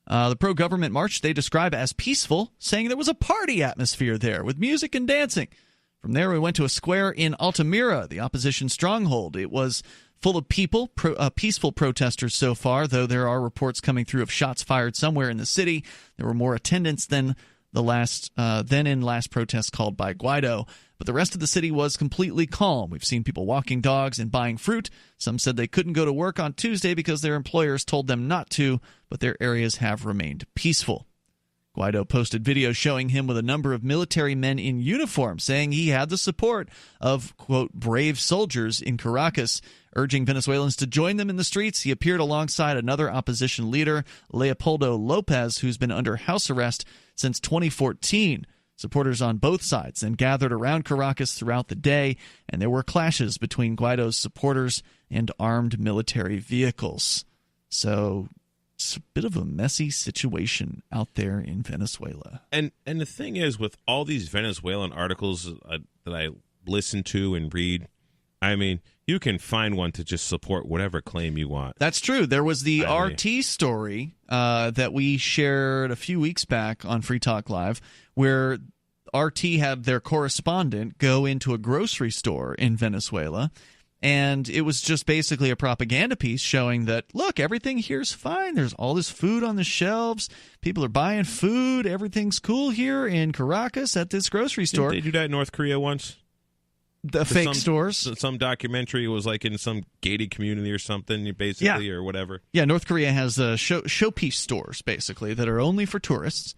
The pro-government march they describe as peaceful, saying there was a party atmosphere there with music and dancing. From there, we went to a square in Altamira, the opposition stronghold. It was full of people, peaceful protesters so far, though there are reports coming through of shots fired somewhere in the city. There were more attendants than the last protest called by Guaido. But the rest of the city was completely calm. We've seen people walking dogs and buying fruit. Some said they couldn't go to work on Tuesday because their employers told them not to, but their areas have remained peaceful. Guaido posted videos showing him with a number of military men in uniform, saying he had the support of, quote, brave soldiers in Caracas, urging Venezuelans to join them in the streets. He appeared alongside another opposition leader, Leopoldo Lopez, who's been under house arrest since 2014. Supporters on both sides then gathered around Caracas throughout the day, and there were clashes between Guaido's supporters and armed military vehicles. So it's a bit of a messy situation out there in Venezuela. And the thing is, with all these Venezuelan articles that I listen to and read, I mean, you can find one to just support whatever claim you want. That's true. There was the RT story that we shared a few weeks back on Free Talk Live, where RT had their correspondent go into a grocery store in Venezuela, and it was just basically a propaganda piece showing that, look, everything here's fine. There's all this food on the shelves. People are buying food. Everything's cool here in Caracas at this grocery store. Didn't they do that in North Korea once? The fake stores? Some documentary was like in some gated community or something, basically, or whatever. Yeah, North Korea has showpiece stores, basically, that are only for tourists.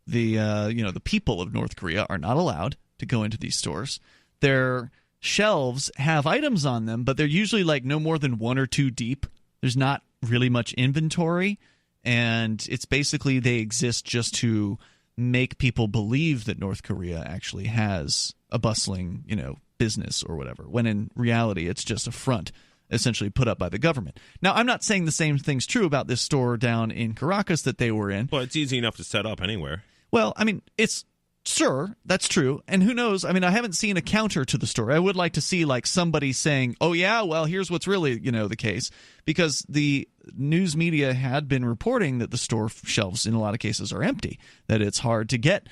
The people of North Korea are not allowed to go into these stores. Their shelves have items on them, but they're usually like no more than 1 or 2 deep. There's not really much inventory, and it's basically they exist just to make people believe that North Korea actually has a bustling, business or whatever, when in reality it's just a front essentially put up by the government. Now, I'm not saying the same thing's true about this store down in Caracas that they were in. Well, it's easy enough to set up anywhere. Well, I mean, sure, that's true. And who knows? I mean, I haven't seen a counter to the story. I would like to see like somebody saying, oh, yeah, well, here's what's really, the case. Because the news media had been reporting that the store shelves in a lot of cases are empty, that it's hard to get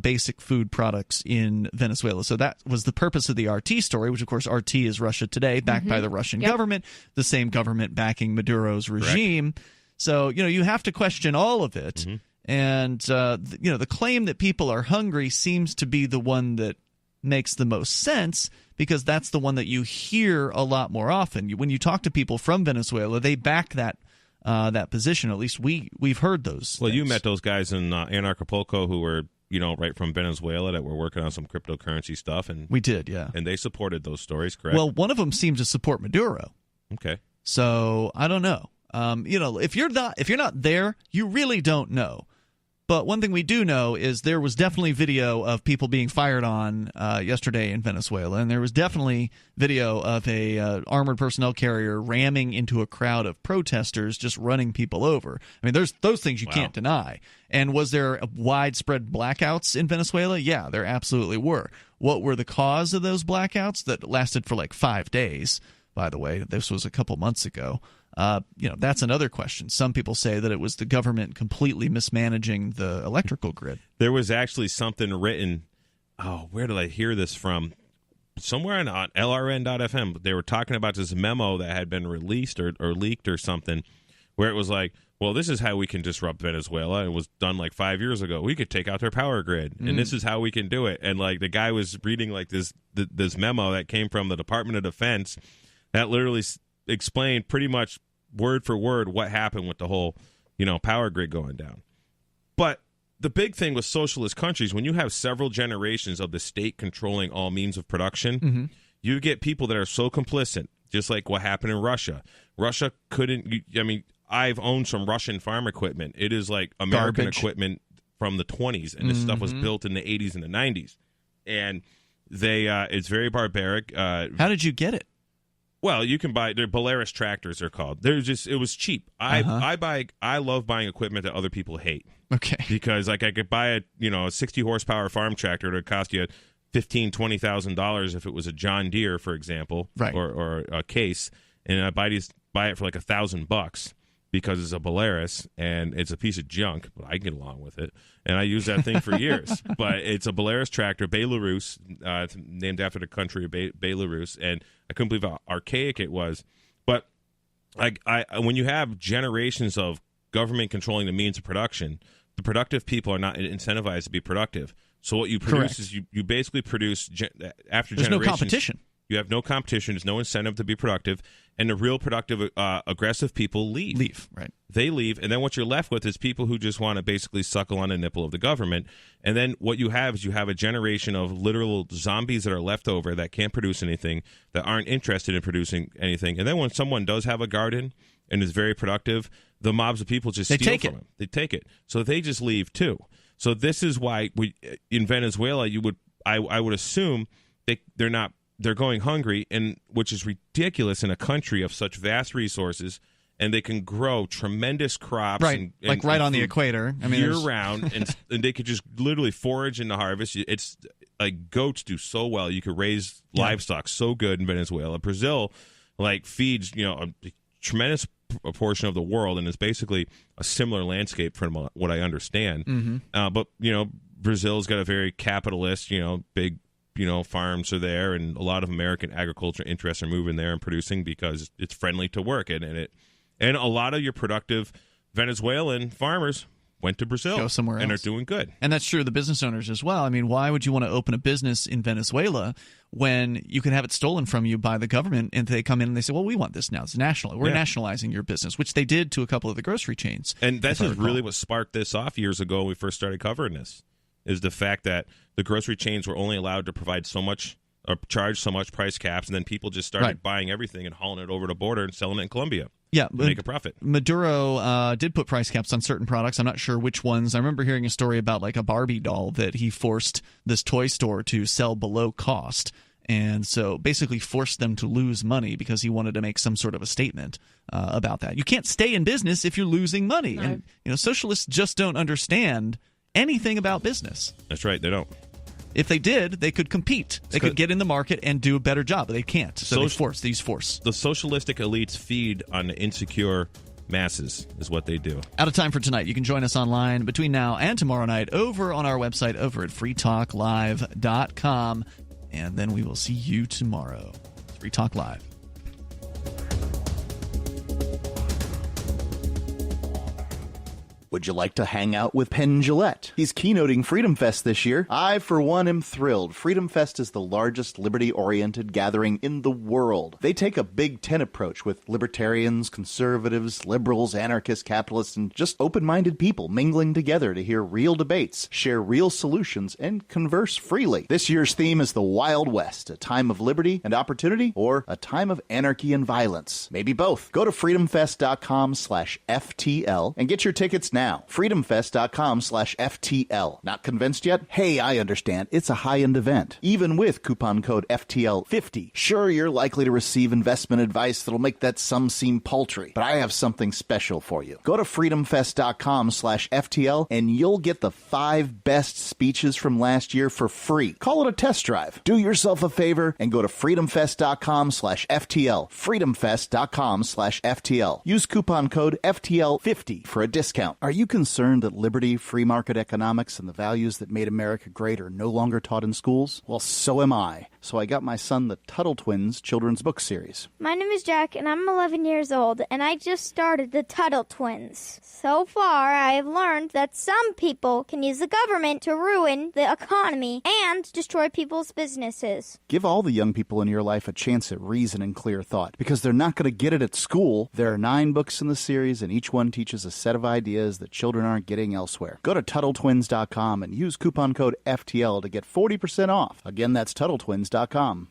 basic food products in Venezuela. So that was the purpose of the RT story, which, of course, RT is Russia Today, backed by the Russian government, the same government backing Maduro's regime. Correct. So, you have to question all of it. Mm-hmm. And, the claim that people are hungry seems to be the one that makes the most sense, because that's the one that you hear a lot more often. When you talk to people from Venezuela, they back that position. At least we've heard those. Well, things. You met those guys in Anarchapulco who were, right from Venezuela that were working on some cryptocurrency stuff. And we did, yeah. And they supported those stories, correct? Well, one of them seemed to support Maduro. Okay. So I don't know. If you're not there, you really don't know. But one thing we do know is there was definitely video of people being fired on yesterday in Venezuela, and there was definitely video of a armored personnel carrier ramming into a crowd of protesters, just running people over. I mean, there's those things you can't deny. And was there widespread blackouts in Venezuela? Yeah, there absolutely were. What were the cause of those blackouts that lasted for like 5 days? By the way, this was a couple months ago. That's another question. Some people say that it was the government completely mismanaging the electrical grid. There was actually something written. Oh, where did I hear this from? Somewhere on LRN.FM. They were talking about this memo that had been released or leaked or something, where it was like, well, this is how we can disrupt Venezuela. It was done like 5 years ago. We could take out their power grid, and this is how we can do it. And like the guy was reading like this memo that came from the Department of Defense that literally explained pretty much word for word what happened with the whole, power grid going down. But the big thing with socialist countries, when you have several generations of the state controlling all means of production, you get people that are so complicit, just like what happened in Russia. Russia couldn't, I've owned some Russian farm equipment. It is like American equipment from the 20s, and this stuff was built in the 80s and the 90s. And it's very barbaric. How did you get it? Well, you can buy. They're Polaris tractors. They're called. It was cheap. I love buying equipment that other people hate. Okay. Because like I could buy a 60 horsepower farm tractor that would cost you $15,000-$20,000 if it was a John Deere, for example, right, or a Case, and I buy it for like $1,000 because it's a Polaris and it's a piece of junk, but I get along with it, and I use that thing for years. But it's a Polaris tractor, Belarus, named after the country of Belarus, and I couldn't believe how archaic it was. But when you have generations of government controlling the means of production, the productive people are not incentivized to be productive. So what you produce is you basically produce after There's generations. no competition. You have no competition. There's no incentive to be productive. And the real productive, aggressive people leave. Right. They leave. And then what you're left with is people who just want to basically suckle on the nipple of the government. And then what you have is you have a generation of literal zombies that are left over that can't produce anything, that aren't interested in producing anything. And then when someone does have a garden and is very productive, the mobs of people just steal from them. They take it. So they just leave too. So this is why in Venezuela, I would assume they're going hungry, and which is ridiculous in a country of such vast resources, and they can grow tremendous crops, right? Right on the equator. I mean, year round, and they could just literally forage in the harvest. It's like goats do so well. You could raise livestock so good in Venezuela. Brazil, feeds a tremendous portion of the world, and is basically a similar landscape from what I understand. Mm-hmm. But Brazil's got a very capitalist, big. Farms are there, and a lot of American agriculture interests are moving there and producing because it's friendly to work in, and a lot of your productive Venezuelan farmers went to Brazil, go somewhere and else. are doing good. And that's true of the business owners as well. I mean, why would you want to open a business in Venezuela when you can have it stolen from you by the government, and they come in and they say, well, we want this now. It's national. We're nationalizing your business, which they did to a couple of the grocery chains. And that's really what sparked this off years ago when we first started covering this, is the fact that the grocery chains were only allowed to provide so much or charge so much price caps, and then people just started buying everything and hauling it over the border and selling it in Colombia. Yeah, to make a profit. Maduro did put price caps on certain products. I'm not sure which ones. I remember hearing a story about a Barbie doll that he forced this toy store to sell below cost, and so basically forced them to lose money because he wanted to make some sort of a statement about that. You can't stay in business if you're losing money, and socialists just don't understand anything about business. That's right, they don't. If they did, they could compete. They could get in the market and do a better job, but they can't. So they force. The socialistic elites feed on the insecure masses is what they do. Out of time for tonight. You can join us online between now and tomorrow night over on our website over at freetalklive.com. And then we will see you tomorrow. Free Talk Live. Would you like to hang out with Penn Jillette? He's keynoting Freedom Fest this year. I, for one, am thrilled. Freedom Fest is the largest liberty-oriented gathering in the world. They take a Big Ten approach with libertarians, conservatives, liberals, anarchists, capitalists, and just open-minded people mingling together to hear real debates, share real solutions, and converse freely. This year's theme is the Wild West, a time of liberty and opportunity, or a time of anarchy and violence. Maybe both. Go to freedomfest.com/FTL and get your tickets now. freedomfest.com/FTL. Not convinced yet? Hey, I understand. It's a high-end event. Even with coupon code FTL50. Sure, you're likely to receive investment advice that'll make that sum seem paltry, but I have something special for you. Go to freedomfest.com/FTL and you'll get the 5 best speeches from last year for free. Call it a test drive. Do yourself a favor and go to freedomfest.com/FTL. freedomfest.com/FTL. Use coupon code FTL50 for a discount. Are you concerned that liberty, free market economics, and the values that made America great are no longer taught in schools? Well, so am I. So I got my son the Tuttle Twins children's book series. My name is Jack, and I'm 11 years old, and I just started the Tuttle Twins. So far, I have learned that some people can use the government to ruin the economy and destroy people's businesses. Give all the young people in your life a chance at reason and clear thought, because they're not going to get it at school. There are 9 books in the series, and each one teaches a set of ideas that children aren't getting elsewhere. Go to TuttleTwins.com and use coupon code FTL to get 40% off. Again, that's TuttleTwins.com.